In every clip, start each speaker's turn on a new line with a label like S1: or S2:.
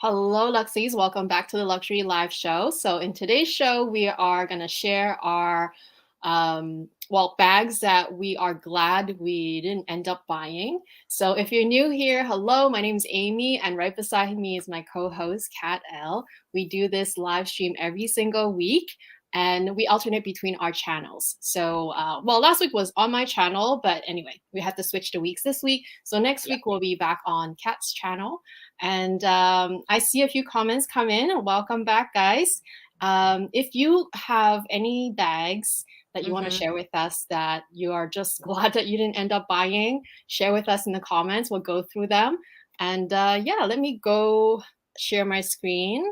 S1: Hello, Luxies. Welcome back to the Luxury Live Show. So, in today's show, we are going to share our bags that we are glad we didn't end up buying. So, if you're new here, hello, my name is Amy, and right beside me is my co-host Kat L. We do this live stream every single week, and we alternate between our channels. So, last week was on my channel, but anyway, we had to switch the weeks this week. So next
S2: Yeah.
S1: week we'll be back on Kat's channel. And I see a few comments come in. Welcome back, guys. If you have any bags that you want to
S2: Mm-hmm.
S1: share with us that you are just glad that you didn't end up buying, share with us in the comments. We'll go through them. And let me go share my screen.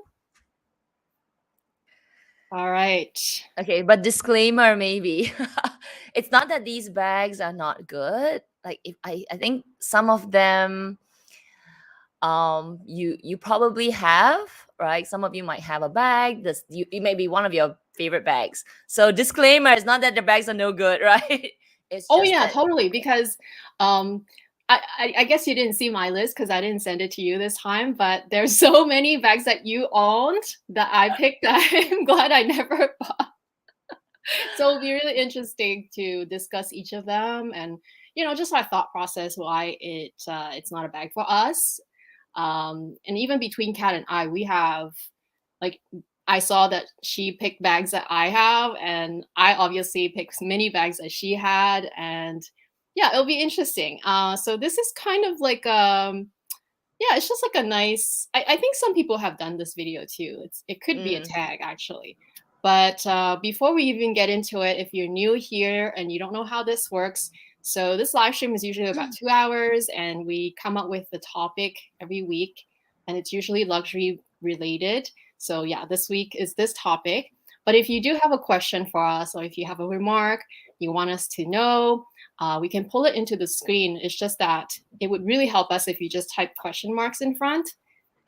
S1: All right.
S2: Okay, but disclaimer maybe. It's not that these bags are not good. Like if I think some of them you probably have, right? Some of you might have a bag. It may be one of your favorite bags. So disclaimer, it's not that the bags are no good, right? It's
S1: Oh
S2: just
S1: yeah,
S2: that
S1: totally. Because um, I guess you didn't see my list because I didn't send it to you this time. But there's so many bags that you owned that I picked that I'm glad I never bought. So it'll be really interesting to discuss each of them and just our thought process why it's not a bag for us. And even between Kat and I, we have like I saw that she picked bags that I have, and I obviously picked many bags that she had, and yeah, it'll be interesting. So this is kind of like yeah, it's just like a nice. I think some people have done this video too. It could be a
S2: mm,
S1: tag actually. But before we even get into it, if you're new here and you don't know how this works, so this live stream is usually about 2 hours, and we come up with the topic every week, and it's usually luxury related. So yeah, this week is this topic. But if you do have a question for us, or if you have a remark you want us to know, we can pull it into the screen. It's just that it would really help us if you just type question marks in front.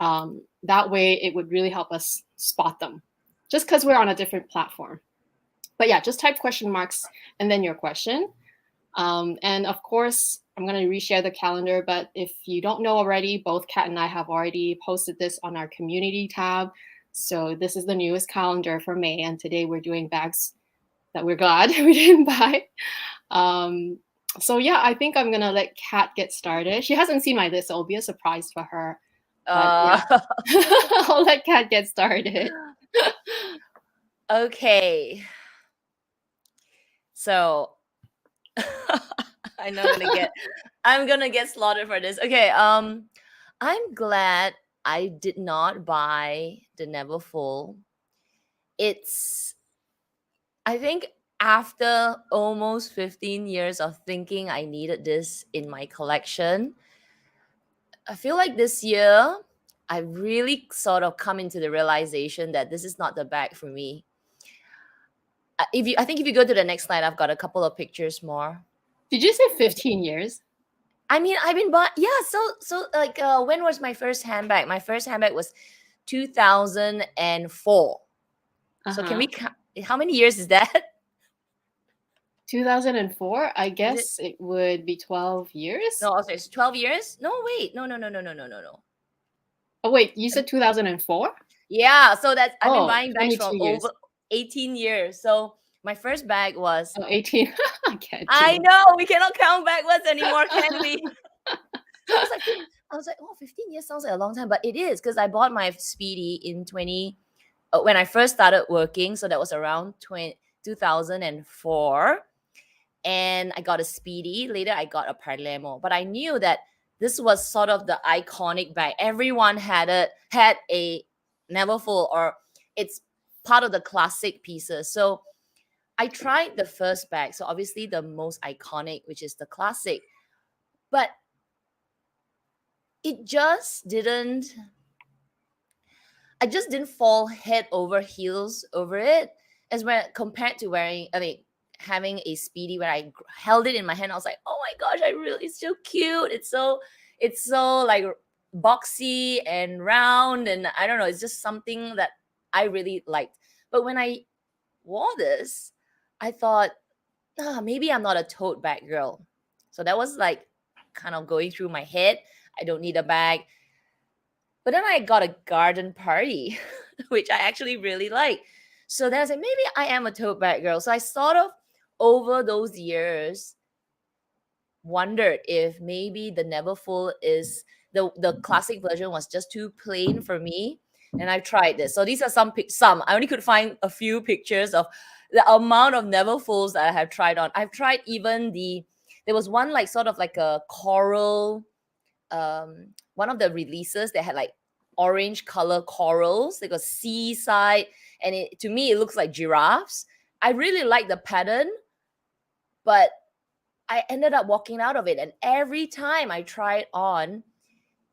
S1: That way, it would really help us spot them, just because we're on a different platform. But yeah, just type question marks and then your question. And of course, I'm going to reshare the calendar. But if you don't know already, both Kat and I have already posted this on our community tab. So this is the newest calendar for May. And today we're doing bags that we're glad we didn't buy. So yeah, I think I'm gonna let Kat get started. She hasn't seen my list, so it'll be a surprise for her. But
S2: uh
S1: yeah, I'll let Kat get started.
S2: okay. So I'm gonna get slaughtered for this. Okay, I'm glad I did not buy the Neverfull. It's I think after almost 15 years of thinking I needed this in my collection, I feel like this year I really sort of come into the realization that this is not the bag for me. I think if you go to the next slide, I've got a couple of pictures more.
S1: Did you say 15 years?
S2: I mean, I've been bought. Yeah, so like, when was my first handbag? My first handbag was 2004. So can
S1: Uh-huh.
S2: we count? How many years is that?
S1: 2004? I
S2: Is it?
S1: guess it would be 12 years.
S2: No, okay, it's 12 years. No, wait, no.
S1: Oh wait, you said 2004?
S2: Yeah, so that's I've been
S1: Oh,
S2: buying bags for
S1: 22
S2: over
S1: years.
S2: 18 years. So my first bag was.
S1: Oh, 18. I can't do
S2: I
S1: it.
S2: know we cannot count backwards anymore, can we? So I was like, oh, 15 years sounds like a long time, but it is because I bought my Speedy in 20 when I first started working. So that was around 2004. And I got a Speedy. Later, I got a Palermo. But I knew that this was sort of the iconic bag. Everyone had a Neverfull, or it's part of the classic pieces. So I tried the first bag. So obviously the most iconic, which is the classic. But it just didn't I just didn't fall head over heels over it, as when compared to having a Speedy where I held it in my hand. I was like, oh my gosh, it's so cute. It's so like boxy and round, and I don't know, it's just something that I really liked. But when I wore this, I thought, maybe I'm not a tote bag girl. So that was like kind of going through my head. I don't need a bag. But then I got a garden party, which I actually really like. So then I said, maybe I am a tote bag girl. So I sort of, over those years, wondered if maybe the Neverfull is the classic version was just too plain for me. And I tried this. So these are some. I only could find a few pictures of the amount of Neverfulls that I have tried on. I've tried even there was one like sort of like a coral, one of the releases that had like orange color corals, like a seaside, and to me it looks like giraffes. I really like the pattern, but I ended up walking out of it, and every time I try it on,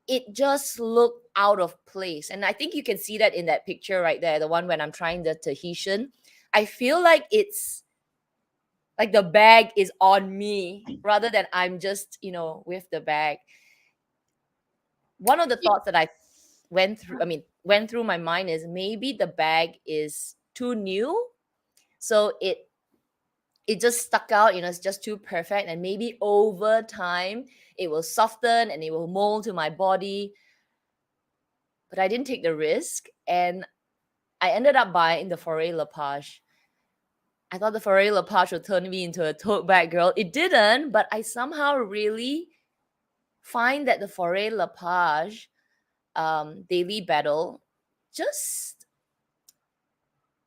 S2: it just looked out of place. And I think you can see that in that picture right there, the one when I'm trying the Tahitian. I feel like it's like the bag is on me rather than I'm just, with the bag. One of the thoughts that I went through my mind is maybe the bag is too new. So it just stuck out, it's just too perfect. And maybe over time, it will soften and it will mold to my body. But I didn't take the risk. And I ended up buying the Foray Lepage. I thought the Foray Lepage would turn me into a tote bag girl. It didn't, but I somehow really find that the Foray Lepage Daily Battle, just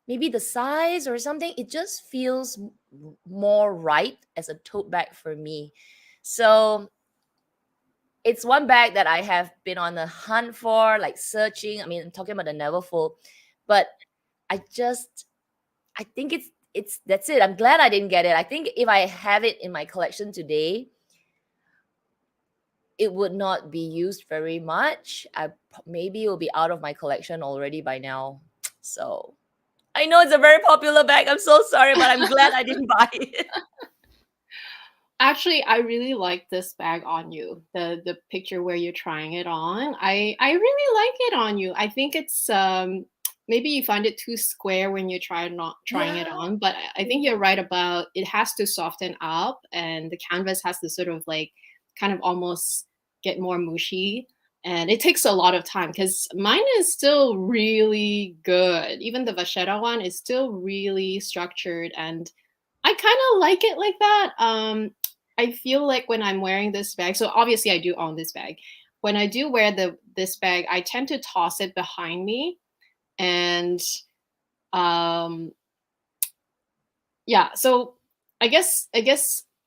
S2: maybe the size or something, it just feels more right as a tote bag for me. So it's one bag that I have been on the hunt for, like searching. I'm talking about the Neverfull, but I think it's that's it. I'm glad I didn't get it. I think if I have it in my collection today, it would not be used very much. Maybe it will be out of my collection already by now. So I know it's a very popular bag. I'm so sorry, but I'm glad I didn't buy it.
S1: Actually, I really like this bag on you. The picture where you're trying it on. I really like it on you. I think it's maybe you find it too square when you not trying it on, but I think you're right about it has to soften up and the canvas has to sort of like kind of almost get more mushy. And it takes a lot of time because mine is still really good. Even the Vachetta one is still really structured and I kind of like it like that. I feel like when I'm wearing this bag, so obviously I do own this bag. When I do wear this bag, I tend to toss it behind me. And yeah, so I guess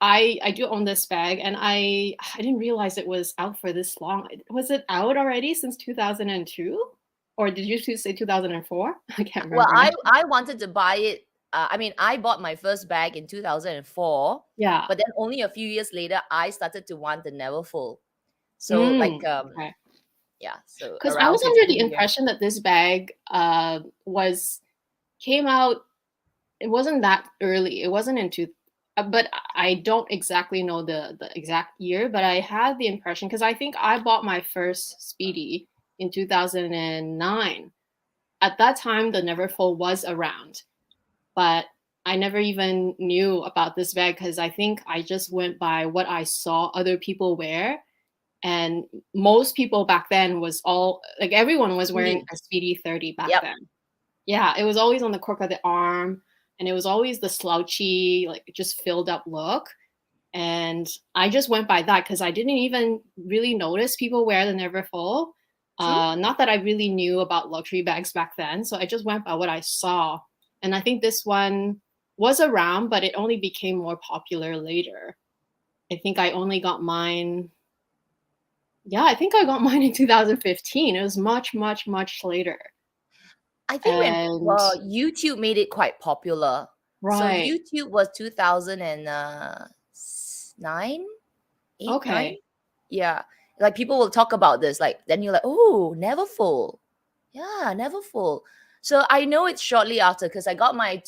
S1: I do own this bag, and I didn't realize it was out for this long. Was it out already since 2002? Or did you say 2004? I can't remember.
S2: Well, I wanted to buy it. I bought my first bag in 2004.
S1: Yeah.
S2: But then only a few years later, I started to want the Neverfull. So
S1: Okay.
S2: Yeah. So
S1: because I was under the impression that this bag came out. It wasn't that early. It wasn't but I don't exactly know the exact year. But I had the impression because I think I bought my first Speedy in 2009. At that time, the Neverfull was around, but I never even knew about this bag because I think I just went by what I saw other people wear. And most people back then everyone was wearing a Speedy 30 back then. Yeah, it was always on the cork of the arm. And it was always the slouchy, like just filled up look. And I just went by that because I didn't even really notice people wear the Neverfull. Not that I really knew about luxury bags back then. So I just went by what I saw. And I think this one was around, but it only became more popular later. I think I only got mine. Yeah, I think I got mine in 2015. It was much, much, much later.
S2: I think YouTube made it quite popular.
S1: Right.
S2: So YouTube was 2009?
S1: Okay.
S2: 9? Yeah. Like people will talk about this. Like then you're like, oh, Neverfull. Yeah, Neverfull. So I know it's shortly after because I got my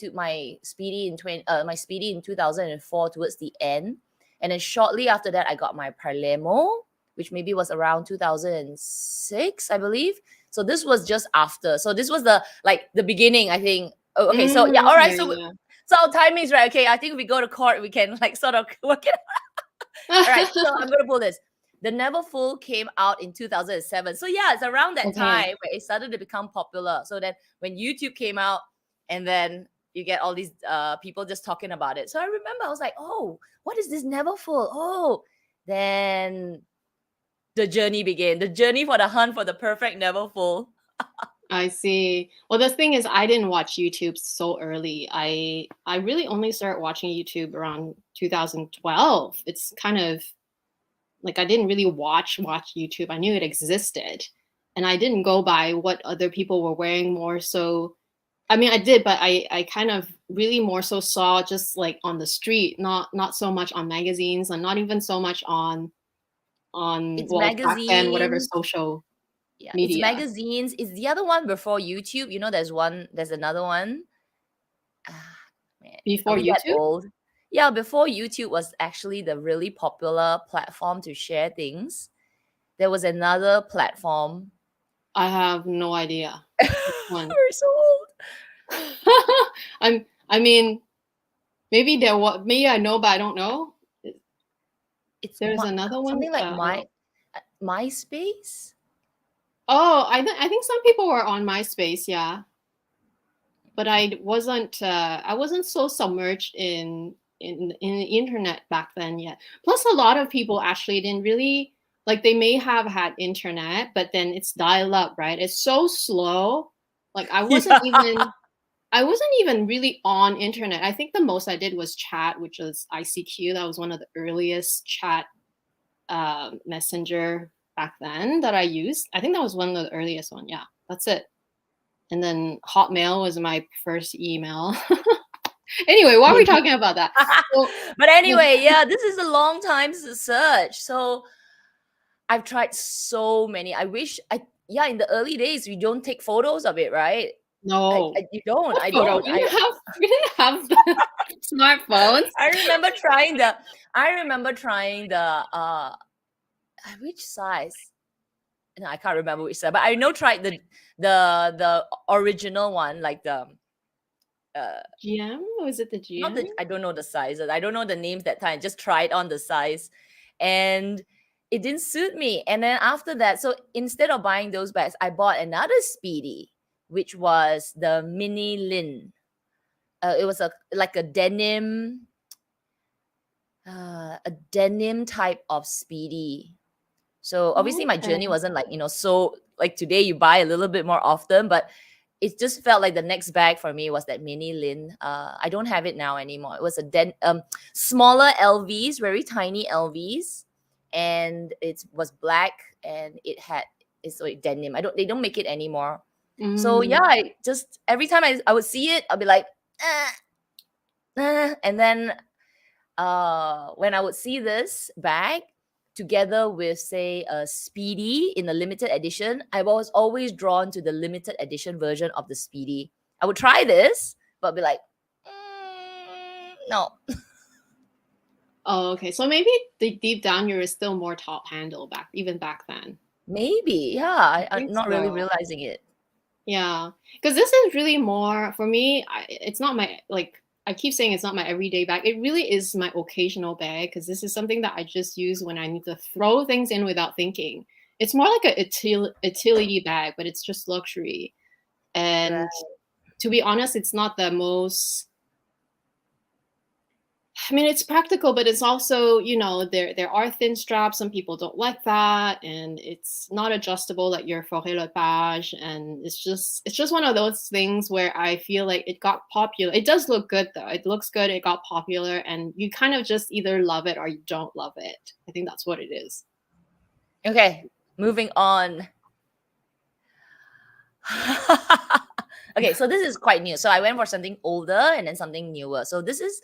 S2: Speedy in 2004 towards the end. And then shortly after that, I got my Palermo, which maybe was around 2006, I believe. So this was just after. So this was the beginning, I think. Oh, okay. So yeah, all right.
S1: Yeah.
S2: So our timing's right. Okay, I think if we go to court, we can like sort of work it out. All right. So I'm gonna pull this. The Neverfull came out in 2007. So yeah, it's around that time where it started to become popular. So then when YouTube came out, and then you get all these people just talking about it. So I remember I was like, oh, what is this Neverfull? Oh, then the journey began. The journey for the hunt for the perfect Neverfull.
S1: I see. Well, the thing is, I didn't watch YouTube so early. I really only started watching YouTube around 2012. It's kind of like I didn't really watch YouTube. I knew it existed, and I didn't go by what other people were wearing more. So, I mean, I did, but I kind of really more so saw just like on the street, not so much on magazines, and not even so much on
S2: It's
S1: well, back then whatever
S2: magazines.
S1: social
S2: Yeah, it's
S1: media.
S2: magazines. It's the other one before YouTube. You know, there's another one. Man,
S1: Before
S2: are we that
S1: YouTube?
S2: old? Yeah, before YouTube was actually the really popular platform to share things. There was another platform.
S1: I have no idea. Which one?
S2: We're so old.
S1: I mean, maybe maybe I know, but I don't know. There's another one.
S2: Something like MySpace.
S1: Oh, I think some people were on MySpace, yeah. But I wasn't so submerged in the internet back then yet. Plus, a lot of people actually didn't really like. They may have had internet, but then it's dial up, right? It's so slow. Like I wasn't even really on internet. I think the most I did was chat, which was ICQ. That was one of the earliest chat messenger back then that I used. I think that was one of the earliest one. Yeah, that's it. And then Hotmail was my first email. Anyway, why are we talking about that?
S2: So, but anyway, yeah, this is a long time to search. So I've tried so many. I wish in the early days we don't take photos of it, right?
S1: No,
S2: you don't.
S1: what
S2: I
S1: photo?
S2: don't.
S1: We didn't have smartphones.
S2: I remember trying the which size? No, I can't remember which size, but I know tried the original one, like the
S1: GM? Was it the GM?
S2: I don't know the sizes. I don't know the names that time. Just tried on the size, and it didn't suit me. And then after that, so instead of buying those bags, I bought another Speedy, which was the Mini Lin. It was like a denim type of Speedy. So obviously my journey wasn't like, so like today you buy a little bit more often, but it just felt like the next bag for me was that Mini Lin. I don't have it now anymore. It was a smaller LVs, very tiny LVs, and it was black, and it's like denim. They don't make it anymore. So yeah, I just every time I would see it, I'll be like, and then when I would see this bag together with, say, a Speedy in a limited edition, I was always drawn to the limited edition version of the Speedy. I would try this, but be like, no.
S1: Oh, okay. So maybe deep down you were still more top handle even back then.
S2: Maybe, yeah. I'm not really realizing it.
S1: Yeah, because this is really more for me. It's not my I keep saying it's not my everyday bag. It really is my occasional bag because this is something that I just use when I need to throw things in without thinking. It's more like a utility bag, but it's just luxury. And to be honest, it's not the most. I mean, it's practical, but it's also, there are thin straps. Some people don't like that, and it's not adjustable like your Forêt Le Page. And it's just one of those things where I feel like it got popular. It does look good though. It looks good. It got popular, and you kind of just either love it or you don't love it. I think that's what it is.
S2: Okay, moving on. Okay, so this is quite new. So I went for something older and then something newer. So this is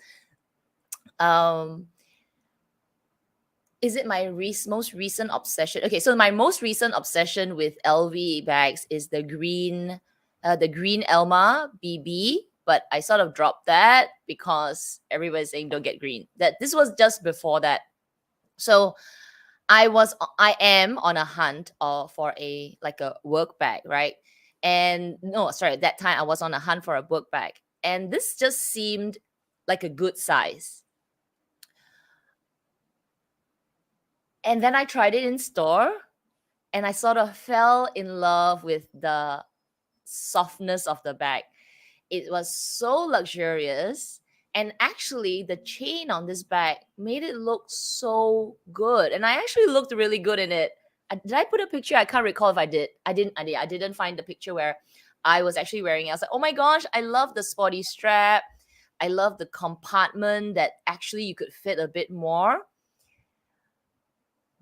S2: is it my most recent obsession? Okay, so my most recent obsession with LV bags is the green Elma BB, but I sort of dropped that because everybody's saying don't get green. This was just before that. So I am on a hunt for a work bag, right? And no, sorry, at that time I was on a hunt for a work bag, and this just seemed like a good size. And then I tried it in store, and I sort of fell in love with the softness of the bag. It was so luxurious. And actually, the chain on this bag made it look so good. And I actually looked really good in it. Did I put a picture? I can't recall if I did. I didn't find the picture where I was actually wearing it. I was like, oh my gosh, I love the sporty strap. I love the compartment that actually you could fit a bit more.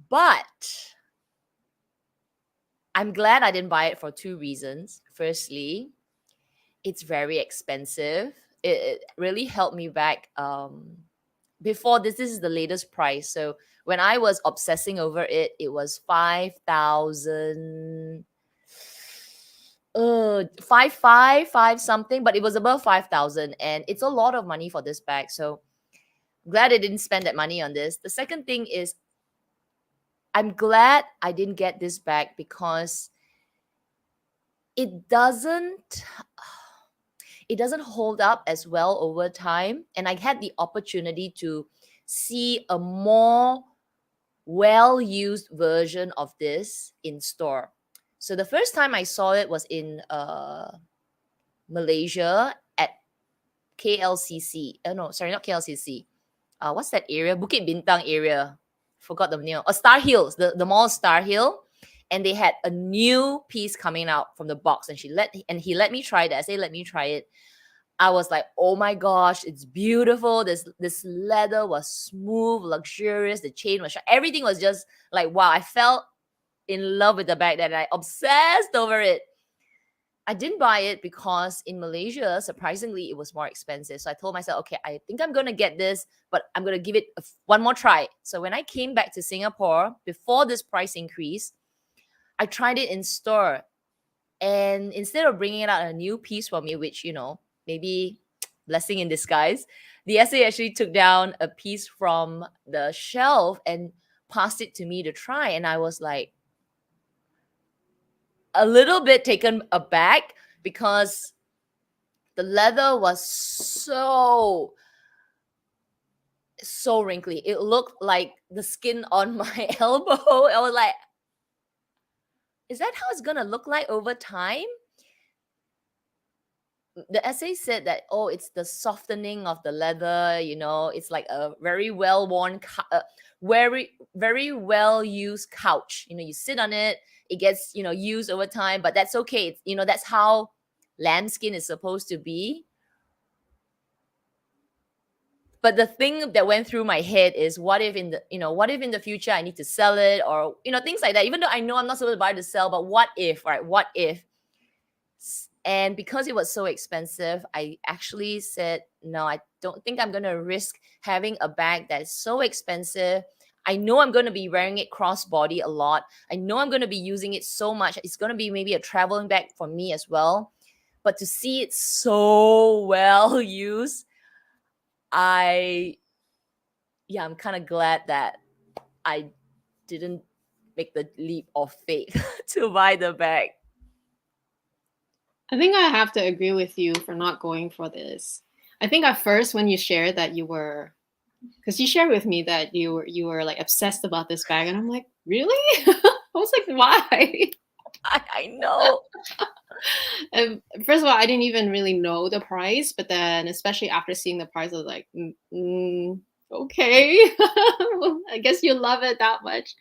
S2: But I'm glad I didn't buy it for two reasons. Firstly, it's very expensive. It really held me back. Before this is the latest price. So when I was obsessing over it, it was 5,000, five something, but it was above 5,000, and it's a lot of money for this bag. So glad I didn't spend that money on this. The second thing is, I'm glad I didn't get this bag because it doesn't hold up as well over time. And I had the opportunity to see a more well-used version of this in store. So the first time I saw it was in Malaysia at KLCC. No, sorry, not KLCC. What's that area? Bukit Bintang area. Forgot the name. Star Hills, the mall Star Hill. And they had a new piece coming out from the box, and he let me try it. I say, let me try it. I was like, oh my gosh, it's beautiful. This leather was smooth, luxurious. The chain was everything was just like, wow. I fell in love with the bag, that I obsessed over it. I didn't buy it because in Malaysia, surprisingly, it was more expensive. So I told myself, okay, I think I'm going to get this, but I'm going to give it one more try. So when I came back to Singapore, before this price increase, I tried it in store. And instead of bringing out a new piece for me, which, maybe blessing in disguise, the SA actually took down a piece from the shelf and passed it to me to try. And I was like a little bit taken aback because the leather was so wrinkly. It looked like the skin on my elbow. I was like, is that how it's gonna look like over time? The essay said that, oh, it's the softening of the leather, it's like a very well-worn, very, very well-used couch. You sit on it, it gets, used over time, but that's okay. That's how lambskin is supposed to be. But the thing that went through my head is, what if in the future I need to sell it, or, things like that, even though I know I'm not supposed to buy to sell, but what if, right? What if? And because it was so expensive, I actually said, no, I don't think I'm going to risk having a bag that is so expensive. I know I'm going to be wearing it cross-body a lot. I know I'm going to be using it so much. It's going to be maybe a traveling bag for me as well. But to see it so well used, I'm kind of glad that I didn't make the leap of faith to buy the bag.
S1: I think I have to agree with you for not going for this. I think at first when you shared that you were, because you shared with me that you were like obsessed about this bag, and I'm like, really? I was like, why?
S2: I know.
S1: And first of all, I didn't even really know the price, but then especially after seeing the price, I was like, okay, I guess you love it that much.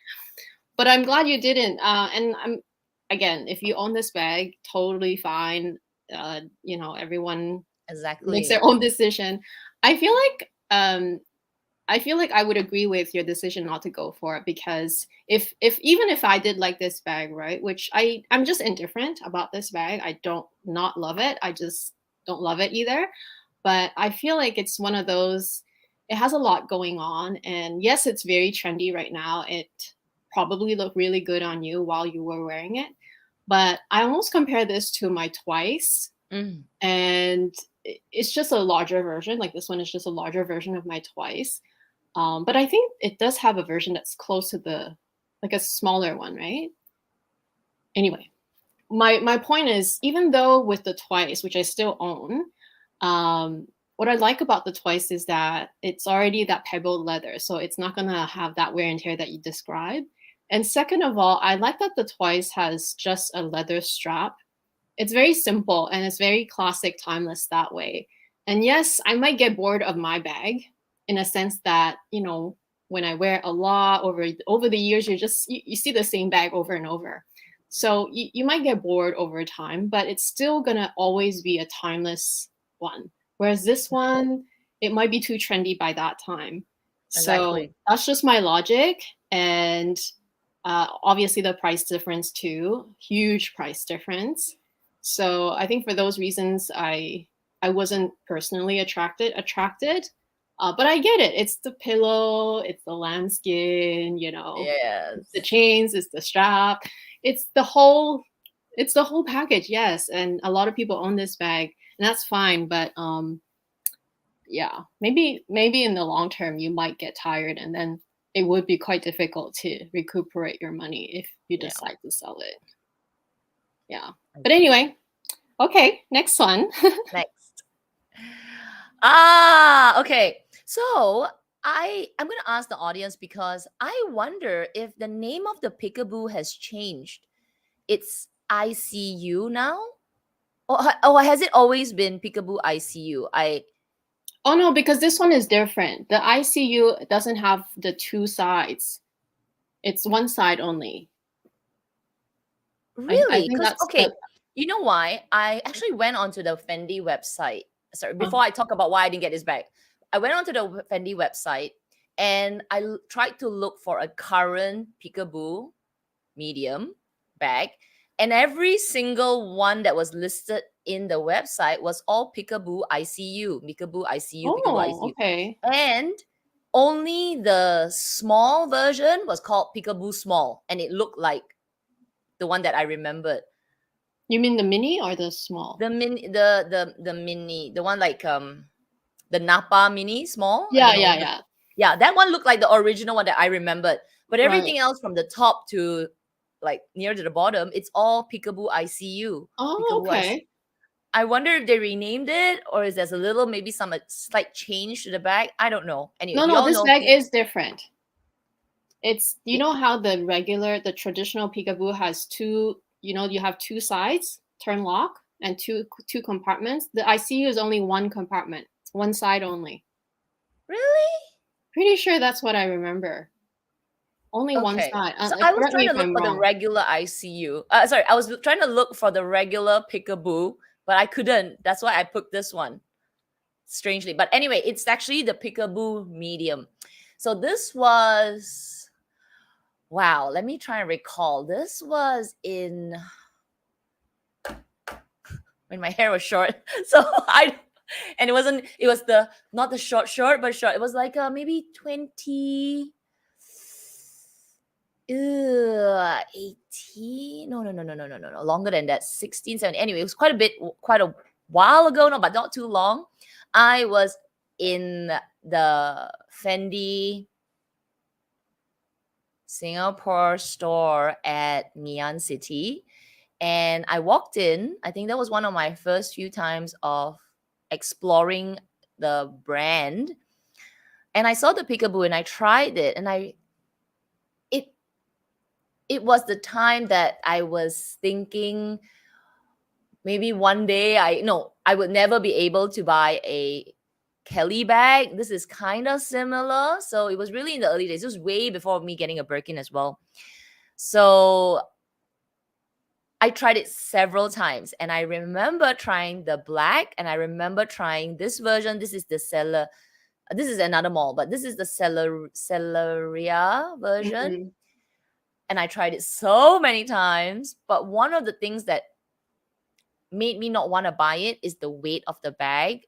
S1: But I'm glad you didn't. And again, if you own this bag, totally fine. Everyone
S2: Exactly
S1: makes their own decision. I feel like I would agree with your decision not to go for it, because even if I did like this bag, right, which I'm just indifferent about this bag. I don't not love it. I just don't love it either. But I feel like it's one of those, it has a lot going on. And yes, it's very trendy right now. It probably looked really good on you while you were wearing it. But I almost compare this to my Twice. And it's just a larger version. Like, this one is just a larger version of my Twice. But I think it does have a version that's close to like a smaller one, right? Anyway, my point is, even though with the Twice, which I still own, what I like about the Twice is that it's already that pebbled leather, so it's not gonna have that wear and tear that you described. And second of all, I like that the Twice has just a leather strap. It's very simple and it's very classic, timeless that way. And yes, I might get bored of my bag in a sense that, you know, when I wear it a lot over the years, you see the same bag over and over. So you might get bored over time, but it's still gonna always be a timeless one. Whereas this one, it might be too trendy by that time. So
S2: Exactly.
S1: that's just my logic. And obviously the price difference too, huge price difference. So I think for those reasons, I wasn't personally attracted. But I get it. It's the pillow, it's the lambskin, you know, it's the
S2: Yes.
S1: chains, it's the strap, it's the whole package. Yes, and a lot of people own this bag, and that's fine. But yeah, maybe in the long term you might get tired, and then it would be quite difficult to recuperate your money if you
S2: Yeah.
S1: decide to sell it. Yeah, but anyway, okay, next one.
S2: Next. Okay. So I'm gonna ask the audience because I wonder if the name of the peekaboo has changed. It's ICU now, or has it always been peekaboo ICU?
S1: Oh no, because this one is different. The ICU doesn't have the two sides. It's one side only. I
S2: Really?
S1: think
S2: Because
S1: that's
S2: okay, you know why? I actually went onto the Fendi website. Sorry, before I talk about why I didn't get this bag, I went onto the Fendi website and tried to look for a current peekaboo medium bag, and every single one that was listed in the website was all peekaboo ICU, peekaboo ICU, peekaboo
S1: oh,
S2: ICU,
S1: okay.
S2: and only the small version was called peekaboo small, and it looked like the one that I remembered.
S1: You mean the mini or the small?
S2: The mini, the mini, the one like the Napa mini small. I
S1: Yeah,
S2: don't know.
S1: yeah, yeah.
S2: Yeah, that one looked like the original one that I remembered. But
S1: Right.
S2: everything else from the top to like near to the bottom, it's all peekaboo ICU.
S1: Oh,
S2: Peekaboo ICU.
S1: okay.
S2: I wonder if they renamed it or is there's a little maybe some slight change to the bag. I don't know. Anyway,
S1: No,
S2: do
S1: no,
S2: y'all
S1: this
S2: know?
S1: bag is different. It's, you know how the traditional peekaboo has two, you know, you have two sides, turn lock, and two compartments. The ICU is only one compartment. It's one side only.
S2: Really?
S1: Pretty sure that's what I remember. Only one
S2: Okay.
S1: side.
S2: So I was
S1: Correct me
S2: trying to
S1: if
S2: look
S1: I'm
S2: for the
S1: wrong.
S2: regular ICU. Sorry, I was trying to look for the regular peekaboo, but I couldn't. That's why I picked this one. Strangely. But anyway, it's actually the peekaboo medium. So this was, wow, let me try and recall. This was in when my hair was short. So and it was not the short, but short. It was like maybe 20, 18. No. Longer than that. 16, 17. Anyway, it was quite a while ago, no, but not too long. I was in the Fendi Singapore store at Ngee City. And I walked in. I think that was one of my first few times of exploring the brand. And I saw the peekaboo and I tried it. And it was the time that I was thinking maybe one day I would never be able to buy a Kelly bag. This is kind of similar. So it was really in the early days. It was way before me getting a Birkin as well. So I tried it several times and I remember trying the black and I remember trying this version. This is the Cellar. This is another mall, but this is the Cellaria version.
S1: Mm-mm.
S2: And I tried it so many times. But one of the things that made me not want to buy it is the weight of the bag.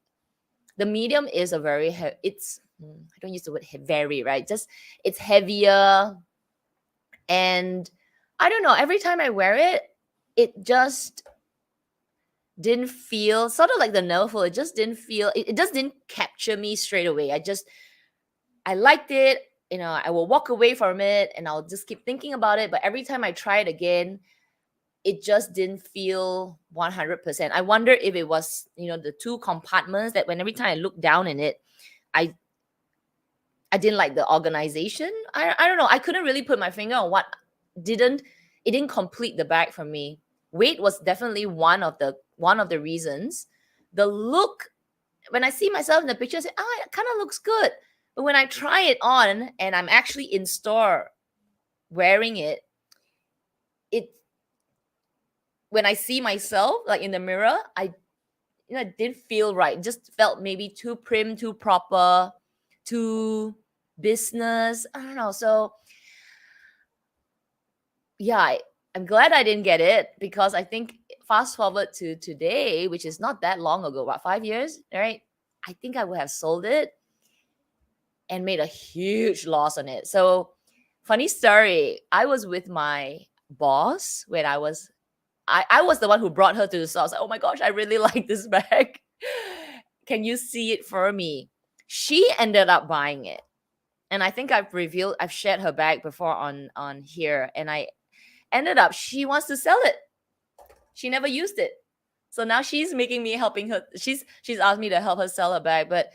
S2: The medium is a very it's I don't use the word very, right? Just it's heavier. And I don't know, every time I wear it, it just didn't feel sort of like the Nerful. It just didn't feel it just didn't capture me straight away. I liked it. You know, I will walk away from it and I'll just keep thinking about it. But every time I try it again, it just didn't feel 100%. I wonder if it was, the two compartments that when every time I looked down in it, I didn't like the organization. I don't know. I couldn't really put my finger on what didn't complete the bag for me. Weight was definitely one of the reasons. The look, when I see myself in the picture, I say, it kind of looks good. But when I try it on and I'm actually in store wearing it, when I see myself like in the mirror, it didn't feel right. It just felt maybe too prim, too proper, too business. I don't know. So yeah, I'm glad I didn't get it, because I think fast forward to today, which is not that long ago, about 5 years, right? I think I would have sold it and made a huge loss on it. So funny story, I was with my boss when I was the one who brought her to the store. I was like, oh my gosh, I really like this bag. Can you see it for me? She ended up buying it. And I think I've shared her bag before on here. And I ended up, she wants to sell it. She never used it. So now she's helping her. She's asked me to help her sell her bag. But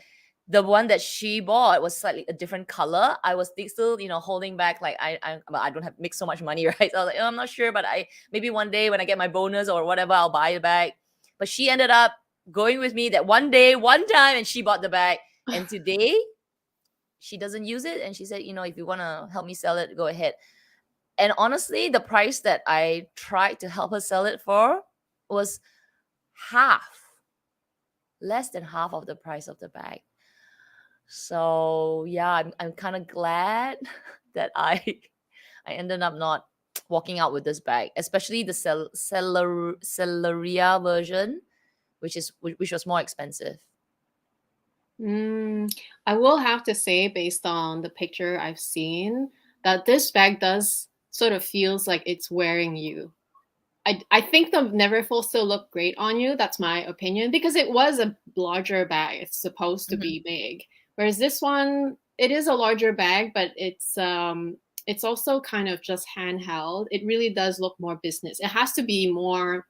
S2: the one that she bought was slightly a different color. I was still, holding back, like I don't have make so much money, right? So I was like, I'm not sure, but maybe one day when I get my bonus or whatever, I'll buy the bag. But she ended up going with me that one time, and she bought the bag. And today, she doesn't use it, and she said, if you want to help me sell it, go ahead. And honestly, the price that I tried to help her sell it for was less than half of the price of the bag. So yeah, I'm kind of glad that I ended up not walking out with this bag, especially the Celluria version, which was more expensive.
S1: I will have to say, based on the picture I've seen, that this bag does sort of feels like it's wearing you. I think the Neverfull still look great on you. That's my opinion, because it was a larger bag. It's supposed to be big. Whereas this one, it is a larger bag, but it's also kind of just handheld. It really does look more business. It has to be more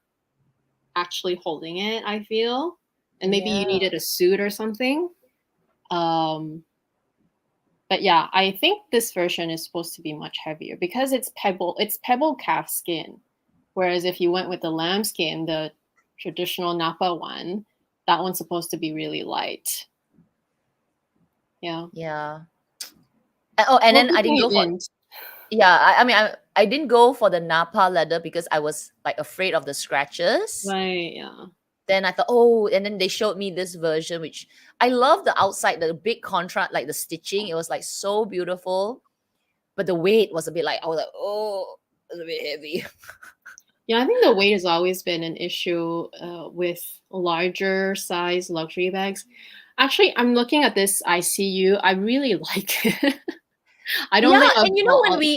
S1: actually holding it, I feel. And maybe you needed a suit or something. But yeah, I think this version is supposed to be much heavier because it's pebble calf skin. Whereas if you went with the lambskin, the traditional Napa one, that one's supposed to be really light. Yeah.
S2: Yeah. Oh, and then I didn't go for. Yeah, I didn't go for the Napa leather because I was like afraid of the scratches.
S1: Right. Yeah.
S2: Then I thought, and then they showed me this version, which I love the outside, the big contrast, like the stitching. It was like so beautiful, but the weight was a bit like, I was like, it's a bit heavy.
S1: Yeah, I think the weight has always been an issue with larger size luxury bags. Actually, I'm looking at this ICU. I really like it. I don't think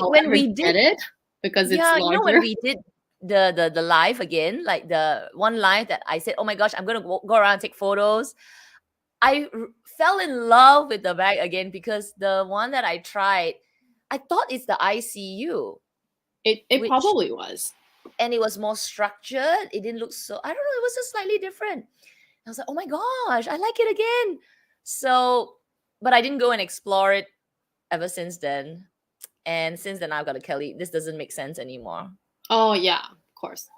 S1: when we did it because it's larger.
S2: When we did the live again, like the one live that I said, oh my gosh, I'm gonna go around and take photos. I fell in love with the bag again because the one that I tried, I thought it's the ICU.
S1: It probably was.
S2: And it was more structured. It didn't look so, I don't know, it was just slightly different. I was like, oh my gosh, I like it again. So, but I didn't go and explore it ever since then. And since then, I've got a Kelly. This doesn't make sense anymore.
S1: Oh, yeah, of course.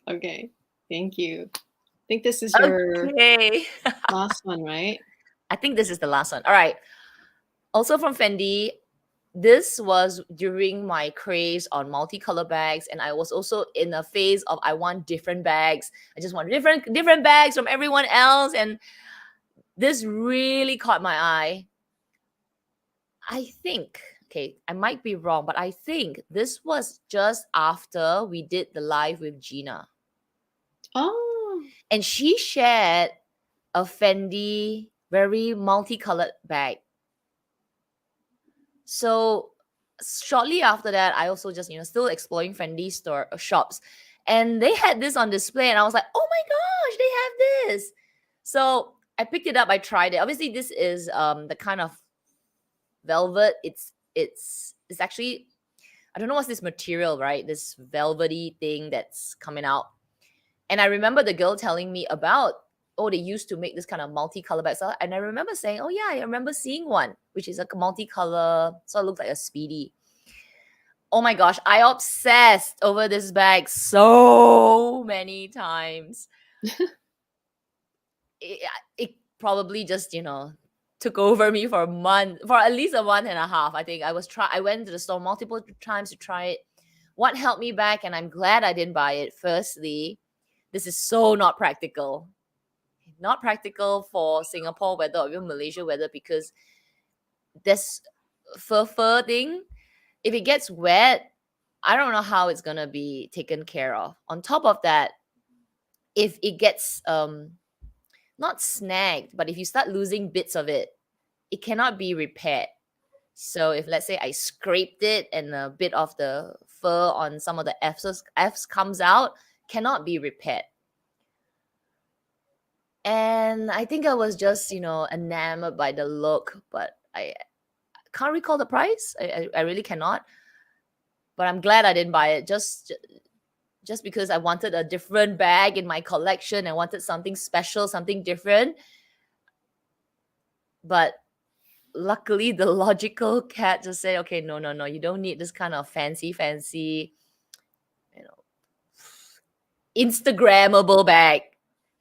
S1: Okay, thank you. I think this is your last one, right?
S2: I think this is the last one. All right. Also from Fendi, this was during my craze on multicolor bags, and I was also in a phase of I want different bags. I just want different bags from everyone else, and this really caught my eye. I think, okay, I might be wrong, but I think this was just after we did the live with Gina.
S1: Oh.
S2: And she shared a Fendi very multicolored bag. So shortly after that, I also just, still exploring Fendi shops. And they had this on display, and I was like, oh my gosh, they have this. So I picked it up, I tried it. Obviously, this is the kind of velvet. It's actually, I don't know what's this material, right? This velvety thing that's coming out. And I remember the girl telling me about, oh, they used to make this kind of multicolor bag. So, and I remember saying, oh yeah, I remember seeing one, which is a multicolor, so it looked like a Speedy. Oh my gosh, I obsessed over this bag so many times. It probably just, took over me for a month, for at least a month and a half. I think I went to the store multiple times to try it. What held me back, and I'm glad I didn't buy it. Firstly, this is so not practical. Not practical for Singapore weather or even Malaysia weather, because this fur thing, if it gets wet, I don't know how it's gonna be taken care of. On top of that, if it gets not snagged, but if you start losing bits of it, it cannot be repaired. So if, let's say, I scraped it and a bit of the fur on some of the Fs comes out, cannot be repaired. And I think I was just, enamored by the look, but I can't recall the price. I really cannot. But I'm glad I didn't buy it, just because I wanted a different bag in my collection. I wanted something special, something different. But luckily, the logical cat just said, okay, no, you don't need this kind of fancy, Instagrammable bag,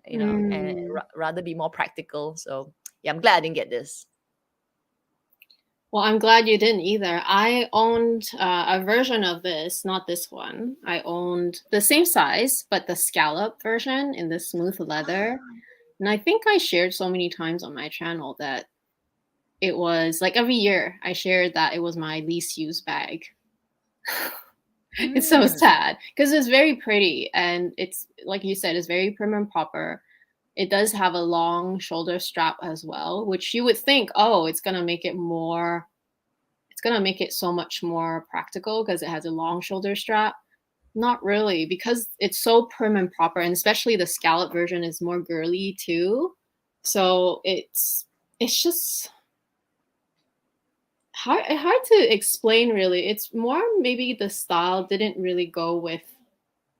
S2: and rather be more practical. So yeah, I'm glad I didn't get this.
S1: Well, I'm glad you didn't either. I owned a version of this, not this one. I owned the same size, but the scallop version in the smooth leather. And I think I shared so many times on my channel that it was like every year I shared that it was my least used bag. It's so sad because it's very pretty, and it's, like you said, it's very prim and proper. It does have a long shoulder strap as well, which you would think, oh, it's going to make it so much more practical because it has a long shoulder strap. Not really, because it's so prim and proper, and especially the scallop version is more girly too. So it's just hard to explain, really. It's more maybe the style didn't really go with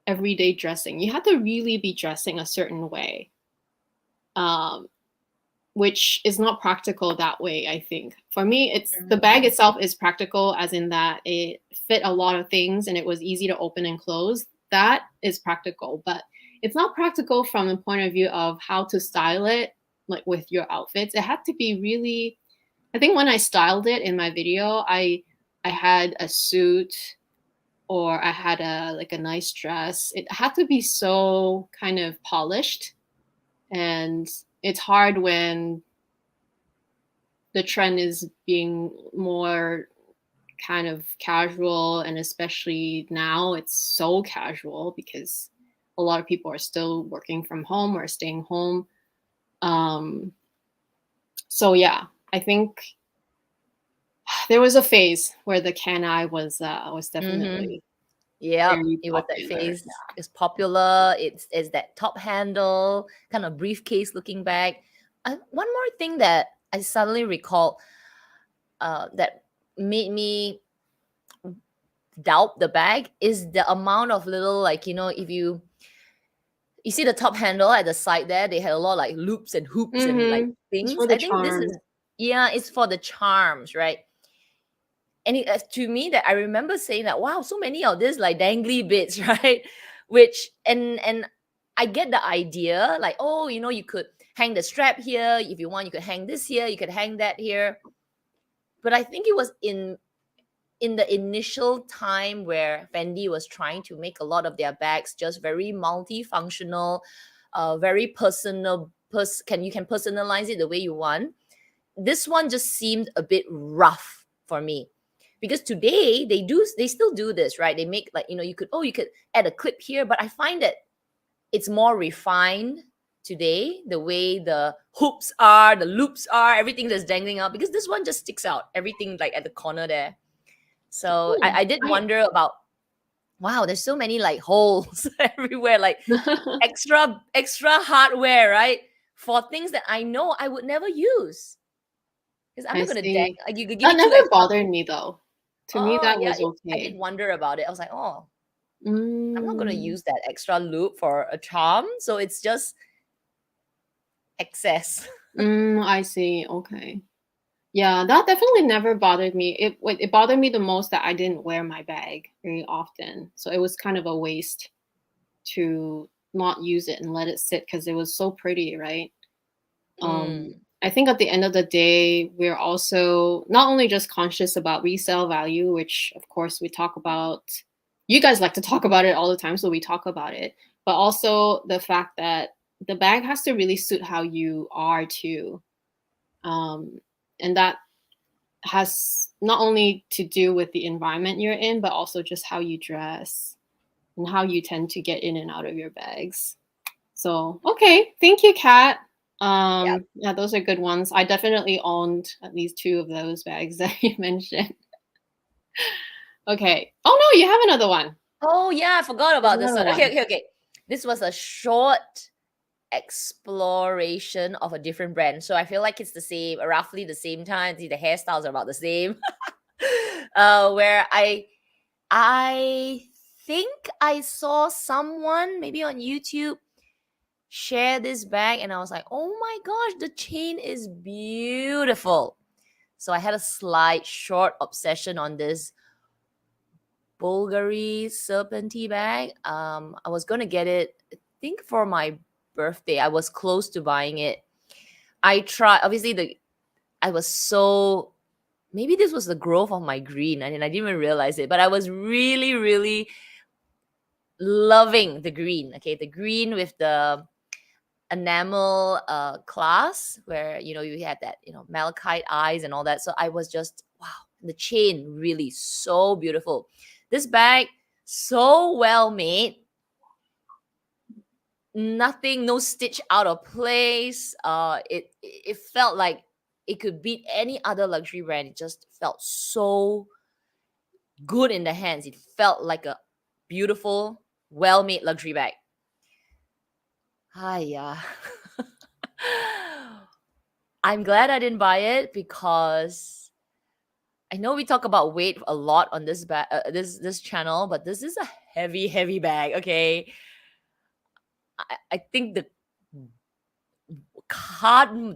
S1: everyday dressing. You had to really be dressing a certain way, which is not practical that way. I think for me, it's the bag itself is practical, as in that it fit a lot of things and it was easy to open and close. That is practical, but it's not practical from the point of view of how to style it, like with your outfits. It had to be really, I think when I styled it in my video, I had a suit or I had a nice dress. It had to be so kind of polished, and it's hard when the trend is being more kind of casual, and especially now it's so casual because a lot of people are still working from home or staying home. So yeah, I think there was a phase where the can-I was definitely
S2: Yeah,
S1: very
S2: it was that
S1: popular.
S2: phase. It's popular. It's that top handle kind of briefcase looking bag. One more thing that I suddenly recalled that made me doubt the bag is the amount of little, like, if you see the top handle at the side there, they had a lot of, like, loops and hoops and like
S1: It's
S2: things.
S1: for the
S2: I think this
S1: charm.
S2: is, it's for the charms, right? And to me, that I remember saying that, wow, so many of these like dangly bits, right? Which and I get the idea, like, oh, you could hang the strap here if you want. You could hang this here. You could hang that here. But I think it was in the initial time where Fendi was trying to make a lot of their bags just very multifunctional, very personal. You can personalize it the way you want. This one just seemed a bit rough for me. Because today they still do this, right? They make, like, you could add a clip here, but I find that it's more refined today, the way the hoops are, the loops are, everything that's dangling out, because this one just sticks out, everything like at the corner there. So I did wonder about, wow, there's so many like holes everywhere, like extra hardware, right? For things that I know I would never use. Because I'm not gonna dang. You could give
S1: That
S2: me two
S1: never bothered me though. To me, that
S2: yeah,
S1: was
S2: I did
S1: okay.
S2: wonder about it. I was like, oh, I'm not gonna
S1: Mm,
S2: use that extra loop for a charm, so it's just excess.
S1: I see. Okay. Yeah, that definitely never bothered me. It bothered me the most that I didn't wear my bag very often. So it was kind of a waste to not use it and let it sit because it was so pretty, right? Um,
S2: Mm,
S1: I think at the end of the day, we're also not only just conscious about resale value, which of course we talk about. You guys like to talk about it all the time, so we talk about it, but also the fact that the bag has to really suit how you are too. And that has not only to do with the environment you're in, but also just how you dress and how you tend to get in and out of your bags. So, okay, thank you, Kat.
S2: yeah.
S1: Yeah, those are good ones. I definitely owned at least two of those bags that you mentioned. Okay. Oh no, you have another one.
S2: Oh yeah, I forgot
S1: There's
S2: about this
S1: another
S2: one.
S1: one.
S2: Okay. This was a short exploration of a different brand. So I feel like it's the same, roughly the same time. The hairstyles are about the same. Where I think I saw someone maybe on YouTube share this bag, and I was like, oh my gosh, the chain is beautiful. So I had a slight short obsession on this Bulgari Serpentine bag. I was gonna get it, I think for my birthday. I was close to buying it. I tried. Obviously, I was so, maybe this was the growth of my green, and I didn't even realize it. But I was really, really loving the green. Okay, the green with the enamel class, where you had that malachite eyes and all that. So I was just, wow, the chain really so beautiful. This bag so well made, nothing, no stitch out of place. It felt like it could beat any other luxury brand. It just felt so good in the hands. It felt like a beautiful, well made luxury bag. Hiya. I'm glad I didn't buy it, because I know we talk about weight a lot on this this channel, but this is a heavy bag. Okay, I think the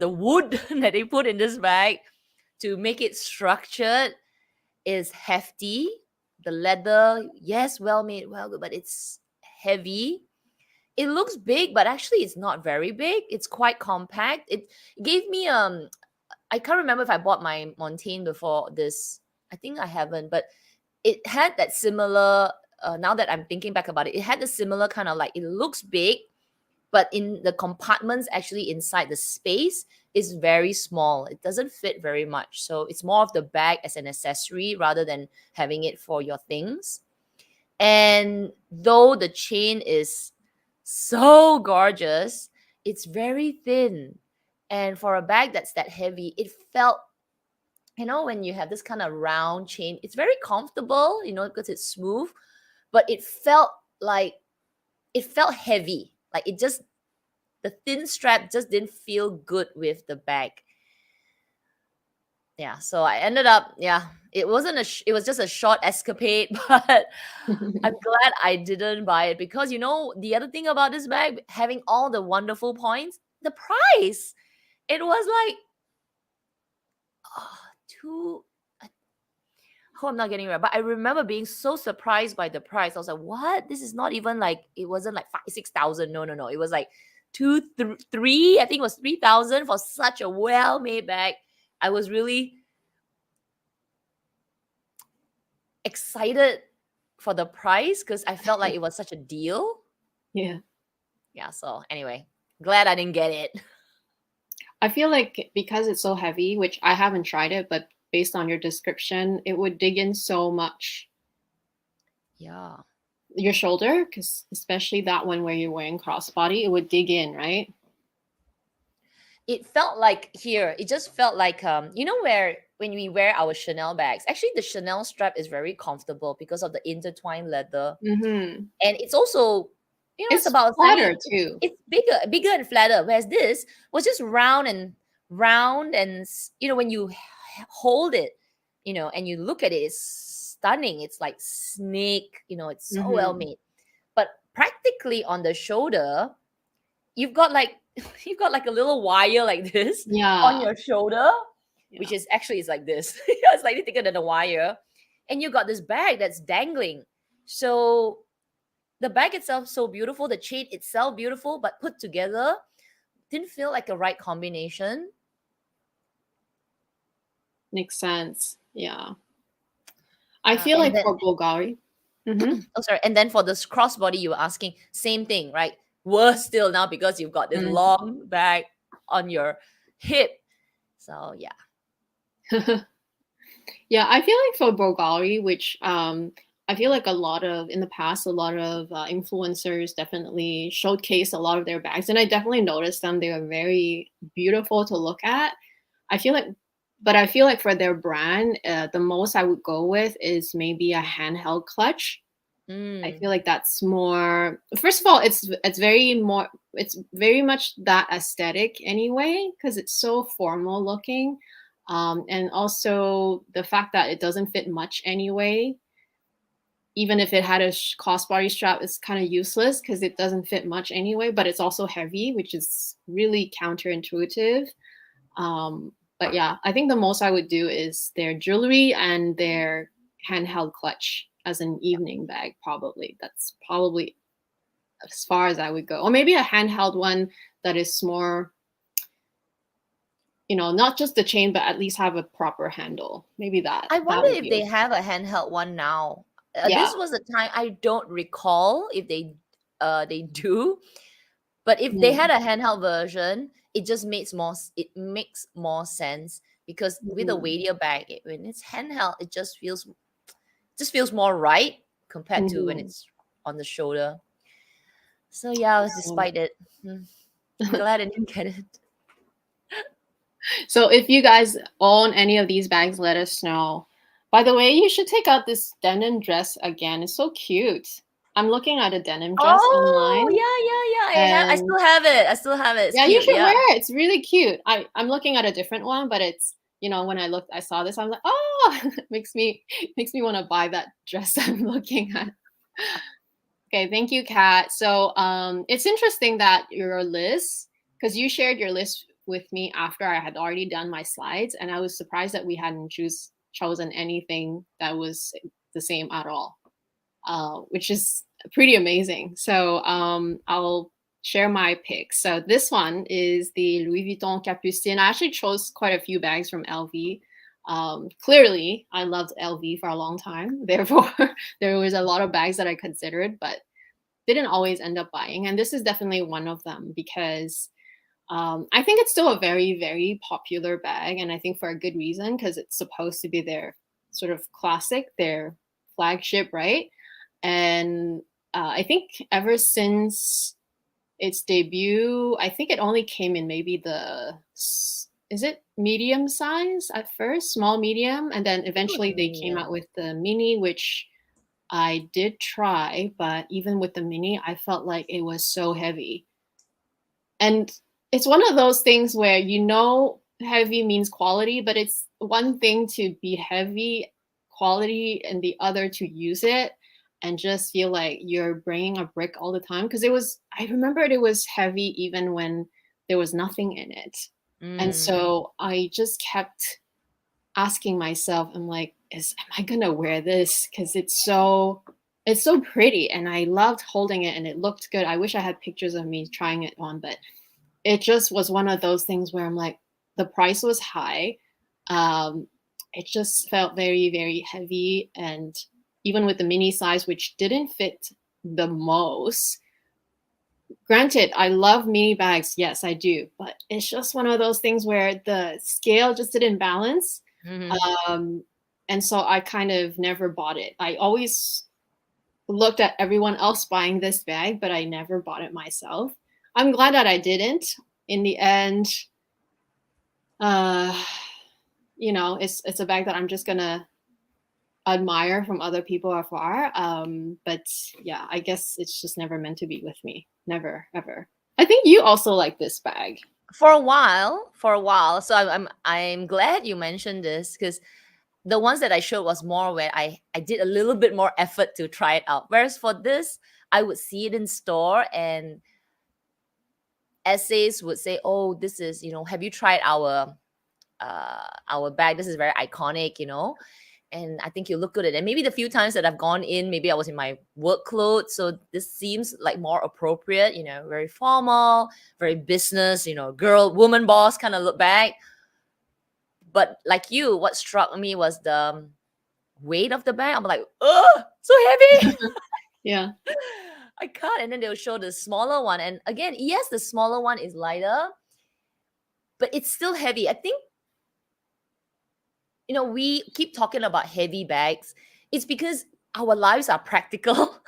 S2: wood that they put in this bag to make it structured is hefty. The leather, yes, well made, well good, but it's heavy. It looks big, but actually it's not very big. It's quite compact. It gave me I can't remember if I bought my Montaigne before this. I think I haven't, but it had that similar. Now that I'm thinking back about it, it had a similar kind of, like, it looks big, but in the compartments actually inside the space is very small. It doesn't fit very much. So it's more of the bag as an accessory rather than having it for your things. And though the chain is so gorgeous, it's very thin. And for a bag that's that heavy, it felt, when you have this kind of round chain, it's very comfortable, because it's smooth, but it felt heavy. Like, the thin strap just didn't feel good with the bag. Yeah, so I ended up, it wasn't it was just a short escapade, but I'm glad I didn't buy it, because the other thing about this bag, having all the wonderful points, the price, it was like, two. I hope I'm not getting it right, but I remember being so surprised by the price. I was like, "What? This is not even like, it wasn't like 5,000, 6,000. No. It was like three. I think it was 3,000 for such a well-made bag." I was really excited for the price because I felt like it was such a deal.
S1: Yeah.
S2: Yeah. So anyway, glad I didn't get it.
S1: I feel like because it's so heavy, which I haven't tried it, but based on your description, it would dig in so much.
S2: Yeah.
S1: Your shoulder, because especially that one where you're wearing crossbody, it would dig in, right?
S2: It felt like here, it just felt like, where when we wear our Chanel bags, actually the Chanel strap is very comfortable because of the intertwined leather.
S1: Mm-hmm.
S2: And it's also, it's
S1: It's
S2: about
S1: flatter too.
S2: it's bigger and flatter. Whereas this was just round and round, and when you hold it, and you look at it, it's stunning. It's like snake, it's so well made. But practically on the shoulder, you've got like you've got like a little wire like this on your shoulder, which is actually it's like this. It's slightly thicker than a wire. And you got this bag that's dangling. So the bag itself so beautiful, the chain itself beautiful, but put together didn't feel like a right combination.
S1: Makes sense. Yeah. I feel like for Bulgari.
S2: Oh, sorry. And then for this crossbody, you were asking, same thing, right? Worse still now because you've got this long bag on your hip. So yeah.
S1: Yeah, I feel like for Bulgari, which I feel like in the past, a lot of influencers definitely showcase a lot of their bags. And I definitely noticed them. They are very beautiful to look at. I feel like for their brand, the most I would go with is maybe a handheld clutch. I feel like that's more, first of all, it's very much that aesthetic anyway, because it's so formal looking. And also the fact that it doesn't fit much anyway. Even if it had a crossbody strap, it's kind of useless because it doesn't fit much anyway, but it's also heavy, which is really counterintuitive. But yeah, I think the most I would do is their jewelry and their handheld clutch as an evening bag, probably. That's probably as far as I would go. Or maybe a handheld one that is more, not just the chain, but at least have a proper handle. Maybe that.
S2: I wonder if they have a handheld one now. This was a time I don't recall if they do, but if they had a handheld version, it just makes more sense because with a weightier bag, when it's handheld, it just feels more right compared to when it's on the shoulder. So yeah, I was despite it. I'm glad I didn't get it.
S1: So if you guys own any of these bags, let us know. By the way, you should take out this denim dress again. It's so cute. I'm looking at a denim dress online.
S2: Oh, yeah. I still have it. It's cute,
S1: you should wear it. It's really cute. I'm looking at a different one, but it's, when I saw this, I was like, oh, makes me want to buy that dress I'm looking at. Okay, thank you, Kat. So it's interesting that your list, because you shared your list with me after I had already done my slides, and I was surprised that we hadn't chosen anything that was the same at all, which is pretty amazing. So I'll share my picks. So this one is the Louis Vuitton Cappuccino. I actually chose quite a few bags from LV. Clearly, I loved LV for a long time. Therefore, there was a lot of bags that I considered, but didn't always end up buying. And this is definitely one of them because I think it's still a very, very popular bag. And I think for a good reason, because it's supposed to be their sort of classic, their flagship, right? And I think ever since its debut, I think it only came in maybe is it medium size at first, small, medium? And then eventually they came out with the mini, which I did try, but even with the mini, I felt like it was so heavy. And it's one of those things where heavy means quality, but it's one thing to be heavy quality and the other to use it and just feel like you're bringing a brick all the time. Because I remembered it was heavy even when there was nothing in it. And so I just kept asking myself, I'm like, am I gonna wear this? Because it's so pretty and I loved holding it and it looked good. I wish I had pictures of me trying it on, but it just was one of those things where I'm like, the price was high. It just felt very, very heavy. And even with the mini size, which didn't fit the most, granted, I love mini bags. Yes, I do. But it's just one of those things where the scale just didn't balance. And so I kind of never bought it. I always looked at everyone else buying this bag, but I never bought it myself. I'm glad that I didn't. In the end, it's a bag that I'm just gonna admire from other people afar. But yeah, I guess it's just never meant to be with me. Never, ever. I think you also like this bag.
S2: For a while. So I'm glad you mentioned this because the ones that I showed was more where I did a little bit more effort to try it out. Whereas for this, I would see it in store and essays would say, oh, this is, have you tried our bag? This is very iconic, and I think you look good at it. And maybe the few times that I've gone in, maybe I was in my work clothes. So this seems like more appropriate, very formal, very business, woman boss kind of look bag. But like you, what struck me was the weight of the bag. I'm like, oh, so heavy.
S1: Yeah.
S2: I can't. And then they'll show the smaller one. And again, yes, the smaller one is lighter, but it's still heavy. I think, we keep talking about heavy bags. It's because our lives are practical.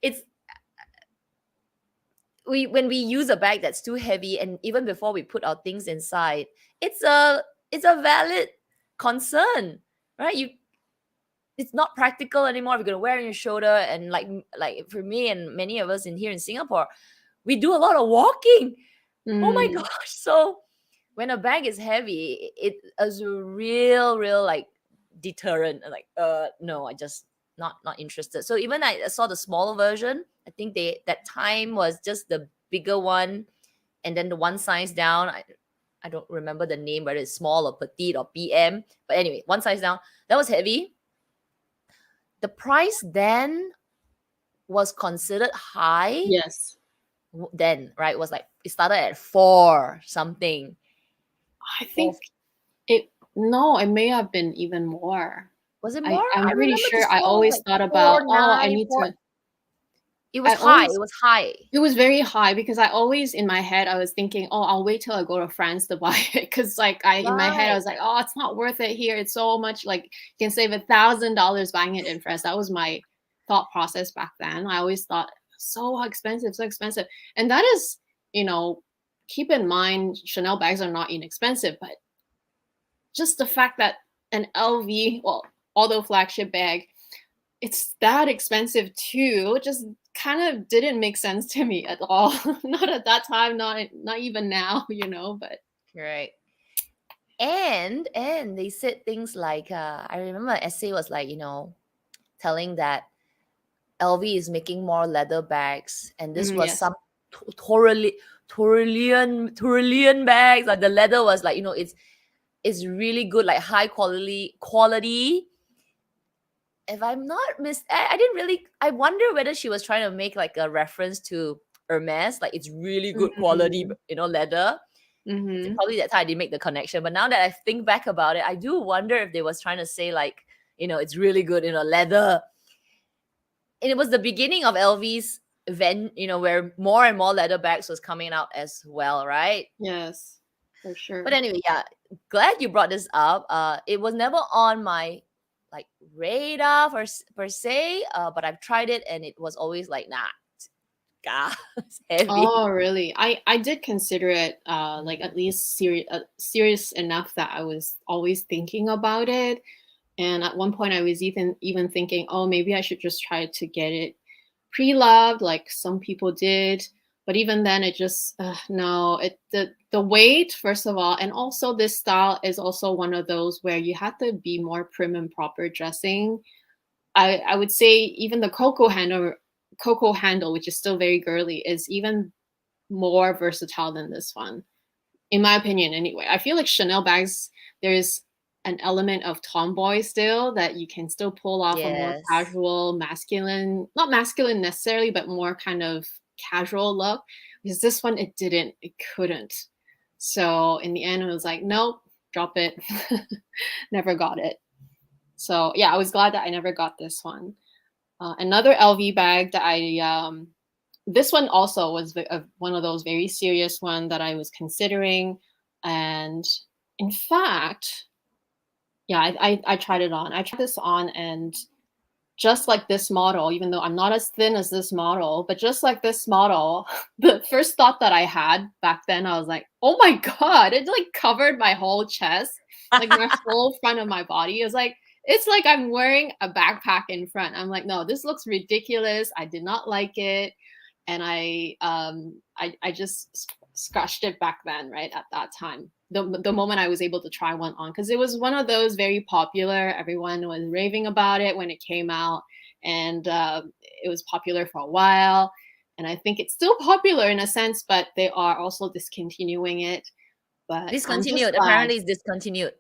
S2: It's when we use a bag that's too heavy, and even before we put our things inside, it's a valid concern, right? It's not practical anymore. If you're gonna wear it on your shoulder, and like for me and many of us in here in Singapore, we do a lot of walking. Oh my gosh! So when a bag is heavy, it is a real like deterrent. Like, no, I just not interested. So even I saw the smaller version. I think that time was just the bigger one, and then the one size down. I don't remember the name, whether it's small or petite or PM. But anyway, one size down. That was heavy. The price then was considered high.
S1: Yes.
S2: Then, right, it was like it started at 4 something.
S1: I think it may have been even more.
S2: Was it more?
S1: I'm pretty sure I always
S2: like
S1: thought about,
S2: 4, 9,
S1: I need
S2: 4.
S1: to.
S2: It was high. It was high.
S1: It was very high because I always, in my head, I was thinking, oh, I'll wait till I go to France to buy it. Because like in my head, I was like, oh, it's not worth it here. It's so much, like you can save $1,000 buying it in France. That was my thought process back then. I always thought so expensive. And that is, keep in mind, Chanel bags are not inexpensive, but just the fact that an LV, well, although flagship bag, it's that expensive too, just kind of didn't make sense to me at all. Not at that time, not even now, but
S2: right. And they said things like, I remember an essay was like, telling that LV is making more leather bags, and this was
S1: yes.
S2: some Tourillion bags. Like the leather was like, it's really good, like high quality. If I'm not I didn't really. I wonder whether she was trying to make like a reference to Hermes, like it's really good quality, leather. Probably that's how I didn't make the connection. But now that I think back about it, I do wonder if they was trying to say like, it's really good, leather. And it was the beginning of LV's event, where more and more leather bags was coming out as well, right?
S1: Yes, for sure.
S2: But anyway, yeah, glad you brought this up. It was never on my like radar per se, but I've tried it and it was always like, nah, God, it's heavy.
S1: Oh, really? I did consider it like at least serious enough that I was always thinking about it. And at one point I was even thinking, oh, maybe I should just try to get it pre-loved like some people did. But even then it just no, the weight, first of all, and also this style is also one of those where you have to be more prim and proper dressing. I would say even the cocoa handle, which is still very girly, is even more versatile than this one, in my opinion anyway. I feel like Chanel bags, there's an element of tomboy still that you can still pull off a more casual, masculine, not masculine necessarily, but more kind of casual look. Because this one, it couldn't. So in the end, it was like, nope, drop it. Never got it. So yeah, I was glad that I never got this one. Another LV bag that this one also was one of those very serious one that I was considering. And in fact, yeah, I tried it on. I tried this on, and just like this model, even though I'm not as thin as this model, but just like this model, the first thought that I had back then, I was like, oh my God, it like covered my whole chest, like my whole front of my body. It's like I'm wearing a backpack in front. I'm like, no, this looks ridiculous. I did not like it. And I just scratched it back then, right at that time. the moment I was able to try one on, because it was one of those very popular. Everyone was raving about it when it came out, and it was popular for a while. And I think it's still popular in a sense, but they are also discontinuing it. But I'm just
S2: Discontinued.
S1: glad.
S2: Apparently, it's discontinued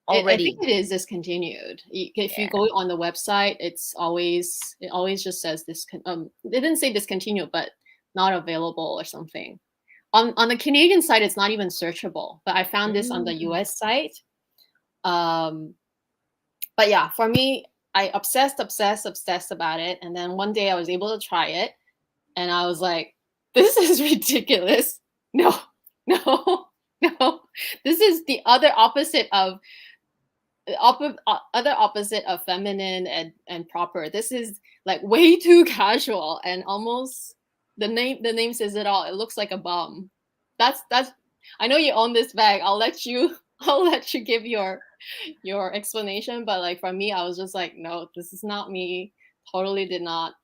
S1: I think
S2: already.
S1: it is discontinued. If you
S2: Yeah.
S1: go on the website, it always just says it didn't say discontinued, but not available or something. On the Canadian site, it's not even searchable, but I found this on the
S2: Mm.
S1: US site. Um, but yeah, for me, I obsessed about it. And then one day I was able to try it, and I was like, this is ridiculous. No, no, no. This is the other opposite of other opposite of feminine and proper. This is like way too casual, and almost the name says it all. It looks like a bum. That's I know you own this bag. I'll let you I'll let you give your explanation, but like for me, I was just like, no, this is not me. Totally did not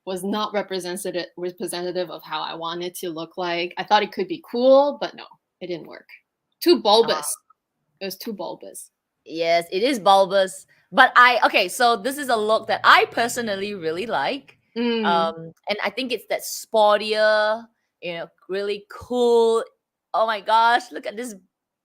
S1: was not representative of how I wanted to look like. I thought it could be cool, but no, it didn't work. Too bulbous. It was too bulbous.
S2: Yes, it is bulbous. But okay, so this is a look that I personally really like.
S1: Mm.
S2: And I think it's that sportier, really cool. Oh my gosh, look at this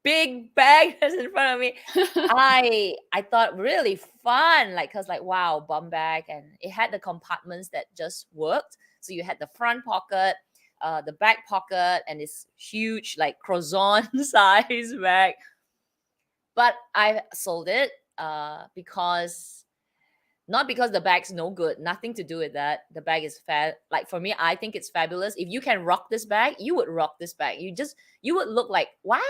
S2: big bag that's in front of me. I thought really fun, like, cause like wow, bum bag, and it had the compartments that just worked. So you had the front pocket, the back pocket, and this huge like croissant size bag. But I sold it because not because the bag's no good, nothing to do with that. The bag is fat. Like for me, I think it's fabulous. If you can rock this bag, you would rock this bag. You would look like, wow,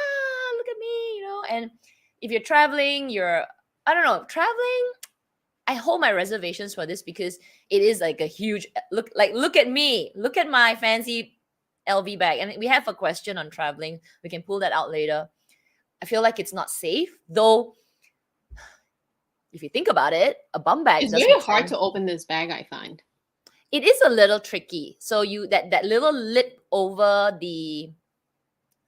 S2: look at me. And if you're traveling, I don't know, traveling, I hold my reservations for this because it is like a huge look at me. Look at my fancy LV bag. And we have a question on traveling. We can pull that out later. I feel like it's not safe, though. If you think about it, a bum bag
S1: It's
S2: does
S1: very
S2: make
S1: hard
S2: sense.
S1: to open this bag, I find.
S2: It is a little tricky. So that little lip over the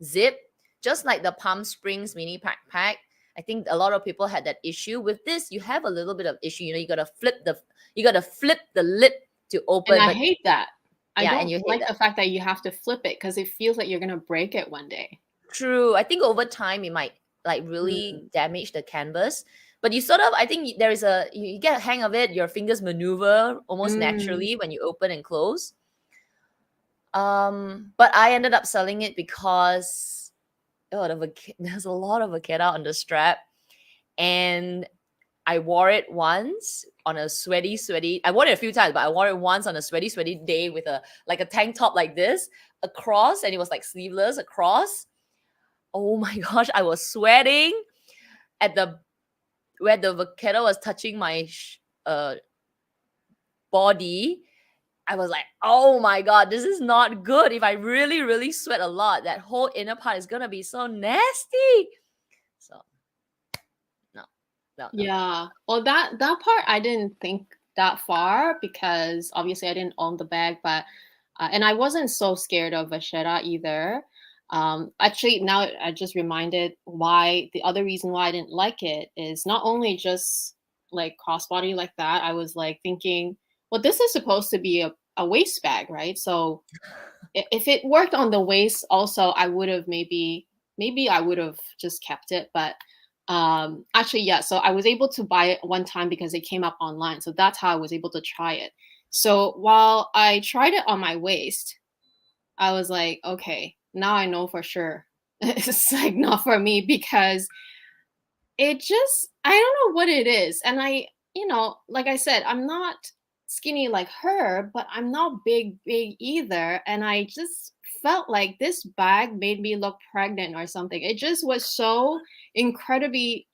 S2: zip, just like the Palm Springs mini backpack. I think a lot of people had that issue. With this, you have a little bit of issue. You gotta flip the lip to
S1: And
S2: open.
S1: I
S2: But
S1: hate that. I
S2: yeah, and
S1: don't
S2: you hate
S1: like
S2: that.
S1: the fact that you have to flip it because it feels like you're gonna break it one day.
S2: True. I think over time it might like really
S1: Mm.
S2: damage the canvas. But you sort of, I think there is you get a hang of it. Your fingers maneuver almost
S1: Mm.
S2: naturally when you open and close. But I ended up selling it because there's a lot of vaqueta on the strap, and I wore it once on a sweaty. I wore it a few times, but I wore it once on a sweaty day with a tank top like this across, and it was like sleeveless across. Oh my gosh, I was sweating at the where the vaquero was touching my body. I was like, oh my god, this is not good. If I really, really sweat a lot, that whole inner part is gonna be so nasty. So no, no.
S1: Yeah. Well, that part I didn't think that far because obviously I didn't own the bag, but and I wasn't so scared of Vachetta either. Actually, now I just reminded why the other reason why I didn't like it is not only just like crossbody like that. I was like thinking, well, this is supposed to be a waist bag, right? So if it worked on the waist, also I would have maybe I would have just kept it, but actually yeah. So I was able to buy it one time because it came up online, so that's how I was able to try it. So while I tried it on my waist, I was like, okay, now I know for sure it's like not for me because it just I don't know what it is. And like I said, I'm not skinny like her, but I'm not big either. And I just felt like this bag made me look pregnant or something. It just was so incredibly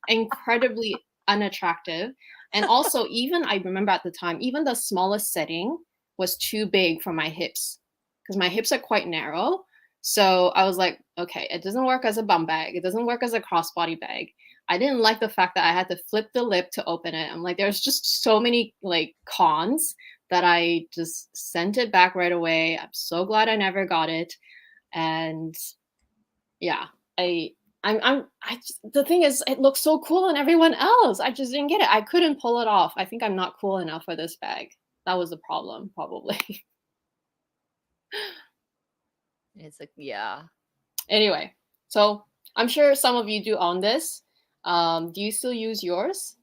S1: unattractive. And also, even I remember at the time, even the smallest setting was too big for my hips because my hips are quite narrow. So I was like, okay, it doesn't work as a bum bag. It doesn't work as a crossbody bag. I didn't like the fact that I had to flip the lip to open it. I'm like, there's just so many like cons that I just sent it back right away. I'm so glad I never got it. And yeah. the thing is, it looks so cool on everyone else. I just didn't get it. I couldn't pull it off. I think I'm not cool enough for this bag. That was the problem, probably.
S2: It's like, yeah.
S1: Anyway, so I'm sure some of you do own this. Do you still use yours?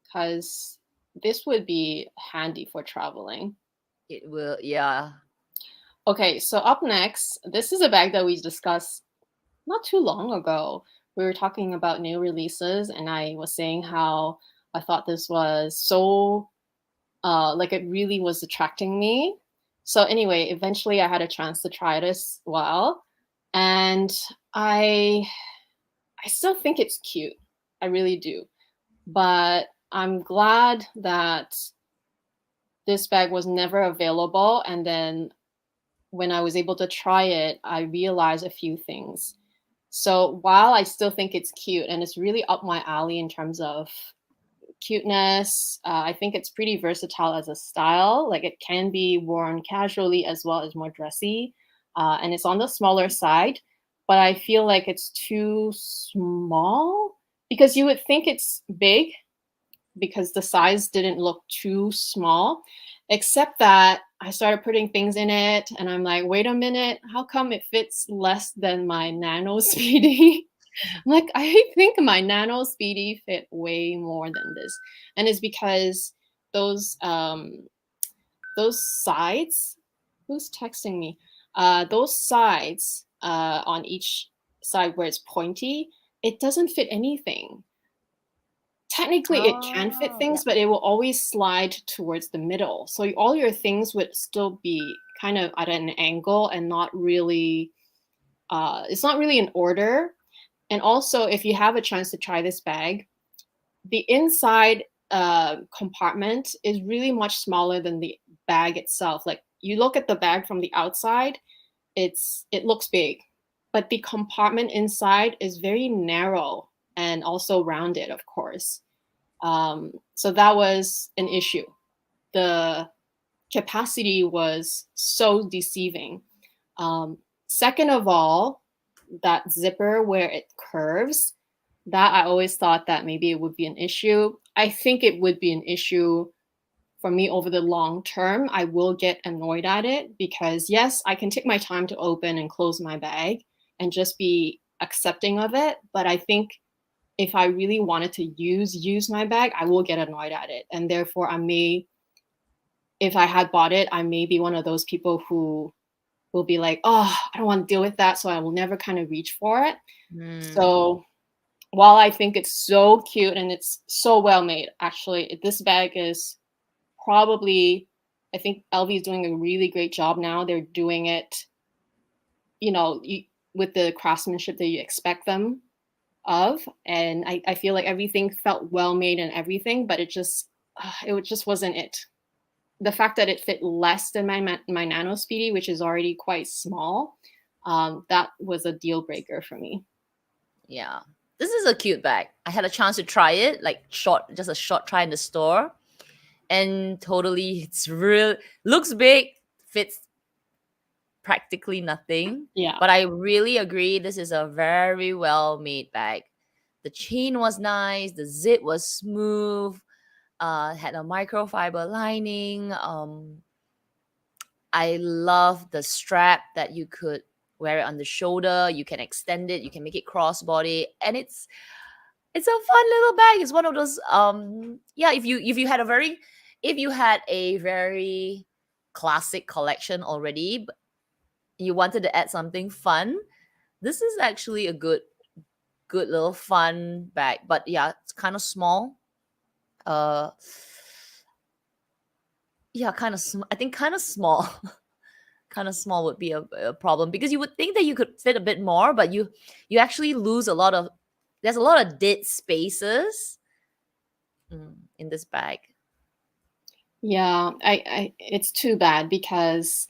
S1: Because this would be handy for traveling.
S2: It will, yeah.
S1: Okay, so up next, this is a bag that we discussed not too long ago. We were talking about new releases, and I was saying how I thought this was so, like it really was attracting me. So anyway, eventually I had a chance to try it as well. And I still think it's cute. I really do. But I'm glad that this bag was never available. And then when I was able to try it, I realized a few things. So while I still think it's cute and it's really up my alley in terms of cuteness, I think it's pretty versatile as a style. Like it can be worn casually as well as more dressy. And it's on the smaller side, but I feel like it's too small because you would think it's big because the size didn't look too small, except that I started putting things in it and I'm like, wait a minute, how come it fits less than my Nano Speedy? I'm like, I think my Nano Speedy fit way more than this. And it's because those sides, who's texting me? Those sides on each side where it's pointy, it doesn't fit anything. Technically, it can fit
S2: Oh, yeah.
S1: things, but it will always slide towards the middle. So all your things would still be kind of at an angle and not really, it's not really in order. And also, if you have a chance to try this bag, the inside compartment is really much smaller than the bag itself. Like you look at the bag from the outside, it looks big, but the compartment inside is very narrow and also rounded, of course. So that was an issue. The capacity was so deceiving. Second of all, that zipper where it curves, that I always thought that maybe it would be an issue. I think it would be an issue for me over the long term. I will get annoyed at it because yes, I can take my time to open and close my bag and just be accepting of it. But I think if I really wanted to use my bag, I will get annoyed at it. And therefore I may, if I had bought it, I may be one of those people who will be like, oh, I don't want to deal with that. So I will never kind of reach for it. So while I think it's so cute and it's so well made, actually, this bag is probably, I think LV is doing a really great job now. They're doing it, with the craftsmanship that you expect them of. And I feel like everything felt well made and everything, but it just wasn't it. The fact that it fit less than my Nano Speedy, which is already quite small, that was a deal breaker for me.
S2: Yeah. This is a cute bag. I had a chance to try it, like just a short try in the store. And totally, it's real, looks big, fits practically nothing.
S1: Yeah.
S2: But I really agree, this is a very well made bag. The chain was nice, the zip was smooth, had a microfiber lining. I love the strap that you could wear it on the shoulder. You can extend it, you can make it crossbody, and it's a fun little bag. It's one of those yeah, if you had a very classic collection already, but you wanted to add something fun, this is actually a good little fun bag. But yeah, it's kind of small. Yeah, I think kind of small. Kind of small would be a problem, because you would think that you could fit a bit more, but you actually lose there's a lot of dead spaces in this bag.
S1: Yeah, it's too bad because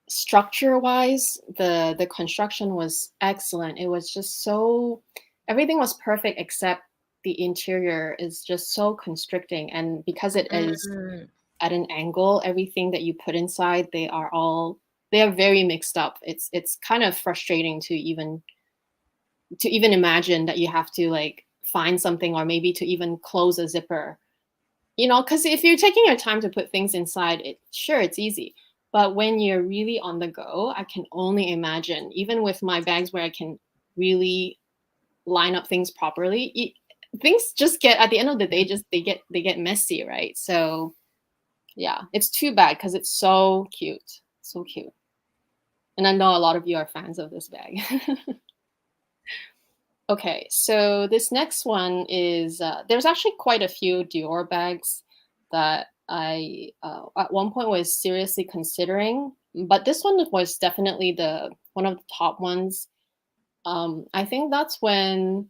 S1: structure-wise, the construction was excellent. It was just so, everything was perfect except the interior is just so constricting. And because it is at an angle, everything that you put inside, they are very mixed up. It's kind of frustrating to even to even imagine that you have to like find something, or maybe to even close a zipper. You know, because if you're taking your time to put things inside, sure, it's easy. But when you're really on the go, I can only imagine, even with my bags where I can really line up things properly, things just get, at the end of the day, just they get messy, right? So yeah, it's too bad because it's so cute, so cute. And I know a lot of you are fans of this bag. Okay, so this next one is, there's actually quite a few Dior bags that I at one point was seriously considering, but this one was definitely one of the top ones. I think that's probably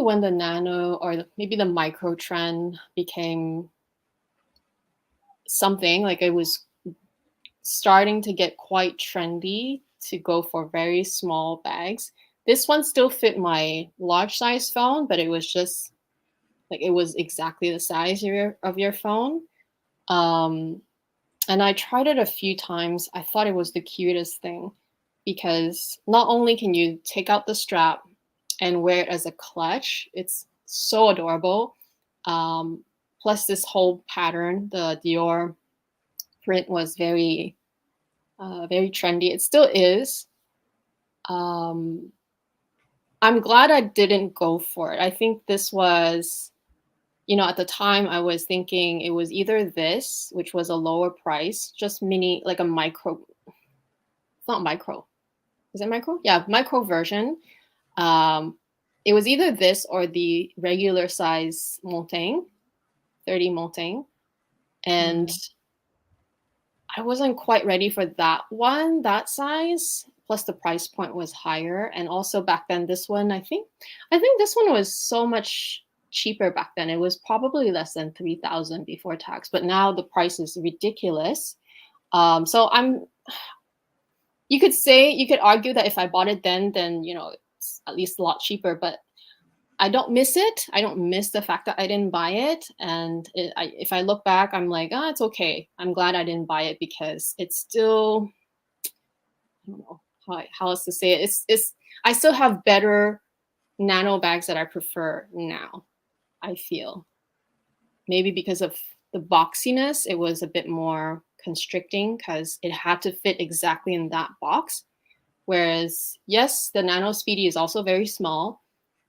S1: when the nano, or maybe the micro trend became something. Like, it was starting to get quite trendy to go for very small bags. This one still fit my large size phone, but it was just like, it was exactly the size of your phone. And I tried it a few times. I thought it was the cutest thing because not only can you take out the strap and wear it as a clutch, it's so adorable. Plus this whole pattern, the Dior print was very, very trendy. It still is. I'm glad I didn't go for it. I think this was, at the time I was thinking it was either this, which was a lower price, just mini, like a micro. It's not micro. Is it micro? Yeah, micro version. It was either this or the regular size Montaigne, 30 Montaigne. And I wasn't quite ready for that size. Plus the price point was higher. And also back then, this one, I think this one was so much cheaper back then. It was probably less than 3,000 before tax, but now the price is ridiculous. So you could argue that if I bought it then, it's at least a lot cheaper, but I don't miss it. I don't miss the fact that I didn't buy it. And if I look back, I'm like, it's okay. I'm glad I didn't buy it because it's still, I don't know how else to say it. I still have better nano bags that I prefer now, I feel. Maybe because of the boxiness, it was a bit more constricting because it had to fit exactly in that box. Whereas, yes, the Nano Speedy is also very small.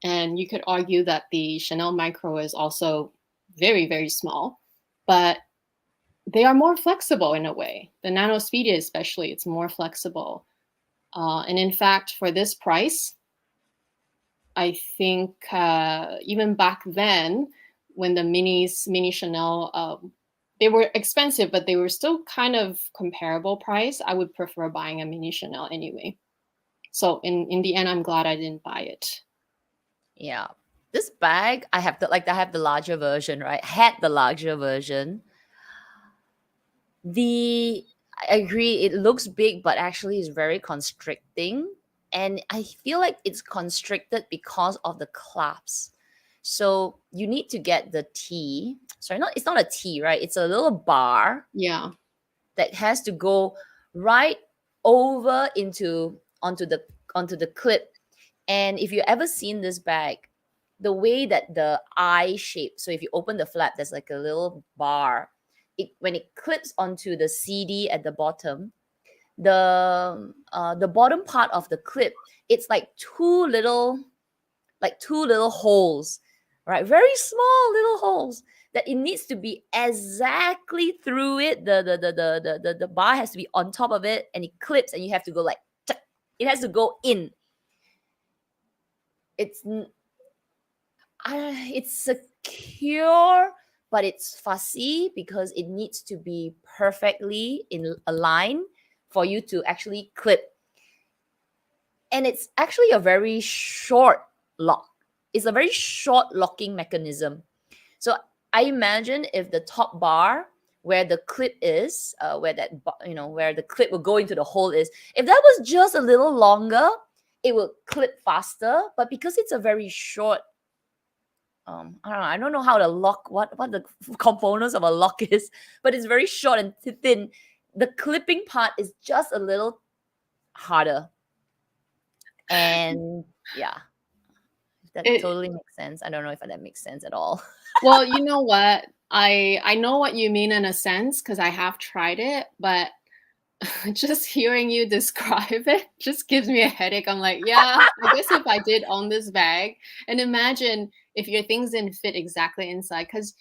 S1: And you could argue that the Chanel Micro is also very, very small. But they are more flexible in a way. The Nano Speedy especially, it's more flexible. And in fact, for this price, I think even back then, when the mini Chanel, they were expensive, but they were still kind of comparable price. I would prefer buying a mini Chanel anyway. So in the end, I'm glad I didn't buy it.
S2: Yeah. This bag, I have the larger version, right? I had the larger version. I agree, it looks big, but actually it's very constricting. And I feel like it's constricted because of the clasps. So you need to get the T. Sorry, it's not a T, right? It's a little bar.
S1: Yeah.
S2: That has to go right over onto the clip. And if you've ever seen this bag, the way that the eye shape, so if you open the flap, there's like a little bar. When it clips onto the CD at the bottom, the bottom part of the clip, it's like two little holes, right? Very small little holes that it needs to be exactly through it. The bar has to be on top of it, and it clips, and you have to go like, it has to go in. It's secure, but it's fussy because it needs to be perfectly in a line for you to actually clip. And it's actually a very short lock. It's a very short locking mechanism. So I imagine if the top bar where the clip is, where the clip will go into the hole is, if that was just a little longer, it will clip faster. But because it's a very short, I don't know how to lock, what the components of a lock is, but it's very short and thin. The clipping part is just a little harder. And yeah, that
S1: It,
S2: totally makes sense. I don't know if that makes sense at all.
S1: well, you know what? I know what you mean in a sense because I have tried it, but just hearing you describe it just gives me a headache. I'm like, yeah, I guess if I did own this bag, and imagine if your things didn't fit exactly inside. Because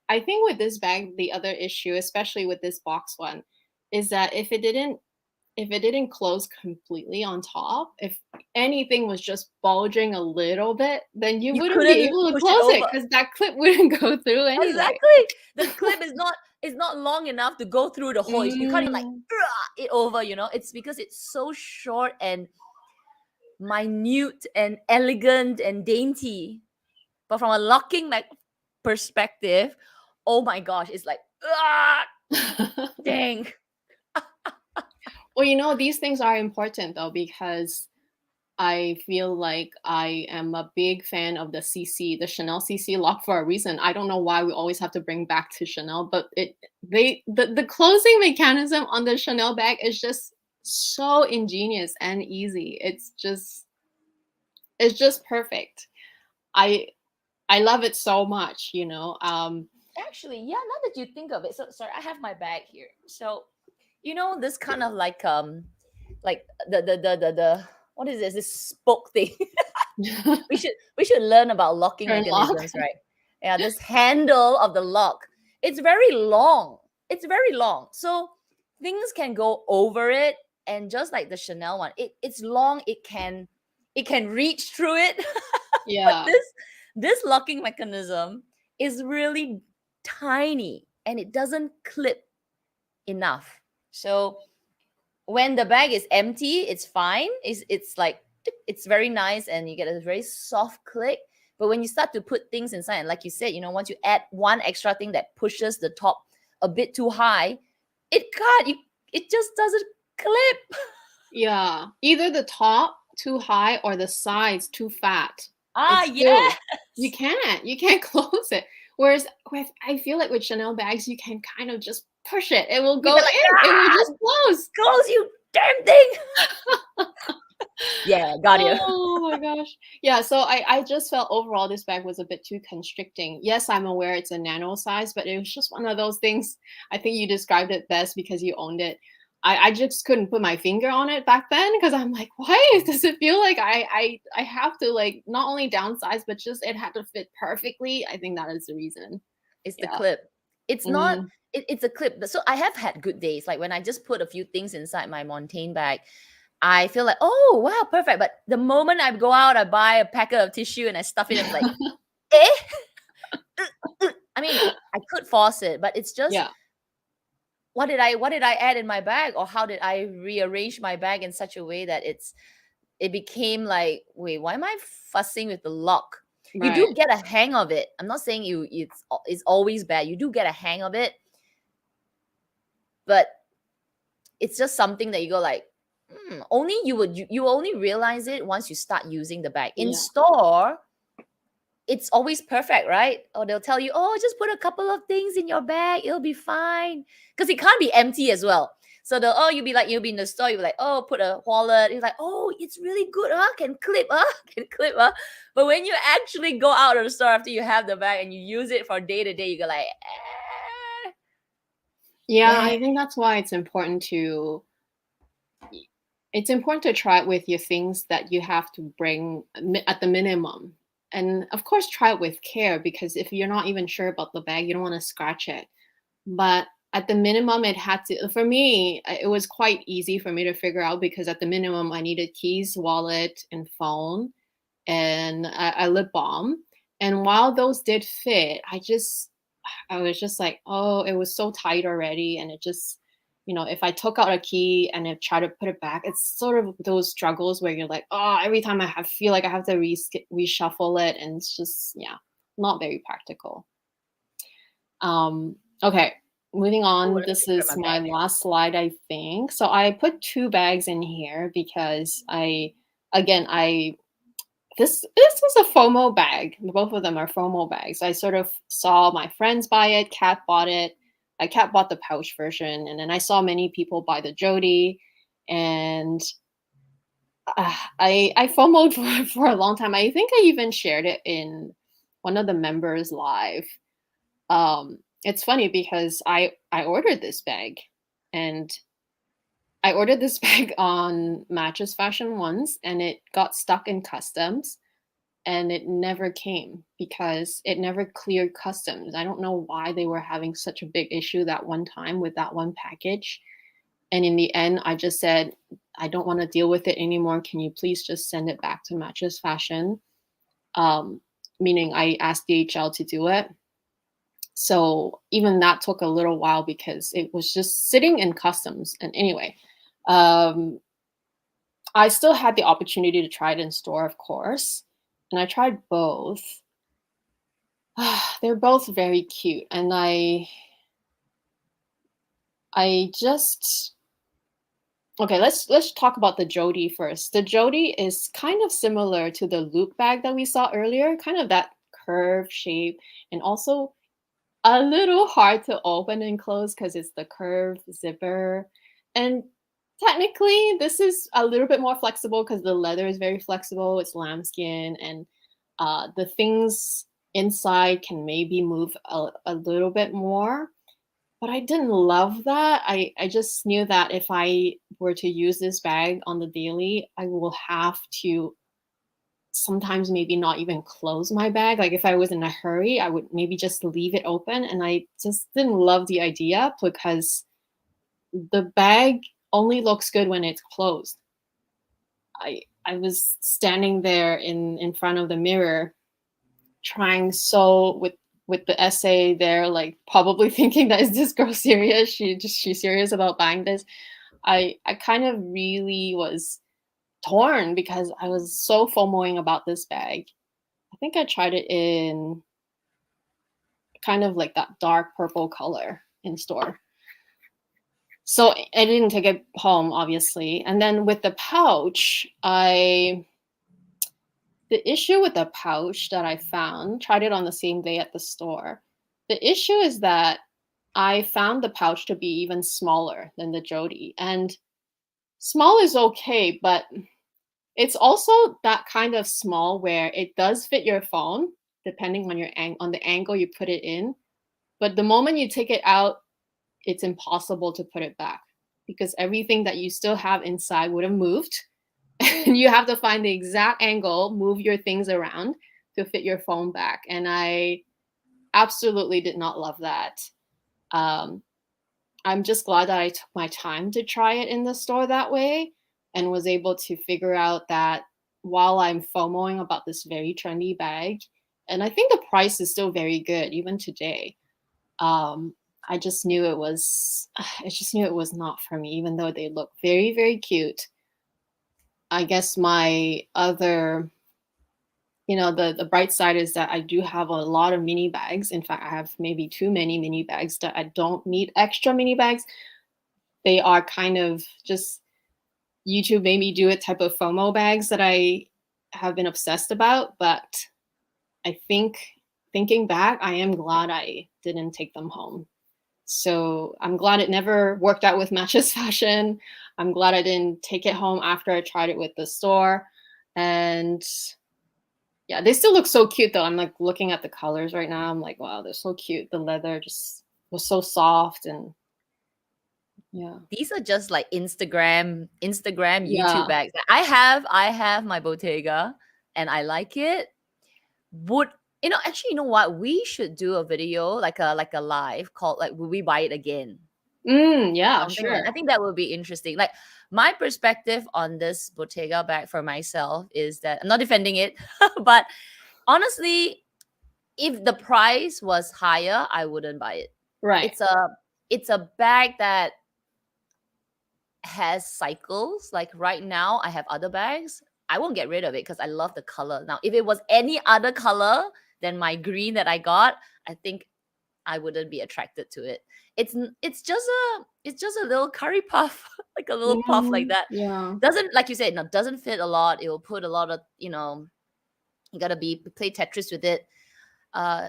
S1: I think with this bag, the other issue, especially with this box one, is that if it didn't close completely on top, if anything was just bulging a little bit, then you
S2: You
S1: wouldn't be
S2: couldn't
S1: able to
S2: push it
S1: close it
S2: over.
S1: because that clip wouldn't go through anyway.
S2: Exactly. The clip is not long enough to go through the hole. You can't even like
S1: Mm.
S2: it over, you know. It's because it's so short and minute and elegant and dainty. But from a locking like perspective, oh my gosh, it's like dang.
S1: Well, you know, these things are important though, because I feel like I am a big fan of the CC, the Chanel CC lock for a reason. I don't know why we always have to bring back to Chanel, but the closing mechanism on the Chanel bag is just so ingenious and easy. It's just perfect. I I love it so much, you know.
S2: Actually, yeah, now that you think of it. So sorry, I have my bag here. So you know this kind of like the what is this spoke thing? We should learn about locking
S1: Turn lock.
S2: mechanisms, right? Yeah, this handle of the lock. It's very long. It's very long. So things can go over it, and just like the Chanel one, it's long, it can reach through it. But
S1: Yeah.
S2: this locking mechanism is really tiny and it doesn't clip enough. So when the bag is empty, it's fine. It's like it's very nice and you get a very soft click. But when you start to put things inside, and like you said, you know, once you add one extra thing that pushes the top a bit too high, it just doesn't clip.
S1: Yeah. Either the top too high or the sides too fat.
S2: Ah,
S1: It's still
S2: yes.
S1: you can't close it. Whereas with I feel like with Chanel bags, you can kind of just push it. It will
S2: You'd
S1: go
S2: be like,
S1: in. It will
S2: ah,
S1: just close.
S2: close you damn thing. Yeah, got you.
S1: Oh my gosh. Yeah, so I just felt overall this bag was a bit too constricting. Yes, I'm aware it's a nano size, but it was just one of those things. I think you described it best because you owned it. I just couldn't put my finger on it back then because I'm like, why does it feel like I have to like not only downsize, but just it had to fit perfectly. I think that is the reason.
S2: It's the
S1: Yeah.
S2: clip. It's not.
S1: Mhm.
S2: It's a clip. So I have had good days, like when I just put a few things inside my Montaigne bag. I feel like, oh wow, perfect. But the moment I go out, I buy a packet of tissue and I stuff it. I'm like, eh. I mean, I could force it, but it's just
S1: Yeah.
S2: what did I add in my bag, or how did I rearrange my bag in such a way that it became like, wait, why am I fussing with the lock? You
S1: Right.
S2: do get a hang of it. I'm not saying it's always bad. You do get a hang of it, but it's just something that you go like, only you only realize it once you start using the bag. In
S1: Yeah.
S2: store, it's always perfect, right? Or they'll tell you, oh, just put a couple of things in your bag, it'll be fine. Because it can't be empty as well. So you'll be in the store, you'll be like, oh, put a wallet. It's like, oh, it's really good, can clip, can clip, But when you actually go out of the store after you have the bag and you use it for day to day, you go like,
S1: Yeah,
S2: yeah,
S1: I think that's why it's important to try it with your things that you have to bring at the minimum. And of course, try it with care because if you're not even sure about the bag, you don't want to scratch it. But at the minimum, it had to, for me, it was quite easy for me to figure out because at the minimum, I needed keys, wallet, and phone, and a lip balm. And while those did fit, I was just like, oh, it was so tight already. And it just, if I took out a key and I try to put it back, it's sort of those struggles where you're like, oh, every time feel like I have to reshuffle it. And it's just, yeah, not very practical. Okay, moving
S2: oh,
S1: on.
S2: let me
S1: This
S2: just grab my
S1: is my
S2: bag.
S1: last slide, I think. So I put two bags in here because again, this was a FOMO bag. Both of them are FOMO bags. I sort of saw my friends buy it. Kat bought it. Kat bought the pouch version, and then I saw many people buy the Jody. And I FOMO'd for a long time. I think I even shared it in one of the members live. It's funny because I ordered this bag, and I ordered this bag on Matches Fashion once, and it got stuck in customs, and it never came because it never cleared customs. I don't know why they were having such a big issue that one time with that one package. And in the end, I just said, I don't want to deal with it anymore. Can you please just send it back to Matches Fashion? Meaning I asked DHL to do it. So even that took a little while because it was just sitting in customs. And anyway, um, I still had the opportunity to try it in store, of course. And I tried both. They're both very cute. And I just okay, let's talk about the Jody first. The Jody is kind of similar to the loop bag that we saw earlier, kind of that curve shape, and also a little hard to open and close because it's the curved zipper. And technically, this is a little bit more flexible because the leather is very flexible. It's lambskin, and the things inside can maybe move a little bit more. But I didn't love that. I just knew that if I were to use this bag on the daily, I will have to sometimes maybe not even close my bag. Like if I was in a hurry, I would maybe just leave it open. And I just didn't love the idea because the bag only looks good when it's closed. I was standing there in front of the mirror trying so with the essay there, like probably thinking that is this girl serious? She's serious about buying this. I kind of really was torn because I was so FOMOing about this bag. I think I tried it in kind of like that dark purple color in store. So I didn't take it home, obviously. And then with the pouch, the issue with the pouch that I found, tried it on the same day at the store. The issue is that I found the pouch to be even smaller than the Jody. And small is okay, but it's also that kind of small where it does fit your phone, depending on on the angle you put it in. But the moment you take it out, it's impossible to put it back because everything that you still have inside would have moved. And you have to find the exact angle, move your things around to fit your phone back. And I absolutely did not love that. Um, I'm just glad that I took my time to try it in the store that way and was able to figure out that while I'm FOMOing about this very trendy bag, and I think the price is still very good even today. I just knew it was I just knew it was not for me, even though they look very, very cute. I guess my other, the bright side is that I do have a lot of mini bags. In fact, I have maybe too many mini bags that I don't need extra mini bags. They are kind of just YouTube made me do it type of FOMO bags that I have been obsessed about. But I think thinking back, I am glad I didn't take them home. So I'm glad it never worked out with Matches Fashion. I'm glad I didn't take it home after I tried it with the store. And yeah, they still look so cute though. I'm like looking at the colors right now. I'm like, wow, they're so cute. The leather just was so soft and yeah.
S2: These are just like Instagram
S1: Yeah.
S2: YouTube bags. I have my Bottega and I like it. Would actually, you know what? We should do a video like a live called like "Will we buy it again?"
S1: Yeah,
S2: Something like
S1: sure.
S2: I think that would be interesting. Like my perspective on this Bottega bag for myself is that I'm not defending it, but honestly, if the price was higher, I wouldn't buy it.
S1: Right.
S2: It's a bag that has cycles. Like right now, I have other bags. I won't get rid of it because I love the color. Now, if it was any other color than my green that I got, I think I wouldn't be attracted to it. It's just a little curry puff, like a little puff like that.
S1: Yeah.
S2: Doesn't, like you said, no, doesn't fit a lot. It will put a lot of, you gotta play Tetris with it. Uh,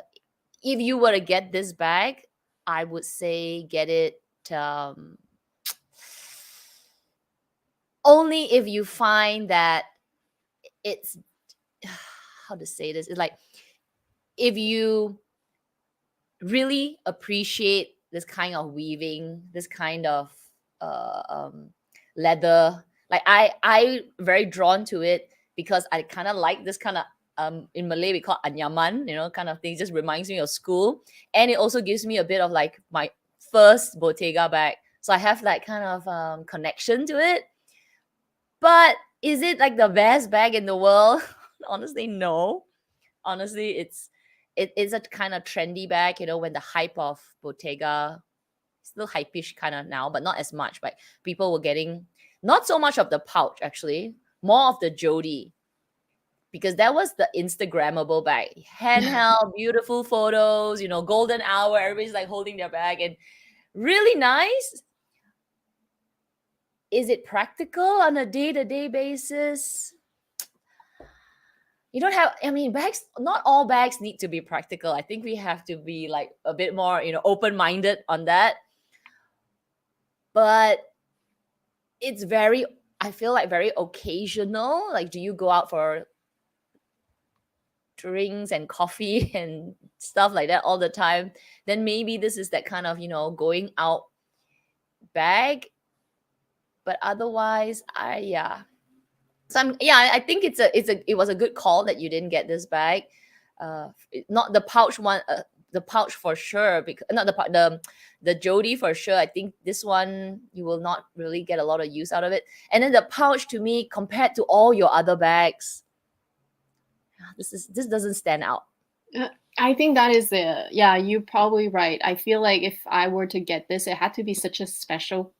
S2: if you were to get this bag, I would say get it only if you find that it's how to say this, it's like if you really appreciate this kind of weaving, this kind of leather, like I very drawn to it because I kind of like this kind of in Malay we call anyaman, kind of thing. Just reminds me of school, and it also gives me a bit of like my first Bottega bag, so I have that kind of connection to it. But is it like the best bag in the world? Honestly, no. Honestly, it is a kind of trendy bag, when the hype of Bottega, still hype-ish kind of now, but not as much. But people were getting not so much of the pouch, actually, more of the Jody, because that was the Instagrammable bag. Handheld, beautiful photos, golden hour, everybody's like holding their bag and really nice. Is it practical on a day-to-day basis? You don't have, bags, not all bags need to be practical. I think we have to be like a bit more, open-minded on that. But it's I feel like very occasional. Like, do you go out for drinks and coffee and stuff like that all the time? Then maybe this is that kind of, going out bag. But otherwise, So I think it was a good call that you didn't get this bag. Not the pouch one, the pouch for sure, because not the Jody for sure. I think this one you will not really get a lot of use out of it. And then the pouch, to me, compared to all your other bags, this doesn't stand out.
S1: I think that is you're probably right. I feel like if I were to get this, it had to be such a special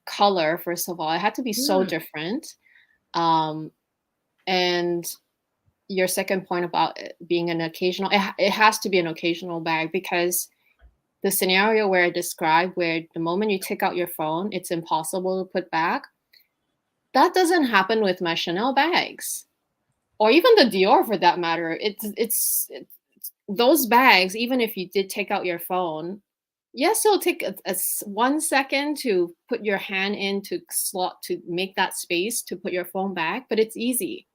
S1: color. First of all, it had to be so different. And your second point about it being an occasional, it has to be an occasional bag, because the scenario where I described, where the moment you take out your phone, it's impossible to put back. That doesn't happen with my Chanel bags, or even the Dior for that matter. It's those bags, even if you did take out your phone, yes, it'll take a 1 second to put your hand into slot to make that space to put your phone back, but it's easy.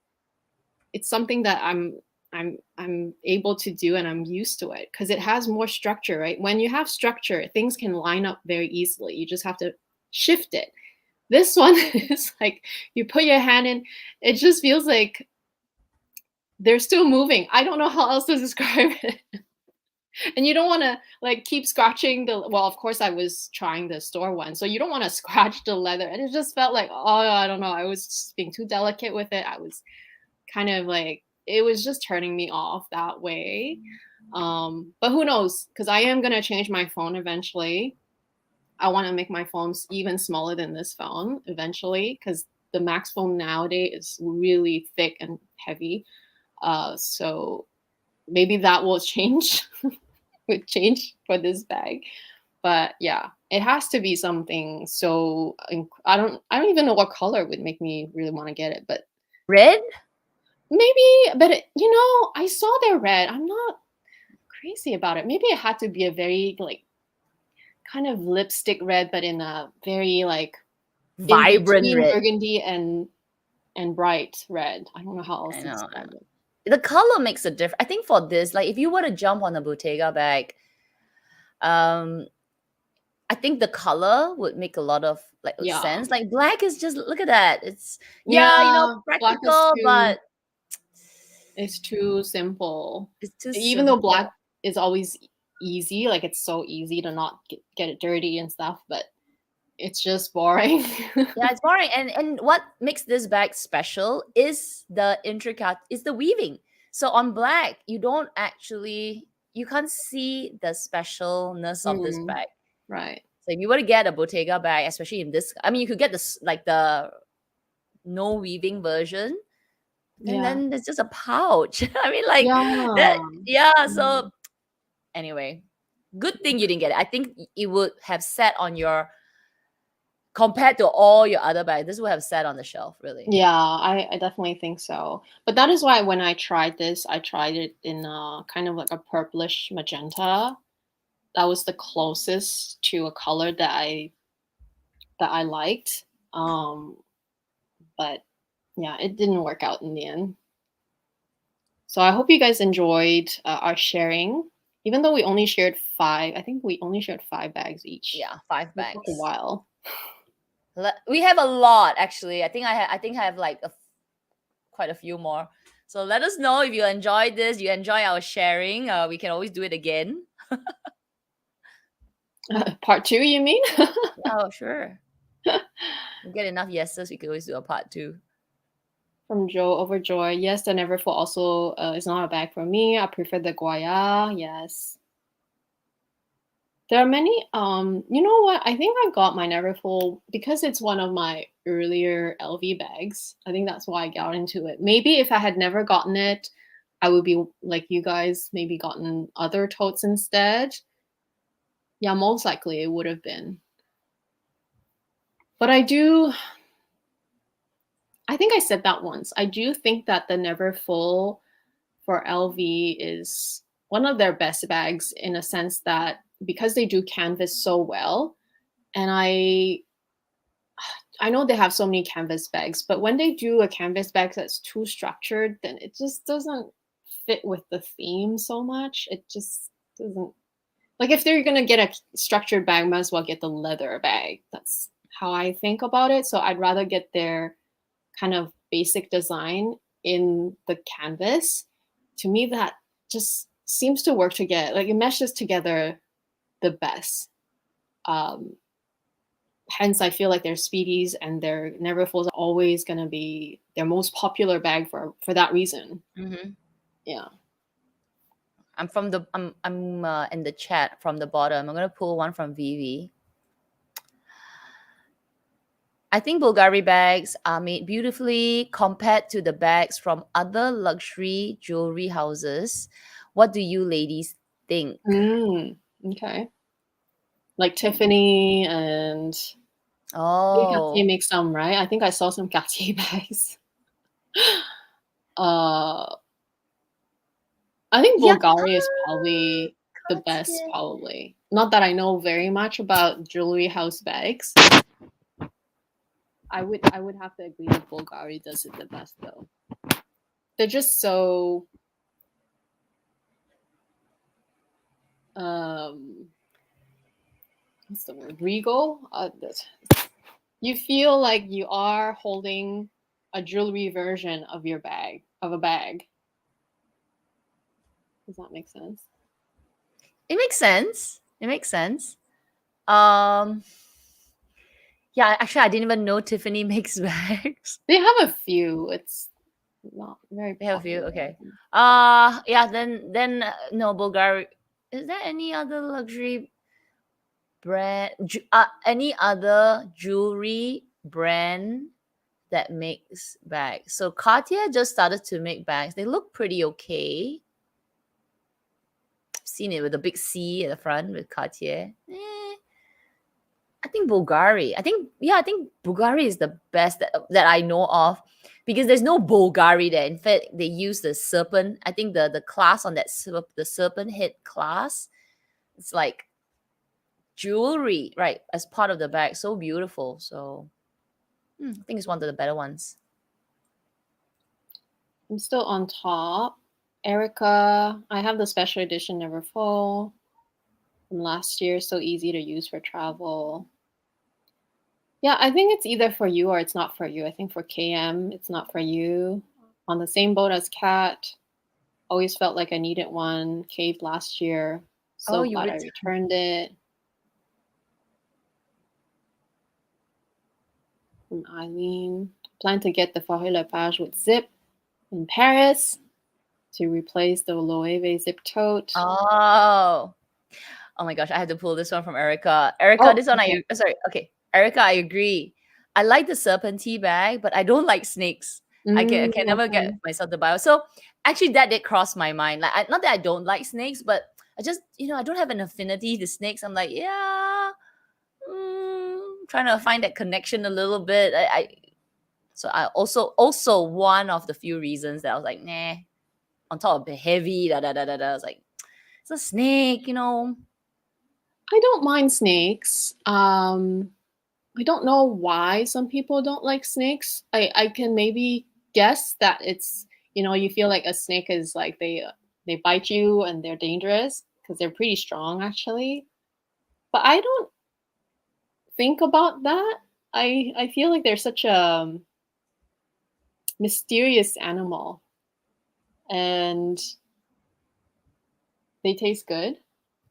S1: It's something that I'm able to do, and I'm used to it because it has more structure, right? When you have structure, things can line up very easily. You just have to shift it. This one is like you put your hand in, it just feels like they're still moving. I don't know how else to describe it. And you don't want to like keep scratching well, of course I was trying the store one, so you don't want to scratch the leather, and it just felt like, oh, I don't know, I was just being too delicate with it. I was kind of like, it was just turning me off that way. But who knows, because I am going to change my phone eventually. I want to make my phones even smaller than this phone eventually, because the Max phone nowadays is really thick and heavy. So maybe that will change would change for this bag. But yeah, it has to be something. So I don't even know what color would make me really want to get it, but
S2: red
S1: maybe. But I saw their red. I'm not crazy about it. Maybe it had to be a very like kind of lipstick red, but in a very like
S2: vibrant red,
S1: burgundy and bright red. I don't know how else to describe it.
S2: The color makes a difference. I think for this, like if you were to jump on a Bottega bag, I think the color would make a lot of sense. Like black is just, look at that. It's practical, but
S1: it's too simple.
S2: It's too
S1: even though black is always easy, like it's so easy to not get it dirty and stuff, but it's just boring.
S2: Yeah, it's boring. And what makes this bag special is the weaving. So on black, you can't see the specialness of this bag.
S1: Right.
S2: So if you were to get a Bottega bag, especially in this, you could get this like the no weaving version, and then it's just a pouch. So anyway, good thing you didn't get it. I think it would have sat on your, compared to all your other bags, this would have sat on the shelf, really.
S1: Yeah, I definitely think so. But that is why when I tried this, I tried it in kind of like a purplish magenta. That was the closest to a color that I liked. But but yeah, it didn't work out in the end. So I hope you guys enjoyed our sharing. Even though we only shared 5, I think we only shared 5 bags each.
S2: Yeah, 5
S1: It
S2: bags.
S1: took a while.
S2: We have a lot actually. I think I have like quite a few more. So let us know if you enjoyed this. You enjoy our sharing. We can always do it again.
S1: Part 2, you mean?
S2: Oh, sure. We get enough yeses. We could always do a part 2.
S1: From Joe Overjoy. Yes, the Neverfull also is not a bag for me. I prefer the Guaya. Yes. There are many, you know what? I think I got my Neverfull because it's one of my earlier LV bags. I think that's why I got into it. Maybe if I had never gotten it, I would be like you guys, maybe gotten other totes instead. Yeah, most likely it would have been. But I think I said that once. I do think that the Neverfull for LV is one of their best bags in a sense that because they do canvas so well, and I know they have so many canvas bags, but when they do a canvas bag that's too structured, then it just doesn't fit with the theme so much. It just doesn't. Like if they're gonna get a structured bag, might as well get the leather bag. That's how I think about it. So I'd rather get their kind of basic design in the canvas. To me, that just seems to work together. Like it meshes together the best. Hence, I feel like their Speedies and their Neverfulls are always going to be their most popular bag for that reason.
S2: Mm-hmm.
S1: Yeah.
S2: I'm in the chat from the bottom. I'm gonna pull one from Vivi. I think Bulgari bags are made beautifully compared to the bags from other luxury jewelry houses. What do you ladies think?
S1: Okay. Like Tiffany and Cartier
S2: Oh,
S1: makes some, right? I think I saw some Cartier bags. I think
S2: yeah,
S1: Bulgari is probably the best, probably. Not that I know very much about jewelry house bags. I would have to agree that Bulgari does it the best though. They're just so what's the word? Regal. You feel like you are holding a jewelry version of your bag, of a bag. Does that make sense?
S2: it makes sense. It makes sense. Yeah, actually, I didn't even know Tiffany makes bags.
S1: They have a few. It's not very.
S2: They have a few.
S1: popular.
S2: Okay. Yeah. Then no, Bulgari. Is there any other luxury brand? Any other jewelry brand that makes bags? So Cartier just started to make bags. They look pretty okay. I've seen it with a big C at the front with Cartier. I think Bulgari. I think Bulgari is the best that I know of because there's no Bulgari there. In fact, they use the serpent. I think the class on that the serpent head class. It's like jewelry, right, as part of the bag. So beautiful. So I think it's one of the better ones.
S1: I'm still on top. Erica, I have the special edition Neverfull from last year. So easy to use for travel. Yeah, I think it's either for you or it's not for you. I think for KM, it's not for you. On the same boat as Kat. Always felt like I needed one. Caved last year. So glad I returned it. From Eileen. Plan to get the Forêt Lepage with zip in Paris to replace the Loewe zip tote.
S2: Oh my gosh, I had to pull this one from Erica. Erica, this one okay. Erica, I agree. I like the serpentine bag, but I don't like snakes. I can never get myself to buy it. So actually that did cross my mind. Like not that I don't like snakes, but I just, I don't have an affinity to snakes. I'm like, yeah, trying to find that connection a little bit. So I also one of the few reasons that I was like, nah, on top of the heavy, I was like, it's a snake,
S1: I don't mind snakes. I don't know why some people don't like snakes. I can maybe guess that it's, you feel like a snake is like they bite you and they're dangerous because they're pretty strong actually. But I don't think about that. I feel like they're such a mysterious animal and they taste good.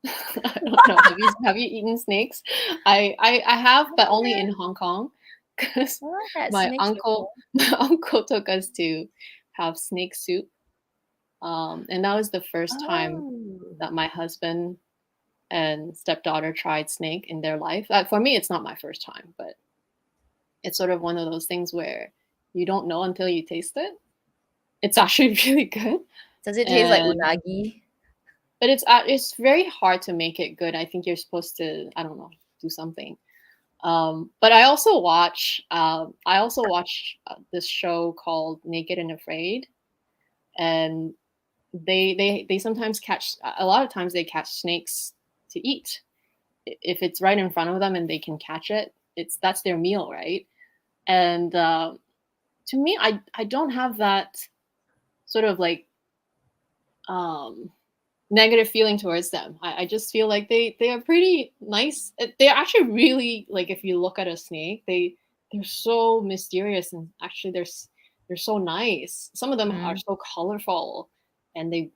S1: I don't know. Have you eaten snakes? I have, but only in Hong Kong, because
S2: Well, I had
S1: my
S2: snakes before.
S1: uncle my uncle took us to have snake soup, and that was the first time
S2: Oh.
S1: that my husband and stepdaughter tried snake in their life. For me, it's not my first time, but it's sort of one of those things where you don't know until you taste it. It's actually really good,
S2: Does it taste like
S1: and
S2: unagi?
S1: but it's very hard to make it good. I think you're supposed to, I don't know, do something. But I also watch this show called Naked and Afraid, and they sometimes catch, a lot of times they catch snakes to eat. If it's right in front of them and they can catch it, that's their meal, right? And to me, I don't have that sort of like um negative feeling towards them. I just feel like they are pretty nice. They're actually really, like, if you look at a snake, they're so mysterious, and actually they're so nice. Some of them are
S2: Mm.
S1: so colorful and they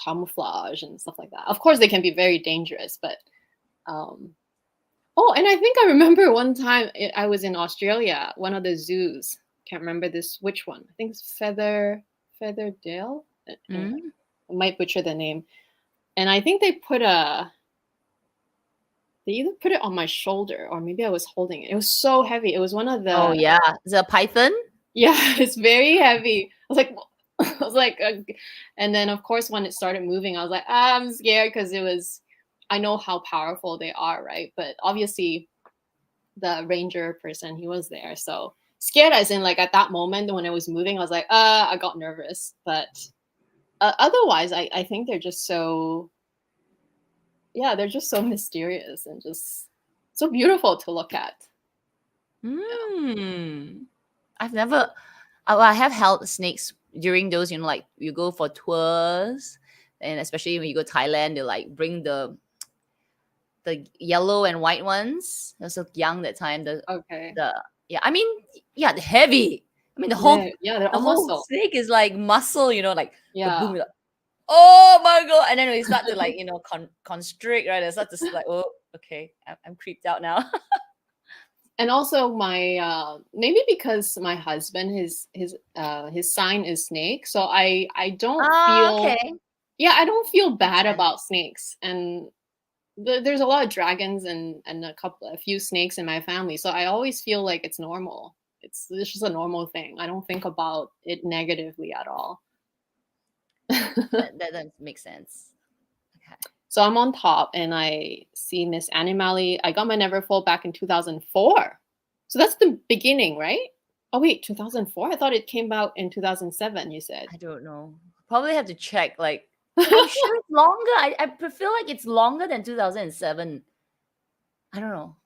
S1: camouflage and stuff like that. Of course they can be very dangerous, but um oh, and I think I remember one time I was in Australia, one of the zoos. Can't remember this which one. I think it's Featherdale. Anyway,
S2: Mm.
S1: I might butcher the name, and I think they either put it on my shoulder or maybe I was holding it. It was so heavy. It was one of
S2: Oh
S1: the
S2: yeah, is it a python?
S1: yeah, it's very heavy. I was like I was like and then of course when it started moving, I was like, I'm scared because I know how powerful they are, right? But obviously the ranger person, he was there. So scared as in like at that moment when it was moving, I was like, I got nervous. But otherwise, I think they're just so, yeah, they're just so mysterious and just so beautiful to look at.
S2: Hmm. I've never. Oh, I have held snakes during those, like you go for tours, and especially when you go Thailand, they like bring the yellow and white ones. I was so young that time.
S1: Okay.
S2: The yeah, I mean, yeah, the heavy. I mean, the whole
S1: They're
S2: the
S1: all
S2: whole
S1: muscle.
S2: snake is like muscle, like the boom.
S1: Yeah.
S2: You're like, oh my god! And then we start to like constrict, right? I start to like, oh, okay, I'm creeped out now.
S1: And also my maybe because my husband, his sign is snake, so I don't
S2: Ah,
S1: feel,
S2: okay,
S1: yeah, I don't feel
S2: makes
S1: bad
S2: sense.
S1: about snakes. And there's a lot of dragons and a few snakes in my family, so I always feel like it's normal. It's just a normal thing. I don't think about it negatively at all.
S2: That makes sense. Okay.
S1: So I'm on top and I see Miss Animali. I got my Neverfull back in 2004. So that's the beginning, right? Oh wait, 2004? I thought it came out in 2007, you said.
S2: I don't know. Probably have to check. Like, I'm sure it's longer. I feel like it's longer than 2007. I don't know.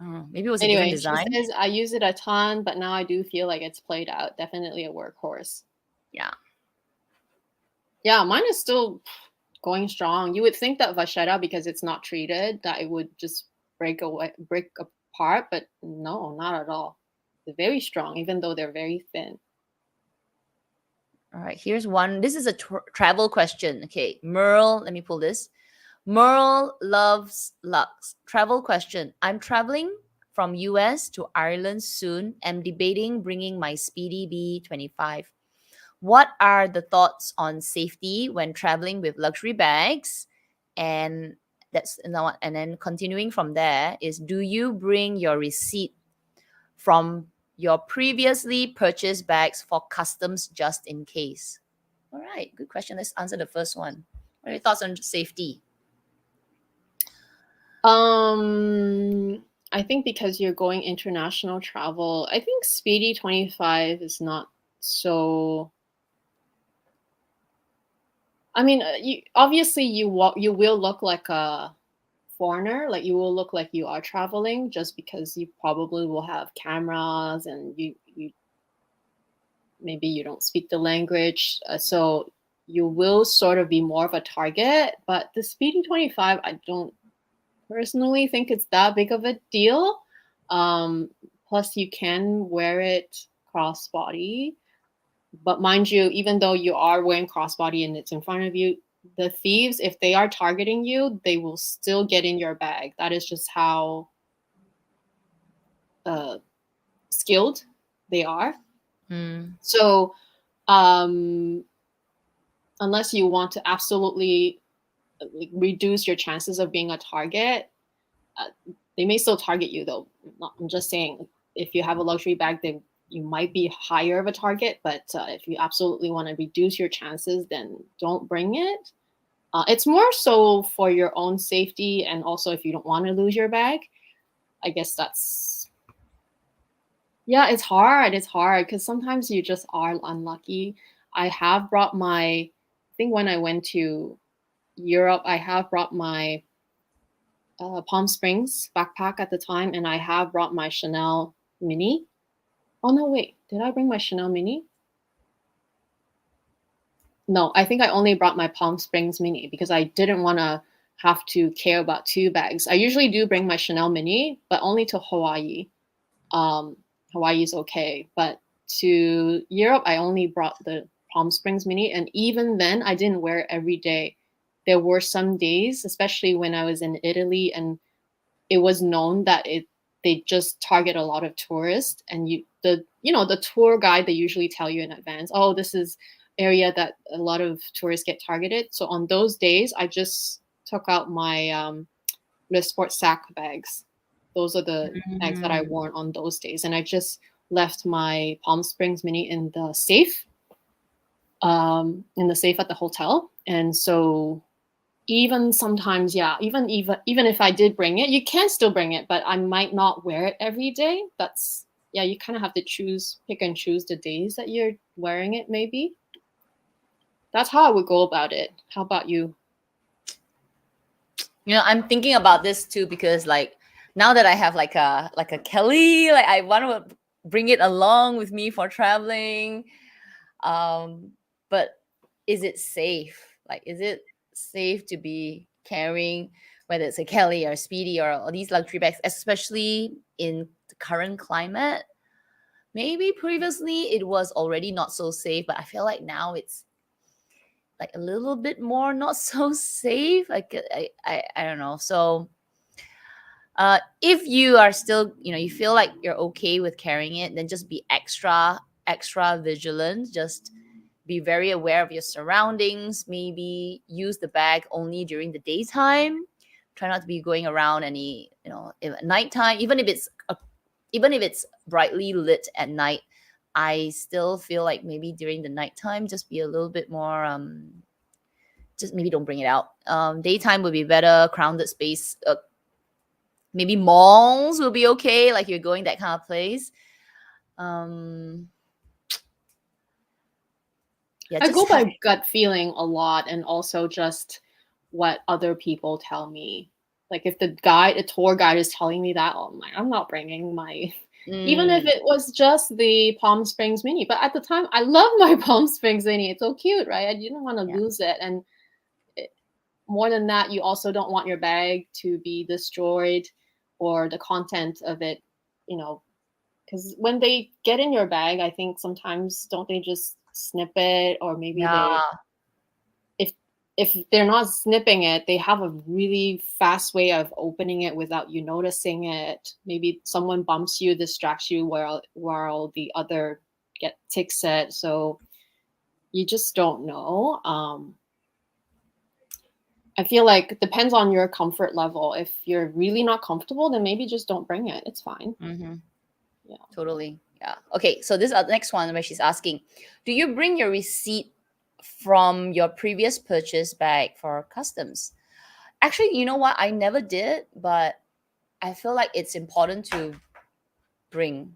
S2: I don't know. Maybe it was a different
S1: Anyway, she
S2: design.
S1: says I use it a ton, but now I do feel like it's played out. Definitely a workhorse.
S2: Yeah.
S1: Yeah, mine is still going strong. You would think that vachetta, because it's not treated, that it would just break apart, but no, not at all. They're very strong, even though they're very thin.
S2: All right. Here's one. This is a travel question. Okay. Merle, let me pull this. Merle loves Lux. Travel question. I'm traveling from US to Ireland soon. I'm debating bringing my Speedy B25. What are the thoughts on safety when traveling with luxury bags? And that's now, and then continuing from there is, do you bring your receipt from your previously purchased bags for customs just in case? All right, good question. Let's answer the first one. What are your thoughts on safety?
S1: I think because you're going international travel, I think Speedy 25 is not so. I mean, you obviously you will look like a foreigner. Like you will look like you are traveling just because you probably will have cameras and you maybe you don't speak the language. So you will sort of be more of a target. But the Speedy 25, I don't personally think it's that big of a deal. Plus, you can wear it crossbody. But mind you, even though you are wearing crossbody and it's in front of you, the thieves, if they are targeting you, they will still get in your bag. That is just how skilled they are. So unless you want to absolutely reduce your chances of being a target, they may still target you though. I'm just saying, if you have a luxury bag, then you might be higher of a target. But if you absolutely want to reduce your chances, then don't bring it. It's more so for your own safety, and also if you don't want to lose your bag. I guess that's, yeah, it's hard. It's hard because sometimes you just are unlucky. I have brought I think when I went to Europe, I have brought my Palm Springs backpack at the time, and I have brought my Chanel Mini. Oh no, wait, did I bring my Chanel Mini? No, I think I only brought my Palm Springs Mini because I didn't want to have to care about 2 bags. I usually do bring my Chanel Mini, but only to Hawaii. Hawaii is okay, but to Europe, I only brought the Palm Springs Mini, and even then, I didn't wear it every day. There were some days, especially when I was in Italy, and it was known that they just target a lot of tourists, and the tour guide, they usually tell you in advance, oh, this is area that a lot of tourists get targeted. So on those days, I just took out my Le Sport Sac bags. Those are the bags that I wore on those days, and I just left my Palm Springs Mini in the safe at the hotel. And so even sometimes, yeah, even if I did bring it, you can still bring it, but I might not wear it every day. That's, yeah, you kind of have to pick and choose the days that you're wearing it, maybe. That's how I would go about it. How about you?
S2: I'm thinking about this too, because like now that I have like a Kelly, like I want to bring it along with me for traveling. But is it safe? Like, is it safe to be carrying, whether it's a Kelly or Speedy or these luxury bags, especially in the current climate? Maybe previously it was already not so safe, but I feel like now it's like a little bit more not so safe. Like I don't know. So if you are still, you feel like you're okay with carrying it, then just be extra vigilant. Just be very aware of your surroundings. Maybe use the bag only during the daytime. Try not to be going around any, at nighttime. Even if it's brightly lit at night, I still feel like maybe during the nighttime, just be a little bit more. Just maybe don't bring it out. Daytime would be better. Crowded space. Maybe malls will be okay. Like you're going that kind of place.
S1: Yeah, I go by gut feeling a lot, and also just what other people tell me. Like if the tour guide is telling me that, oh my, I'm not bringing my, even if it was just the Palm Springs Mini. But at the time, I love my Palm Springs Mini. It's so cute, right? I didn't want to lose it. And more than that, you also don't want your bag to be destroyed or the content of it, because when they get in your bag, I think sometimes don't they just snip it, or maybe if they're not snipping it, they have a really fast way of opening it without you noticing it. Maybe someone bumps you, distracts you while the other takes it. So you just don't know. I feel like it depends on your comfort level. If you're really not comfortable, then maybe just don't bring it. It's fine.
S2: Yeah, totally. Yeah. Okay. So this is the next one where she's asking, do you bring your receipt from your previous purchase bag for customs? Actually, you know what? I never did, but I feel like it's important to bring,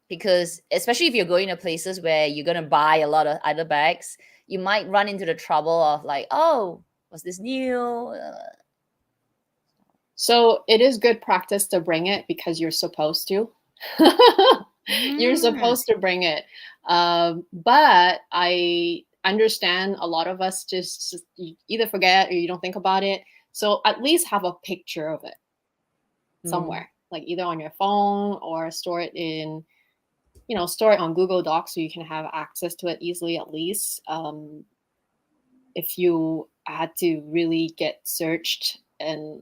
S2: because especially if you're going to places where you're going to buy a lot of other bags, you might run into the trouble of like, oh, was this new?
S1: So it is good practice to bring it because you're supposed to. You're
S2: Mm,
S1: supposed to bring it. But I understand a lot of us just you either forget or you don't think about it. So at least have a picture of it
S2: mm,
S1: somewhere, like either on your phone or store it in, store it on Google Docs so you can have access to it easily at least. If you had to really get searched and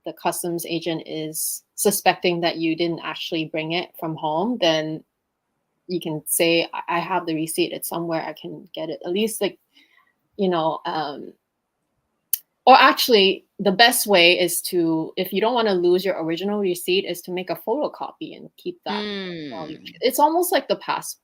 S1: the customs agent is suspecting that you didn't actually bring it from home, then you can say, I have the receipt, it's somewhere, I can get it. At least, like, you know, or actually, the best way is to, if you don't want to lose your original receipt, is to make a photocopy and keep that.
S2: mm.
S1: It's almost like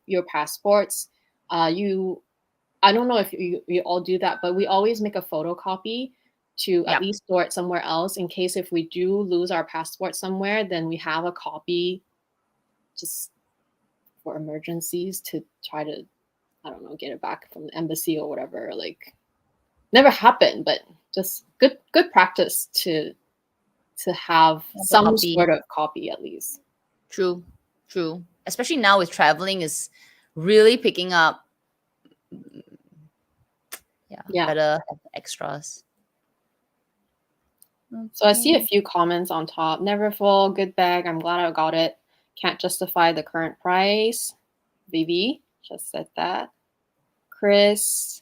S1: your passports. I don't know if you all do that, but we always make a photocopy to at
S2: Yep.
S1: least store it somewhere else in case if we do lose our passport somewhere, then we have a copy just for emergencies to try to, I don't know, get it back from the embassy or whatever. Like, never happened, but just good practice to have
S2: Have a
S1: some
S2: copy.
S1: sort of copy at least.
S2: True. True. Especially now with traveling is really picking up. Yeah.
S1: Yeah.
S2: Better have extras.
S1: So I see a
S2: Okay.
S1: few comments on top. Never full, good bag. I'm glad I got it. Can't justify the current price. Vivi just said that. Chris,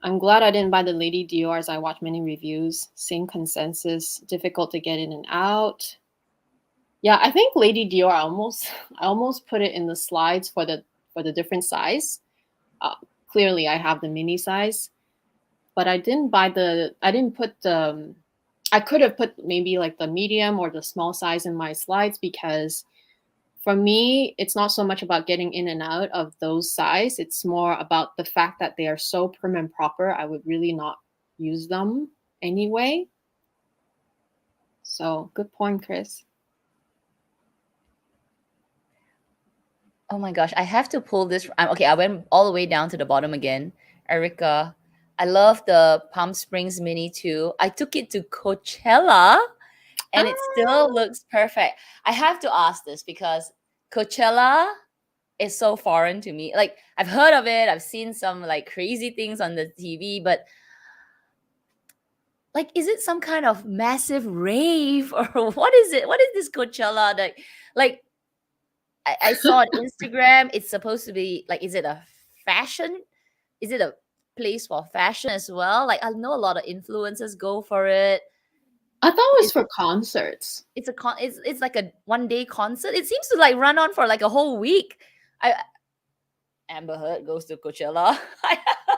S1: I'm glad I didn't buy the Lady Dior's. I watched many reviews. Same consensus. Difficult to get in and out. Yeah, I think Lady Dior. I almost put it in the slides for the different size. Clearly, I have the mini size, but I didn't buy the. I didn't put the. I could have put maybe like the medium or the small size in my slides because for me, it's not so much about getting in and out of those size. It's more about the fact that they are so prim and proper. I would really not use them anyway. So good point, Chris.
S2: Oh my gosh, I have to pull this. Okay, I went all the way down to the bottom again. Erica, I love the Palm Springs mini too. I took it to Coachella and it still
S1: Ah,
S2: looks perfect. I have to ask this because Coachella is so foreign to me. Like I've heard of it, I've seen some like crazy things on the TV, but like is it some kind of massive rave or what is it? What is this Coachella like I saw on Instagram it's supposed to be like is it a fashion? Is it a place for fashion as well? Like I know a lot of influencers go for it.
S1: I thought it was
S2: It's
S1: for concerts.
S2: it's like a 1 day concert. It seems to like run on for like a whole week. I Amber Heard goes to Coachella.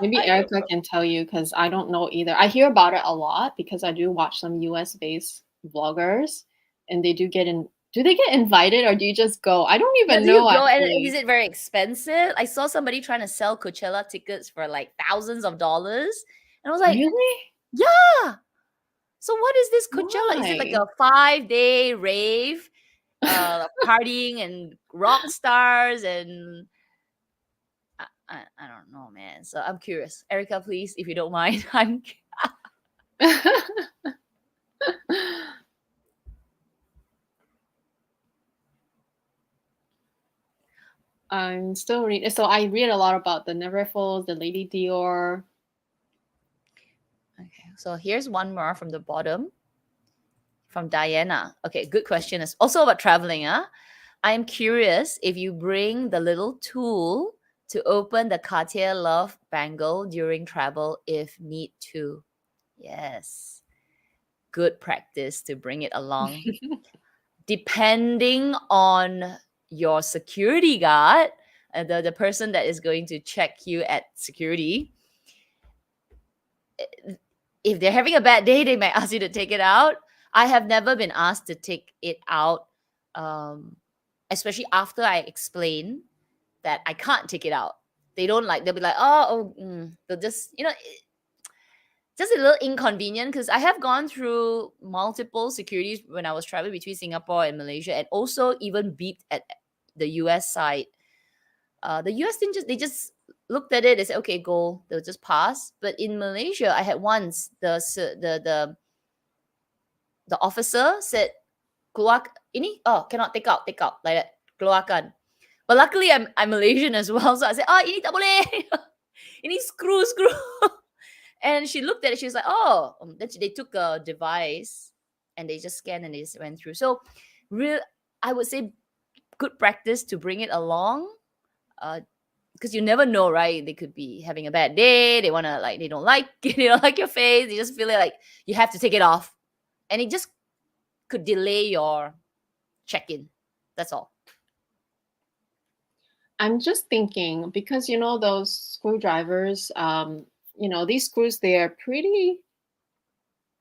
S1: Maybe
S2: I don't
S1: Erica can tell you because I don't know either. I hear about it a lot because I do watch some US based vloggers and they do get in. Do they get invited or do you just go? I don't
S2: Yeah,
S1: even
S2: do you
S1: know
S2: go and is
S1: actually.
S2: it very expensive? I saw somebody trying to sell Coachella tickets for like thousands of dollars. And I was like,
S1: Really?
S2: yeah. So what is this Coachella? Is it like
S1: Why?
S2: a 5 day rave, partying and rock stars and I don't know, man. So I'm curious. Erica, please, if you don't mind.
S1: I'm still reading. So I read a lot about the Neverfulls, the Lady Dior.
S2: Okay. So here's one more from the bottom from Diana. Okay, good question. It's also about traveling, huh? I am curious if you bring the little tool to open the Cartier Love bangle during travel if need to. Yes. Good practice to bring it along. Depending on your security guard, the person that is going to check you at security, if they're having a bad day, they might ask you to take it out. I have never been asked to take it out, um, especially after I explain that I can't take it out. They don't like, they'll be like, they'll just, just a little inconvenient because I have gone through multiple securities when I was traveling between Singapore and Malaysia and also even beeped at the US side. The US didn't just, they just looked at it, they said, okay, go, they'll just pass. But in Malaysia, I had once the officer said, keluar ini, oh, cannot take out like that, keluarkan. But luckily I'm Malaysian as well, so I said, ini tak boleh. Ini screw. And she looked at it, she was like, oh, then they took a device and they just scanned and they just went through. So I would say good practice to bring it along, because you never know, right? They could be having a bad day, they don't like they don't like your face, they just feel like you have to take it off, and it just could delay your check-in. That's all.
S1: I'm just thinking, because those screwdrivers, these screws, they are pretty,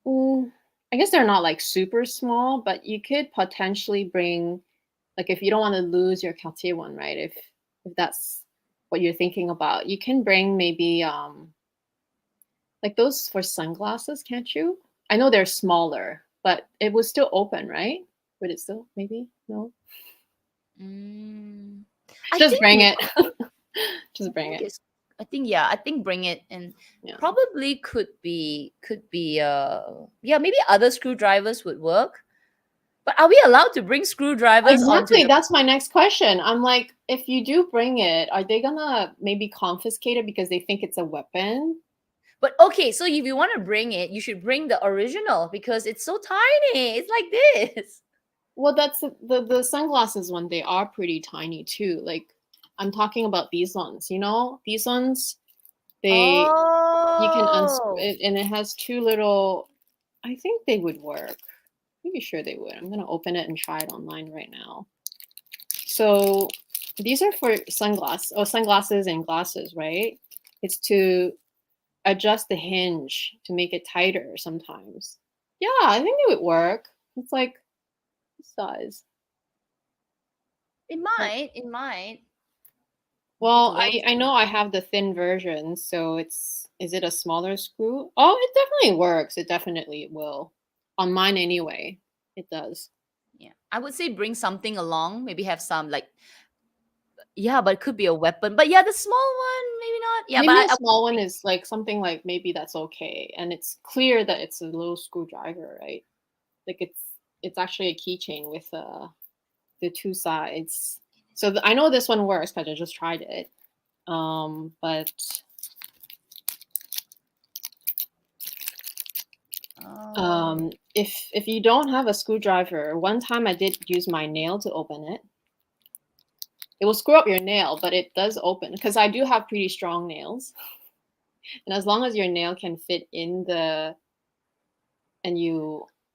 S1: I guess they're not like super small, but you could potentially bring, like, if you don't want to lose your Cartier one, right? If that's what you're thinking about, you can bring maybe like those for sunglasses, can't you? I know they're smaller, but it would still open, right? Would it still? Maybe no. Just bring it. Just bring it.
S2: I think bring it, and probably could be maybe other screwdrivers would work. But are we allowed to bring screwdrivers?
S1: Exactly, that's my next question. I'm like, if you do bring it, are they gonna maybe confiscate it because they think it's a weapon?
S2: But okay, so if you want to bring it, you should bring the original because it's so tiny. It's like this.
S1: Well, that's the sunglasses one. They are pretty tiny too. Like, I'm talking about these ones. These ones, you can unscrew it, and it has two little. I think they would work. Pretty sure they would. I'm gonna open it and try it online right now. So these are for sunglasses and glasses, right? It's to adjust the hinge to make it tighter sometimes. Yeah, I think it would work. It's like size.
S2: It might.
S1: Well, I know I have the thin version, so is it a smaller screw? Oh, it definitely works. It definitely will. On mine anyway, it does.
S2: Yeah, I would say bring something along. Maybe have some but it could be a weapon. But yeah, the small one, maybe not. Yeah,
S1: maybe
S2: but
S1: a small one is like something like maybe that's okay, and it's clear that it's a little screwdriver, right? Like it's actually a keychain with the two sides. So I know this one works because I just tried it. But if you don't have a screwdriver, one time I did use my nail to open it. It will screw up your nail, but it does open because I do have pretty strong nails. And as long as your nail can fit in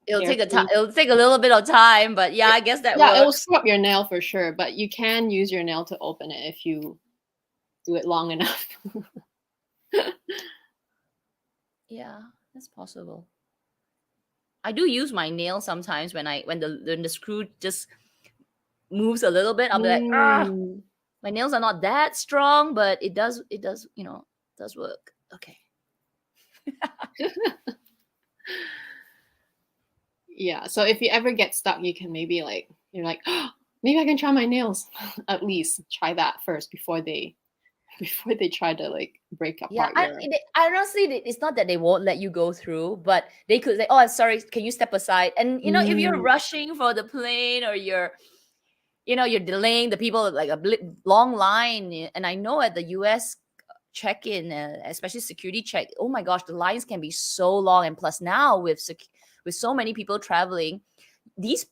S2: it'll take a little bit of time, but I guess that works.
S1: It will screw up your nail for sure, but you can use your nail to open it if you do it long enough.
S2: Yeah, that's possible. I do use my nail sometimes when the screw just moves a little bit. I'll be like, my nails are not that strong, but it does does work. Okay.
S1: Yeah, so if you ever get stuck, you can maybe you're like, oh, maybe I can try my nails. At least try that first before they try to break apart.
S2: Honestly, it's not that they won't let you go through, but they could say, oh, I'm sorry, can you step aside? And if you're rushing for the plane or you're delaying the people, like a long line. And I know at the US check-in, especially security check, oh my gosh, the lines can be so long. And plus now with so many people traveling, these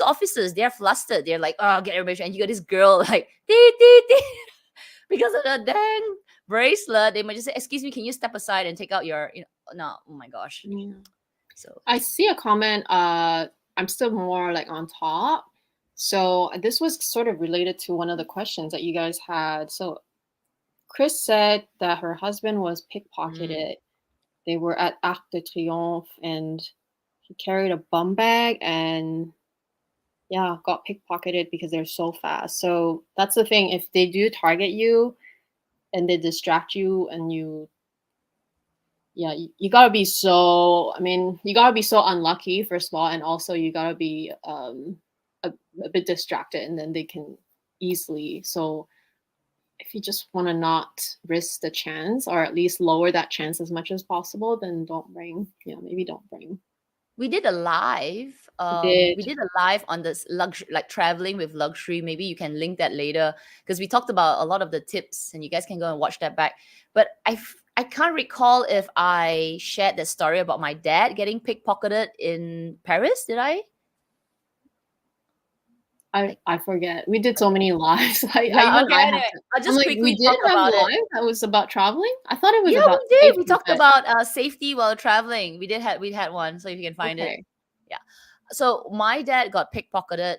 S2: officers, they're flustered. They're like, oh, get everybody. And you got this girl like, dee, dee, dee. Because of the dang bracelet, they might just say, excuse me, can you step aside and take out your, no, oh my gosh.
S1: Yeah.
S2: So
S1: I see a comment, I'm still more on top. So this was sort of related to one of the questions that you guys had. So Chris said that her husband was pickpocketed. They were at Arc de Triomphe and he carried a bum bag and got pickpocketed because they're so fast. So that's the thing. If they do target you and they distract you and you gotta be so, you gotta be so unlucky, first of all, and also you gotta be a bit distracted, and then they can easily. So if you just want to not risk the chance, or at least lower that chance as much as possible, then don't bring. Maybe don't bring.
S2: We did a live. We
S1: Did
S2: did a live on this luxury, like traveling with luxury. Maybe you can link that later because we talked about a lot of the tips, and you guys can go and watch that back. But I can't recall if I shared that story about my dad getting pickpocketed in Paris. Did I?
S1: I forget. We did so many lives.
S2: Yeah.
S1: I
S2: Okay.
S1: have
S2: Anyway,
S1: to.
S2: I'll
S1: I'm
S2: just
S1: like, we
S2: quickly
S1: did
S2: talk
S1: have
S2: about it.
S1: live that was about traveling. I thought it was
S2: Yeah,
S1: about
S2: we did. We
S1: safety,
S2: talked
S1: but
S2: about safety while traveling. We had one, so if you can find it.
S1: okay.
S2: Yeah. So my dad got pickpocketed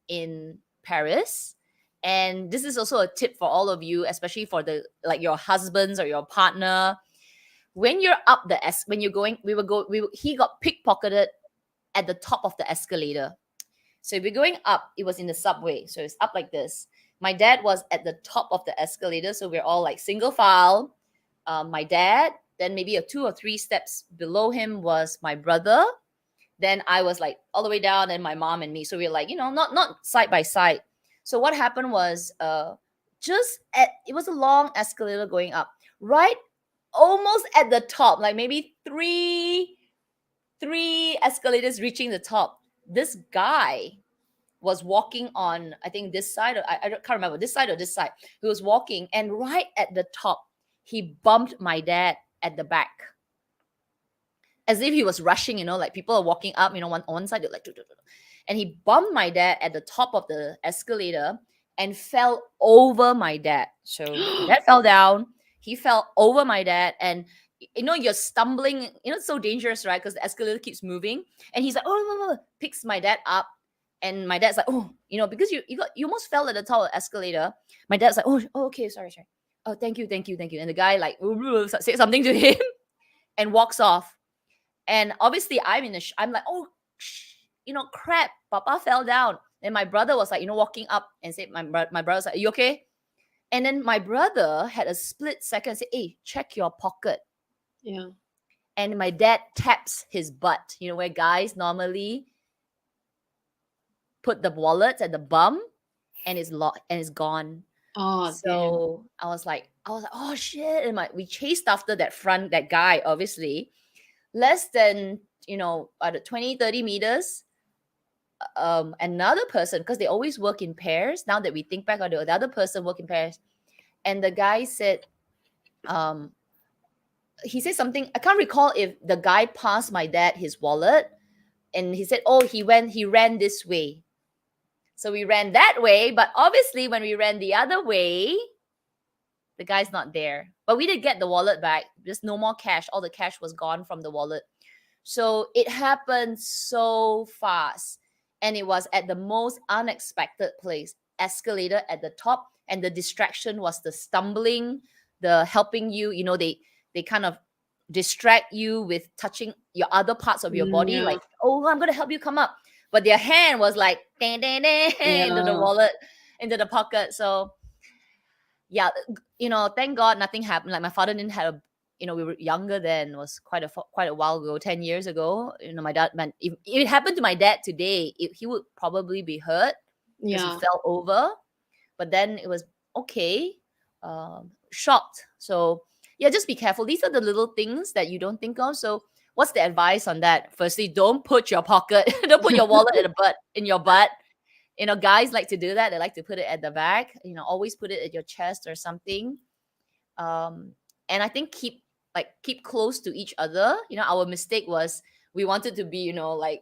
S2: in Paris. And this is also a tip for all of you, especially for the like your husbands or your partner. When you're up when you're going, he got pickpocketed at the top of the escalator. So we're going up, it was in the subway. So it's up like this. My dad was at the top of the escalator. So we're all like single file. My dad, then maybe a 2 or 3 steps below him was my brother. Then I was like all the way down, and my mom and me. So we're like, not side by side. So what happened was it was a long escalator going up, right? Almost at the top, like maybe three escalators reaching the top. This guy was walking on, I think this side, or I can't remember, this side or this side. He was walking, and right at the top, he bumped my dad at the back. As if he was rushing, like people are walking up, on one side, they're like, and he bumped my dad at the top of the escalator and fell over my dad. So my dad fell down, he fell over my dad, and you're stumbling, it's so dangerous, right? Because the escalator keeps moving, and he's like, oh, no, no, picks my dad up, and my dad's like, oh, because you almost fell at the top of the escalator. My dad's like, oh, okay, sorry. Oh, thank you. And the guy like said something to him and walks off. And obviously, I'm like, oh, crap, Papa fell down. And my brother was like, walking up and said, my brother's like, are you okay? And then my brother had a split second and said, hey, check your pocket.
S1: Yeah.
S2: And my dad taps his butt, where guys normally put the wallet at the bum, and it's locked and it's gone.
S1: Oh,
S2: So damn. I was like, oh shit. And we chased after that guy, obviously. Less than, about 20, 30 meters, another person, because they always work in pairs. Now that we think back on it, the other person work in pairs. And the guy said, he said something, I can't recall if the guy passed my dad his wallet, and he said, oh, he ran this way. So we ran that way, but obviously when we ran the other way, the guy's not there. But we did get the wallet back. There's no more cash. All the cash was gone from the wallet. So it happened so fast. And it was at the most unexpected place. Escalator at the top. And the distraction was the stumbling, the helping you. They kind of distract you with touching your other parts of your body.
S1: yeah.
S2: Like, oh, I'm going to help you come up. But their hand was like, dang, dang, dang, into the wallet, into the pocket. So yeah, thank God nothing happened. Like my father didn't have we were younger then. It was quite a while ago, 10 years ago. My dad, man, if it happened to my dad today, he would probably be hurt because he fell over. But then it was okay, shocked. So yeah, just be careful. These are the little things that you don't think of. So what's the advice on that? Firstly, don't put your wallet in your butt. Guys like to do that. They like to put it at the back. Always put it at your chest or something. And I think keep close to each other. Our mistake was we wanted to be, light.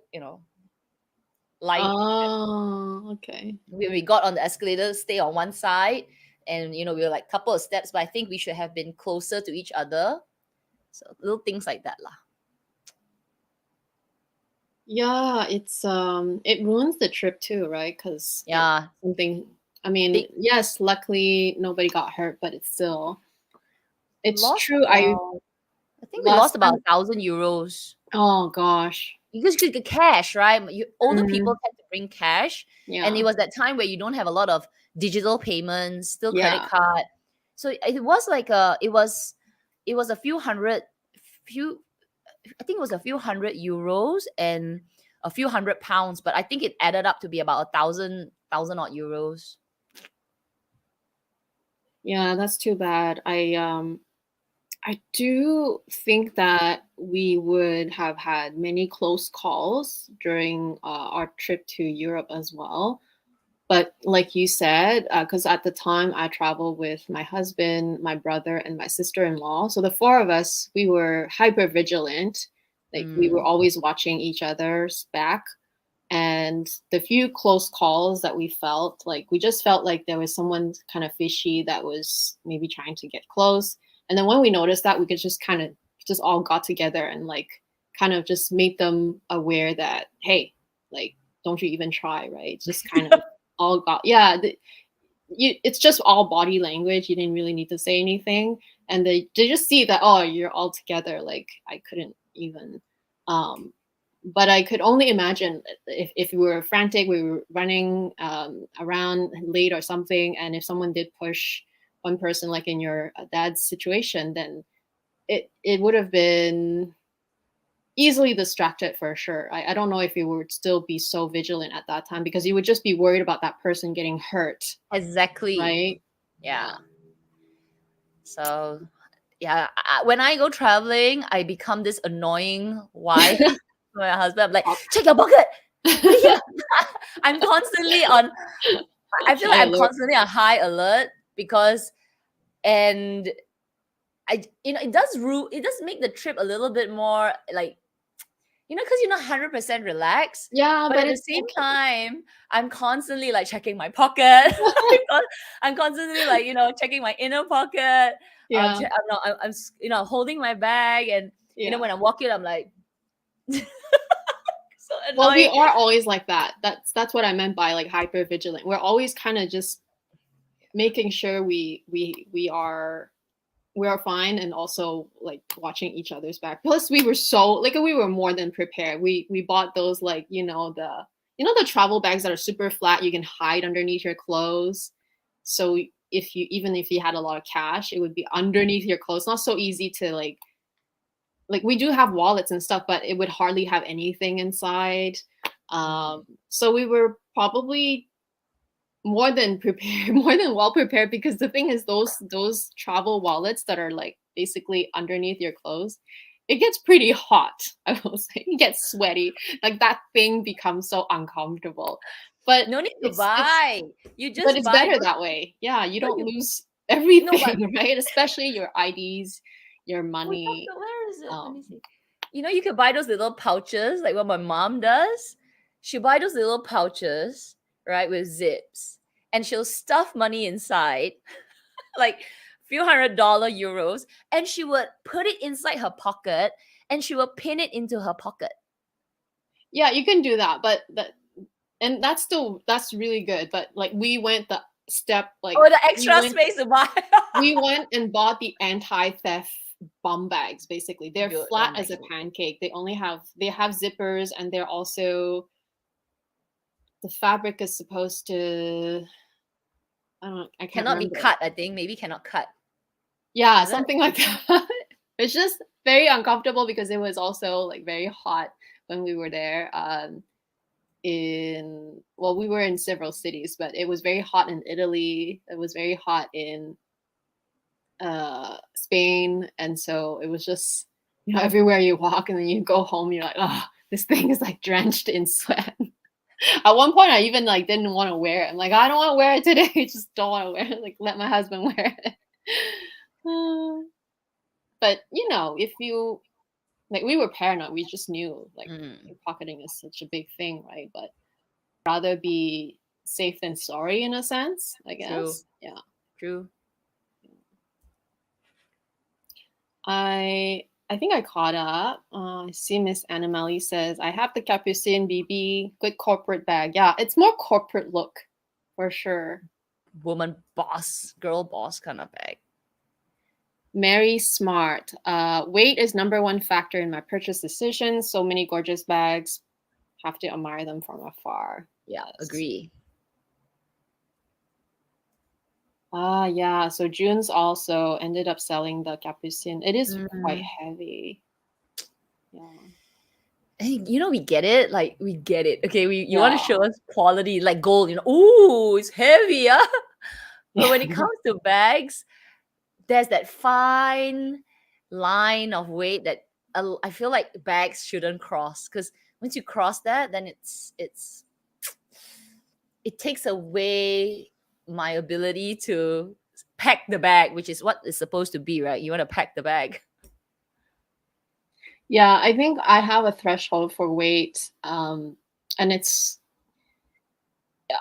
S1: Oh, okay.
S2: We got on the escalator, stay on one side, and we were like a couple of steps, but I think we should have been closer to each other. So little things like that, lah.
S1: Yeah, it ruins the trip too, right? Because something. I mean, yes, luckily nobody got hurt, but it's still. It's true.
S2: I think we lost about 1,000 euros.
S1: Oh gosh.
S2: Because you get cash, right? Older people tend to bring cash, and it was that time where you don't have a lot of digital payments, still credit card. So it was like it was a few hundred euros and a few £100, but I think it added up to be about 1,000 odd euros.
S1: Yeah, that's too bad. I do think that we would have had many close calls during our trip to Europe as well. But like you said, because at the time I traveled with my husband, my brother, and my sister-in-law. So the four of us, we were hyper vigilant. Like we were
S2: Mm.
S1: always watching each other's back. And the few close calls that we felt, like we just felt like there was someone kind of fishy that was maybe trying to get close. And then when we noticed that, we could just kind of just all got together and like kind of just made them aware that, hey, like, don't you even try, right? Just kind of all got, yeah, it's just all body language. You didn't really need to say anything. And they just see that, oh, you're all together. Like I couldn't even, um, but I could only imagine if we were frantic, we were running around late or something, and if someone did push one person, like in your dad's situation, then it would have been easily distracted for sure. I don't know if you would still be so vigilant at that time because you would just be worried about that person getting hurt,
S2: Exactly.
S1: right?
S2: Yeah. So, yeah, when I go traveling, I become this annoying wife to my husband. I'm like, check your pocket. Put it here. I'm constantly on. I feel like
S1: High
S2: I'm
S1: alert.
S2: constantly on high alert because, and it does make the trip a little bit more like, because you're not 100% relaxed.
S1: Yeah,
S2: But
S1: but
S2: at the
S1: it's
S2: same time, I'm constantly like checking my pocket.
S1: okay.
S2: I'm constantly like, checking my inner pocket.
S1: Yeah,
S2: I'm holding my bag, and
S1: yeah.
S2: when I'm walking, I'm like, so
S1: Well, we
S2: annoying.
S1: are always like that. That's what I meant by like hyper vigilant. We're always kind of just making sure we are fine, and also like watching each other's back. Plus, we were so like we were more than prepared. We bought those like the travel bags that are super flat. You can hide underneath your clothes. So if you had a lot of cash, it would be underneath your clothes. Not so easy to like we do have wallets and stuff, but it would hardly have anything inside. So we were probably more than prepared, more than well prepared, because the thing is those travel wallets that are like basically underneath your clothes, it gets pretty hot. I will say it gets sweaty. Like that thing becomes so uncomfortable. But
S2: No need to
S1: it's
S2: buy. You
S1: but
S2: just
S1: it's
S2: buy
S1: better
S2: those.
S1: that way. Yeah, you
S2: No,
S1: don't
S2: you
S1: lose
S2: no, but
S1: everything, right? Especially your IDs, your money.
S2: where is it? Let
S1: Um,
S2: me see. You could buy those little pouches, like what my mom does. She'll buy those little pouches, right, with zips, and she'll stuff money inside, like few $100 euros, and she would put it inside her pocket, and she will pin it into her pocket.
S1: yeah, you can do that, but that's really good. But like we went the step like
S2: Oh, the
S1: we
S2: extra
S1: went
S2: space to buy.
S1: we went and bought the anti-theft bum bags. Basically, they're
S2: Good. Oh
S1: flat
S2: my
S1: as a
S2: god.
S1: pancake. They have zippers, and they're also the fabric is supposed to I can't
S2: Cannot be
S1: remember.
S2: cut. I think maybe cannot cut.
S1: Yeah,
S2: Is it?
S1: something like that. It's just very uncomfortable because it was also like very hot when we were there. We were in several cities, but it was very hot in Italy. It was very hot in Spain, and so it was just everywhere you walk, and then you go home, you're like, oh, this thing is like drenched in sweat. At one point, I even like didn't want to wear it. I'm like, I don't want to wear it today. I just don't want to wear it. Like, let my husband wear it. But if you like, we were paranoid. We just knew like pickpocketing is such a big thing, right? But rather be safe than sorry in a sense, I
S2: True.
S1: guess. Yeah.
S2: True.
S1: I think I caught up. I see Miss Annamelly says, I have the Capucine BB, good corporate bag. Yeah, it's more corporate look for sure.
S2: Woman boss, girl boss kind of bag.
S1: Mary Smart. Weight is number one factor in my purchase decision. So many gorgeous bags. Have to admire them from afar.
S2: Yeah,
S1: Yes.
S2: agree.
S1: Yeah. So June's also ended up selling the Capucine. It is quite heavy. Yeah.
S2: Hey, we get it. Like, we get it. Okay, you want to
S1: Yeah.
S2: show us quality, like gold. Ooh, it's heavy, But when it comes to bags, there's that fine line of weight that I feel like bags shouldn't cross, because once you cross that, then it takes away my ability to pack the bag, which is what it's supposed to be, right? You want to pack the bag.
S1: Yeah, I think I have a threshold for weight, and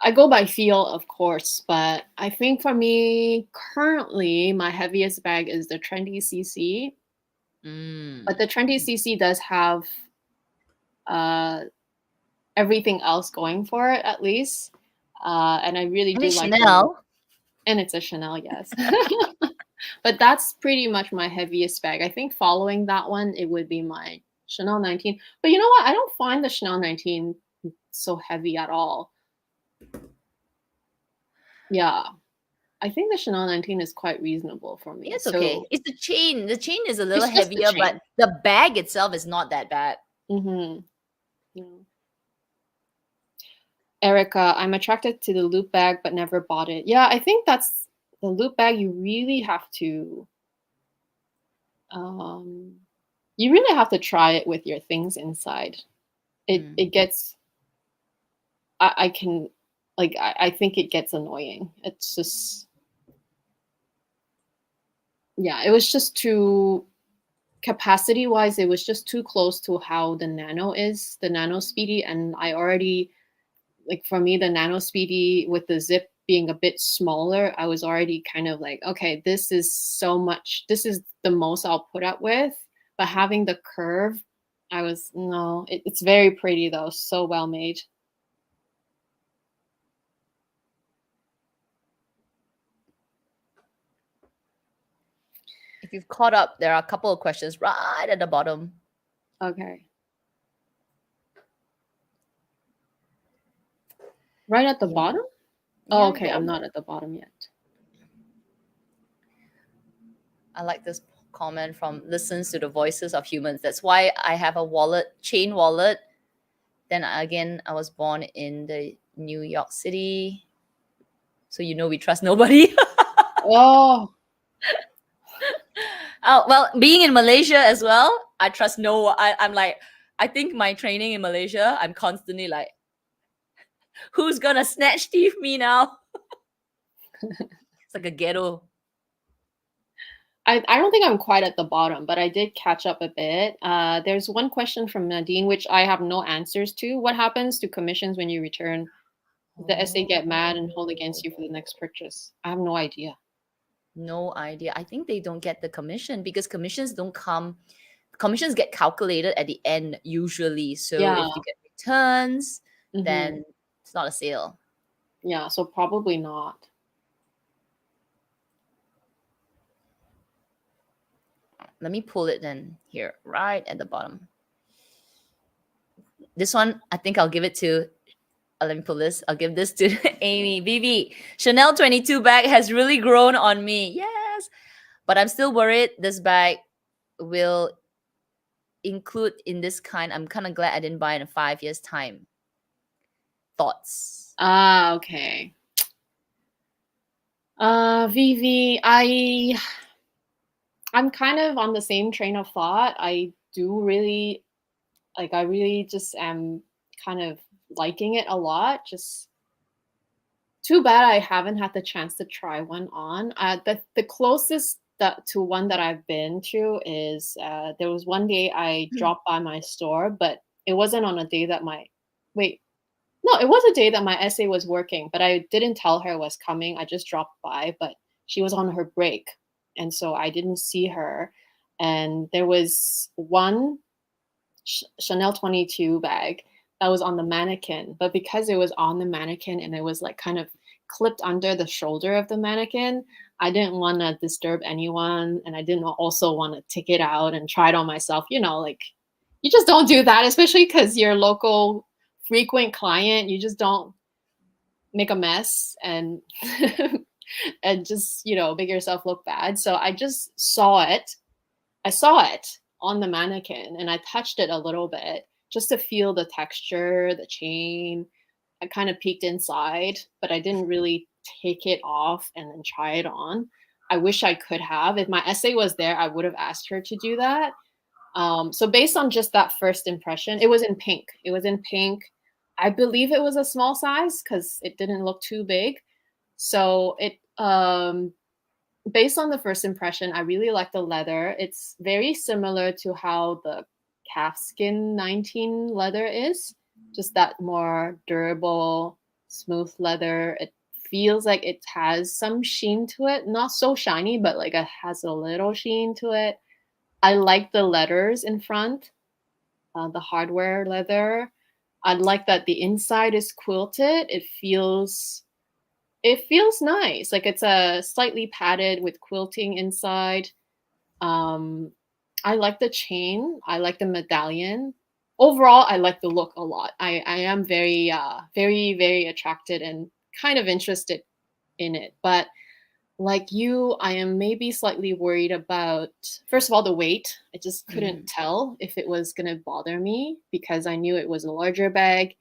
S1: I go by feel, of course, but I think for me currently my heaviest bag is the Trendy CC. But the Trendy CC does have everything else going for it, at least. And I really
S2: And
S1: do
S2: it's
S1: like
S2: Chanel.
S1: and it's a Chanel, yes. But that's pretty much my heaviest bag. I think following that one, it would be my Chanel 19. But you know what? I don't find the Chanel 19 so heavy at all. Yeah. I think the Chanel 19 is quite reasonable for me.
S2: It's okay.
S1: So
S2: It's the chain. The chain is a little
S1: it's just the
S2: heavier, but
S1: chain.
S2: the bag itself is not that bad.
S1: Mm-hmm. Yeah. Erica, I'm attracted to the loop bag but never bought it. Yeah, I think that's the loop bag. You really have to try it with your things inside. It gets I can like I think it gets annoying. It's just yeah, it was just too capacity wise, it was just too close to how the Nano is, the Nano Speedy, and I already like for me the Nano Speedy with the zip being a bit smaller, I was already kind of like, okay, this is so much, this is the most I'll put up with. But having the curve, I was no, it's very pretty though, so well made.
S2: If you've caught up, there are a couple of questions right at the bottom.
S1: Okay. Right at the bottom? Oh, okay, I'm not at the bottom yet.
S2: I like this comment from listens to the voices of humans. That's why I have a wallet, chain wallet. Then again, I was born in the New York City. So you know we trust nobody.
S1: Oh.
S2: Oh, well, being in Malaysia as well, I trust I'm like, I think my training in Malaysia, I'm constantly like, who's gonna snatch thief me now? It's like a ghetto.
S1: I don't think I'm quite at the bottom, but I did catch up a bit. There's one question from Nadine, which I have no answers to. What happens to commissions when you return? The SA get mad and hold against you for the next purchase? I have no idea.
S2: No idea. I think they don't get the commission because commissions don't come. Commissions get calculated at the end usually. So
S1: Yeah.
S2: if you get returns,
S1: Mm-hmm.
S2: then it's not a sale.
S1: Yeah, so probably not.
S2: Let me pull it then here, right at the bottom. This one, I think I'll give it to, let me pull this. I'll give this to Amy. BB, Chanel 22 bag has really grown on me. Yes. But I'm still worried this bag will include in this kind. I'm kind of glad I didn't buy it in 5 years' time. Thoughts?
S1: Ah, okay. Vivi, I'm kind of on the same train of thought. I really just am kind of liking it a lot. Just too bad I haven't had the chance to try one on. The closest to one that I've been to is there was one day I dropped by my store, but it wasn't on a day that no, it was a day that my SA was working, but I didn't tell her I was coming. I just dropped by, but she was on her break. And so I didn't see her. And there was one Chanel 22 bag that was on the mannequin. But because it was on the mannequin and it was like kind of clipped under the shoulder of the mannequin, I didn't want to disturb anyone. And I didn't also want to take it out and try it on myself. You know, like you just don't do that, especially because you're local frequent client. You just don't make a mess and and just, you know, make yourself look bad. So I just saw it. I saw it on the mannequin and I touched it a little bit just to feel the texture, the chain. I kind of peeked inside, but I didn't really take it off and then try it on. I wish I could have. If my essay was there, I would have asked her to do that. So based on just that first impression, it was in pink. It was in pink. I believe it was a small size because it didn't look too big. So it based on the first impression, I really like the leather. It's very similar to how the calfskin 19 leather is, just that more durable, smooth leather. It feels like it has some sheen to it, not so shiny, but like it has a little sheen to it. I like the letters in front, the hardware leather. I like that the inside is quilted. It feels nice. Like it's a slightly padded with quilting inside. I like the chain. I like the medallion. Overall, I like the look a lot. I am very, very, very attracted and kind of interested in it. But like you, I am maybe slightly worried about, first of all, the weight. I just couldn't tell if it was going to bother me because I knew it was a larger bag.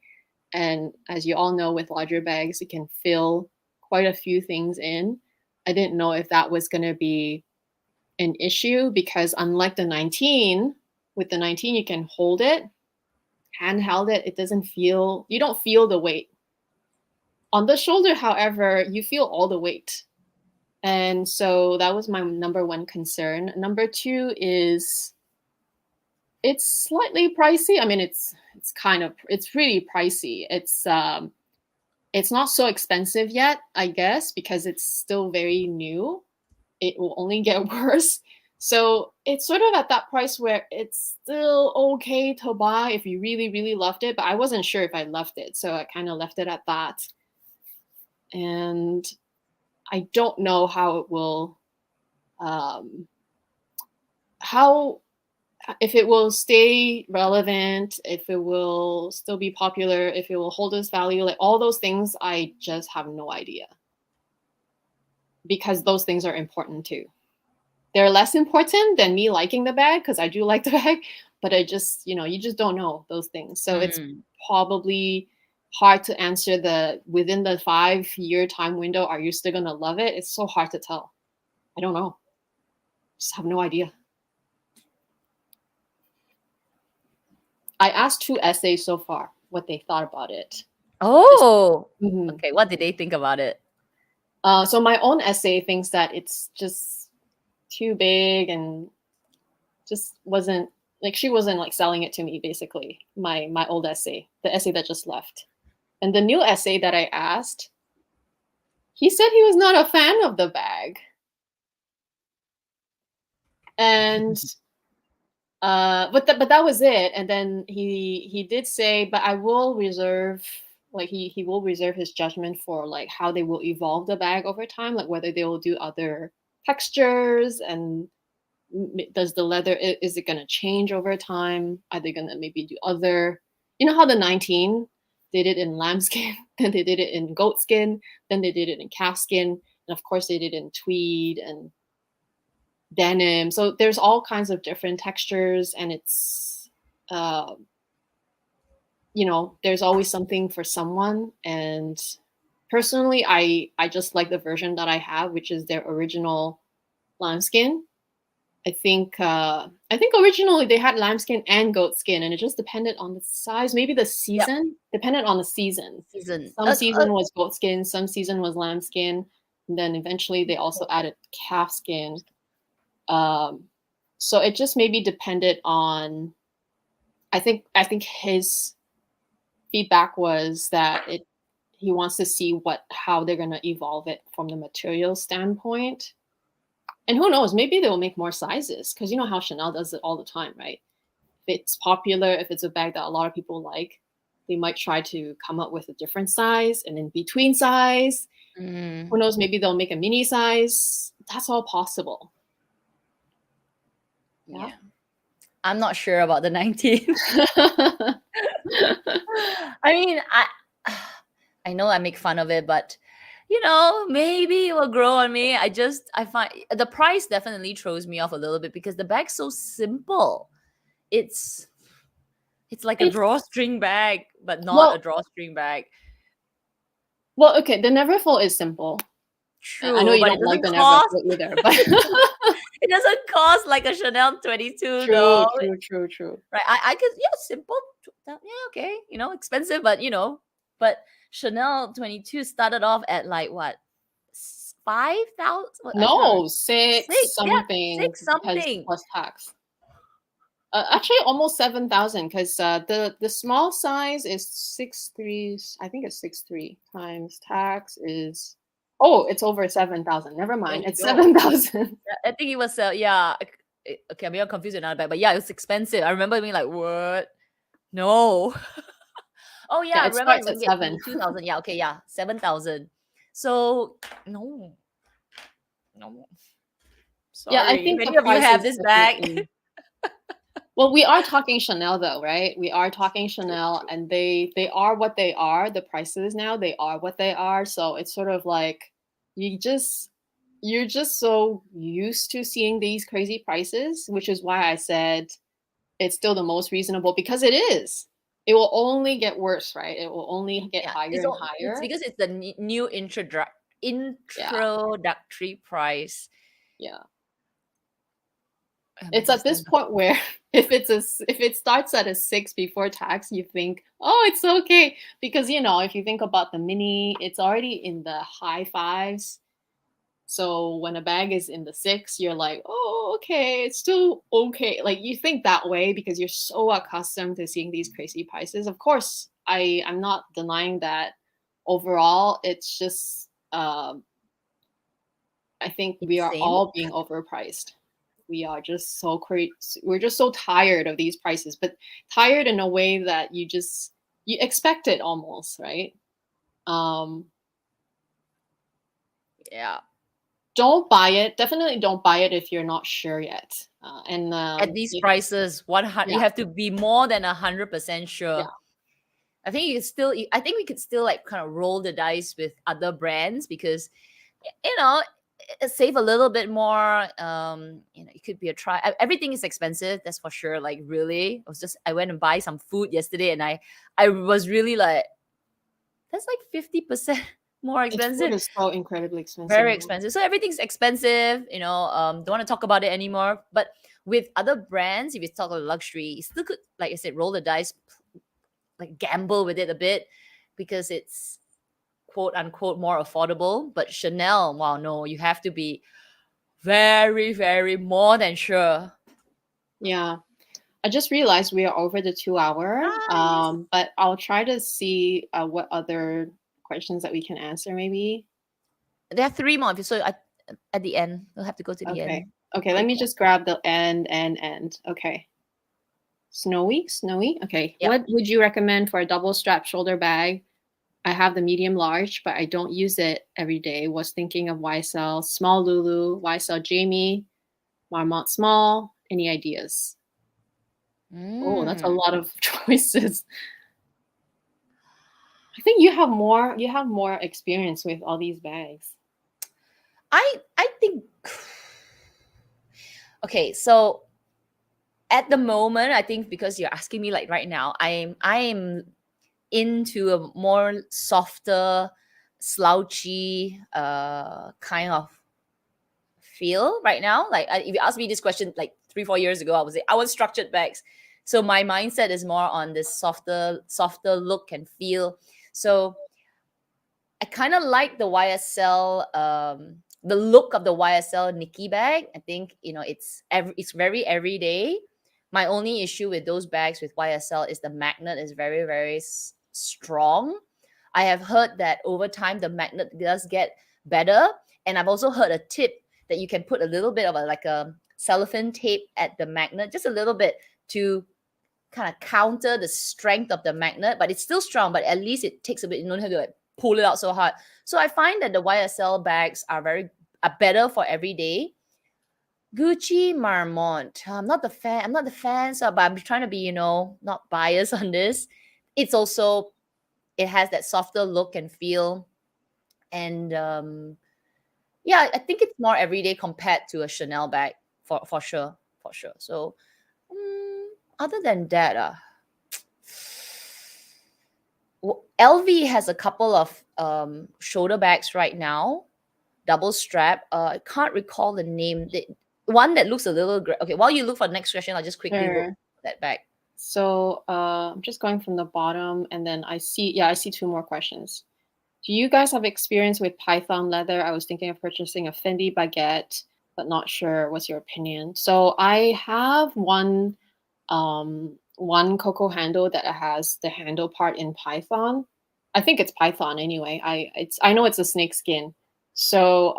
S1: And as you all know, with larger bags, it can fill quite a few things in. I didn't know if that was going to be an issue because unlike the 19, with the 19, you can hold it, handheld it. It doesn't feel, you don't feel the weight. On the shoulder, however, you feel all the weight. And so that was my number one concern. Number two is it's slightly pricey. I mean, it's really pricey. It's not so expensive yet, I guess, because it's still very new. It will only get worse. So it's sort of at that price where it's still okay to buy if you really, really loved it. But I wasn't sure if I loved it. So I kind of left it at that. And I don't know how it will, if it will stay relevant, if it will still be popular, if it will hold its value, like all those things, I just have no idea. Because those things are important too. They're less important than me liking the bag, because I do like the bag, but I just, you just don't know those things. So it's probably hard to answer within the 5-year time window, are you still gonna love it? It's so hard to tell. I don't know. Just have no idea. I asked 2 essays so far what they thought about it.
S2: Oh, okay. What did they think about it?
S1: So my own essay thinks that it's just too big and just wasn't like, she wasn't like selling it to me, basically. My old essay, the essay that just left. And the new essay that I asked, he said he was not a fan of the bag. And but that was it. And then he did say, but I will reserve, like he will reserve his judgment for like how they will evolve the bag over time, like whether they will do other textures, and does the leather, is it going to change over time? Are they going to maybe do other, how the 19 did it in lambskin, then they did it in goat skin, then they did it in calf skin, and of course they did it in tweed and denim. So there's all kinds of different textures, and it's there's always something for someone. And personally, I just like the version that I have, which is their original lambskin. I think originally they had lambskin and goat skin, and it just depended on the size, maybe the season. Depended on the season. Some season was goat skin, some season was lambskin, and then eventually they also added calf skin. So it just maybe depended on. I think his feedback was that he wants to see how they're gonna evolve it from the material standpoint. And who knows, maybe they'll make more sizes, because you know how Chanel does it all the time, right? If it's popular, if it's a bag that a lot of people like, they might try to come up with a different size, and in between size. Who knows, maybe they'll make a mini size. That's all possible.
S2: Yeah. I'm not sure about the 19. I mean, I know I make fun of it, but maybe it will grow on me. I find the price definitely throws me off a little bit, because the bag's so simple. It's like a drawstring bag, but not a drawstring bag.
S1: Well, okay, the Neverfull is simple. I know
S2: True,
S1: you
S2: but it
S1: don't like
S2: doesn't
S1: the
S2: cost.
S1: Never either, but
S2: It doesn't cost like a Chanel 22
S1: true,
S2: though.
S1: true, true, true.
S2: Right? I could, yeah, simple. Yeah, okay, expensive, but but Chanel 22 started off at like what, 5,000? I can't.
S1: No, six
S2: Six, yeah,
S1: something
S2: six
S1: because
S2: something.
S1: plus tax. Actually, almost 7,000 because the small size is 6'3". I think it's 6'3" times tax is, oh, it's over 7,000. Never
S2: There
S1: mind,
S2: you
S1: it's
S2: go.
S1: 7,000.
S2: Yeah, I think it was, yeah. Okay, I'm confused with another bag, but yeah, it was expensive. I remember being like, what? No. Oh yeah,
S1: Yeah,
S2: I
S1: it
S2: remember in
S1: starts at
S2: ringgit,
S1: 7.
S2: 2,000. Yeah, okay, yeah, 7,000. So no, no.
S1: Yeah, I
S2: Sorry. If
S1: think the
S2: any of you
S1: price
S2: have
S1: is
S2: this bag,
S1: definitely. Well, we are talking Chanel though, right? We are talking Chanel, and they are what they are. The prices now, they are what they are. So it's sort of like you just you're just so used to seeing these crazy prices, which is why I said it's still the most reasonable because it is. It will only get worse, right? It will only get
S2: yeah,
S1: higher and
S2: it's
S1: higher.
S2: because it's the new
S1: Yeah,
S2: introductory price.
S1: yeah.
S2: Oh my
S1: It's at this
S2: goodness.
S1: point where if it starts at a 6 before tax, you think, oh, it's okay. Because if you think about the mini, it's already in the high fives. So when a bag is in the 6, you're like, oh, okay, it's still okay. Like you think that way because you're so accustomed to seeing these crazy prices. Of course, I'm not denying that overall it's just I think we are
S2: Insane.
S1: all being overpriced. We are just so crazy. We're just so tired of these prices, but tired in a way that you expect it almost, right? Um,
S2: Yeah.
S1: don't buy it. Definitely don't buy it if you're not sure yet. And
S2: At these
S1: if,
S2: prices, 100, you
S1: yeah,
S2: have to be more than 100%
S1: yeah,
S2: sure. I think I think we could still like kind of roll the dice with other brands because, you know, save a little bit more. It could be a try. Everything is expensive, that's for sure. Like really, I went and buy some food yesterday, and I was really like, that's like 50% more
S1: its food
S2: expensive.
S1: is so incredibly expensive
S2: Very
S1: now.
S2: expensive. So everything's expensive. Don't want to talk about it anymore. But with other brands, if you talk about luxury, you still could, like I said, roll the dice, like gamble with it a bit because it's quote unquote more affordable. But Chanel, wow, no, you have to be very, very more than sure.
S1: Yeah. I just realized we are over the 2 hour,
S2: Ah, yes.
S1: but I'll try to see what other questions that we can answer maybe.
S2: There are three more. So at the end, we'll have to go to the
S1: Okay.
S2: end.
S1: Okay, let
S2: Quick
S1: me
S2: one.
S1: just grab the end. Okay. Snowy. Okay.
S2: Yep.
S1: What would you recommend for a double strap shoulder bag? I have the medium large, but I don't use it every day. Was thinking of YSL small Lulu, YSL Jamie, Marmont small. Any ideas? Oh, that's a
S2: Mm.
S1: lot of choices. I think you have more experience with all these bags.
S2: I think okay, so at the moment, I think because you're asking me like right now, I'm into a more softer, slouchy kind of feel right now. Like if you asked me this question like 3-4 years ago, I would say I want structured bags. So my mindset is more on this softer look and feel. So I kind of like the YSL, the look of the YSL Nikki bag. I think it's very everyday. My only issue with those bags with YSL is the magnet is very very strong. I have heard that over time the magnet does get better, and I've also heard a tip that you can put a little bit of a cellophane tape at the magnet, just a little bit to kind of counter the strength of the magnet, but it's still strong, but at least it takes a bit. You don't have to like pull it out so hard. So I find that the YSL bags are better for every day. Gucci Marmont. I'm not the fan. I'm not the fan, so but I'm trying to be, not biased on this. It has that softer look and feel. And yeah, I think it's more everyday compared to a Chanel bag for sure. For sure. So other than that, LV has a couple of shoulder bags right now. double strap. I can't recall the name. The one that looks a little okay. While you look for the next question, I'll just quickly look
S1: Sure.
S2: at that bag.
S1: So I'm just going from the bottom, and then I see 2 more questions. Do you guys have experience with Python leather? I was thinking of purchasing a Fendi baguette, but not sure. What's your opinion? So I have one Coco handle that has the handle part in Python. I think it's Python anyway. I know it's a snake skin. So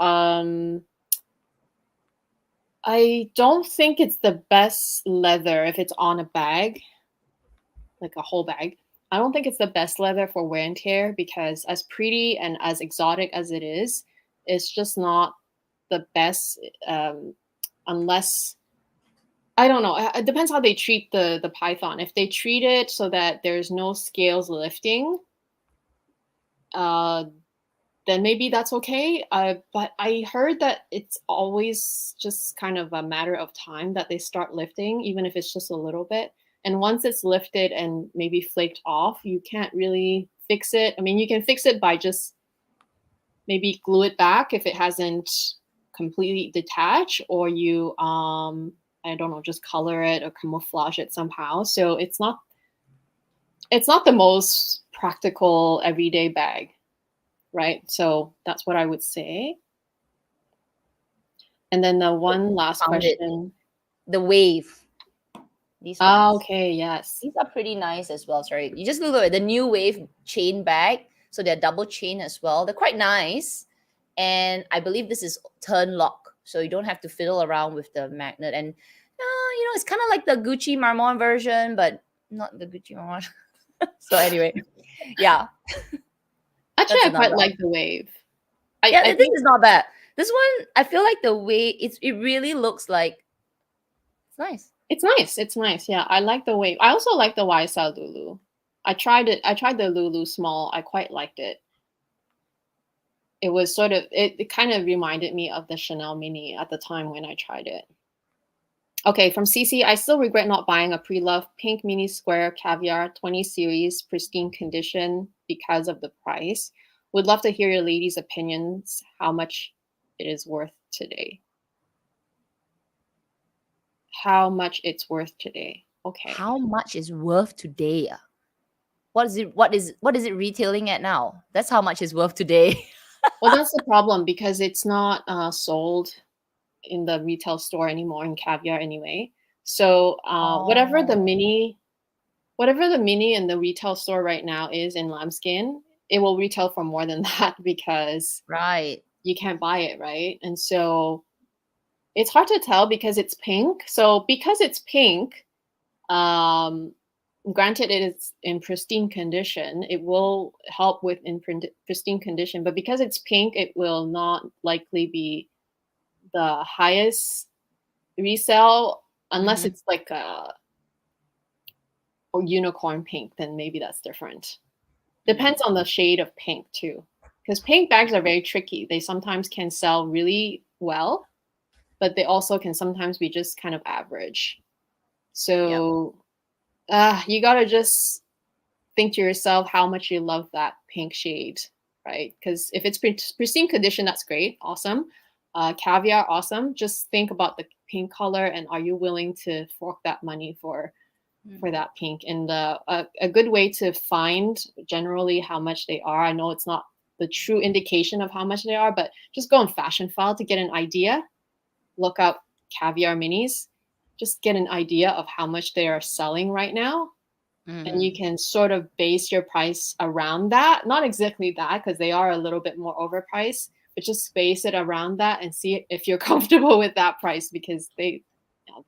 S1: I don't think it's the best leather if it's on a bag, like a whole bag. I don't think it's the best leather for wear and tear because as pretty and as exotic as it is, it's just not the best unless I don't know. It depends how they treat the python. If they treat it so that there's no scales lifting, then maybe that's okay. But I heard that it's always just kind of a matter of time that they start lifting, even if it's just a little bit. And once it's lifted and maybe flaked off, you can't really fix it. I mean, you can fix it by just maybe glue it back if it hasn't completely detached, or you I don't know, just color it or camouflage it somehow. So it's not the most practical everyday bag, right? So that's what I would say. And then the one last question.
S2: The wave. These
S1: okay, yes.
S2: These are pretty nice as well. Sorry. You just look at the new wave chain bag. So they're double chain as well. They're quite nice. And I believe this is turn lock. So you don't have to fiddle around with the magnet. And, it's kind of like the Gucci Marmont version, but not the Gucci Marmont. So anyway, yeah.
S1: Actually, I quite like the wave.
S2: I think it's not bad. This one, I feel like the way it really looks like it's nice.
S1: It's nice. It's nice. Yeah, I like the wave. I also like the YSL Lulu. I tried it. I tried the Lulu small. I quite liked it. It was sort of it kind of reminded me of the Chanel mini at the time when I tried it. Okay, from CC, I still regret not buying a pre-loved pink mini square caviar 20 series pristine condition because of the price. Would love to hear your ladies' opinions, how much it is worth today. How much it's worth today. Okay.
S2: How much is worth today? What is it retailing at now? That's how much is worth today.
S1: Well, that's the problem because it's not sold in the retail store anymore in caviar anyway. So whatever the mini in the retail store right now is in lambskin, it will retail for more than that because you can't buy it, right? And so it's hard to tell because it's pink. So because it's pink, granted it is in pristine condition, it will help with in pristine condition, but because it's pink, it will not likely be the highest resale unless it's like a unicorn pink, then maybe that's different. Depends on the shade of pink too, because pink bags are very tricky. They sometimes can sell really well, but they also can sometimes be just kind of average. So you gotta just think to yourself how much you love that pink shade, right? Because if it's pristine condition, that's great, awesome. Caviar, awesome. Just think about the pink color and are you willing to fork that money for that pink? And a good way to find generally how much they are, I know it's not the true indication of how much they are, but just go on Fashion File to get an idea. Look up caviar minis. Just get an idea of how much they are selling right now. And you can sort of base your price around that. Not exactly that, because they are a little bit more overpriced, but just base it around that and see if you're comfortable with that price, because they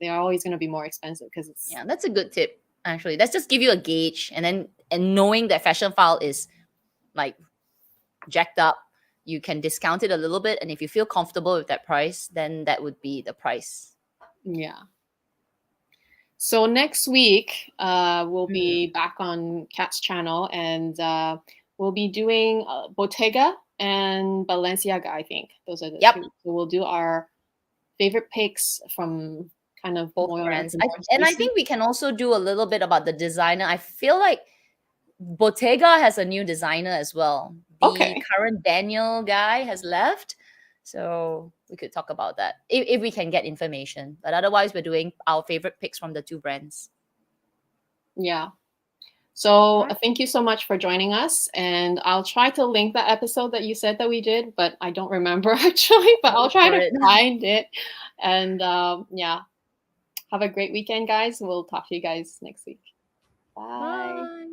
S1: are always going to be more expensive because it's
S2: that's a good tip actually. Let's just give you a gauge, and knowing that Fashion File is like jacked up, you can discount it a little bit, and if you feel comfortable with that price, then that would be the price.
S1: Yeah. So next week we'll be back on Kat's channel, and we'll be doing Bottega and Balenciaga. I think those are the two. So we'll do our favorite picks from kind of
S2: both brands. I think we can also do a little bit about the designer. I feel like Bottega has a new designer as well. The current Daniel guy has left. So we could talk about that if we can get information. But otherwise, we're doing our favorite picks from the two brands.
S1: Yeah. So thank you so much for joining us. And I'll try to link the episode that you said that we did, but I don't remember actually, but I'll try to find it. And yeah, have a great weekend, guys. We'll talk to you guys next week. Bye.
S2: Bye.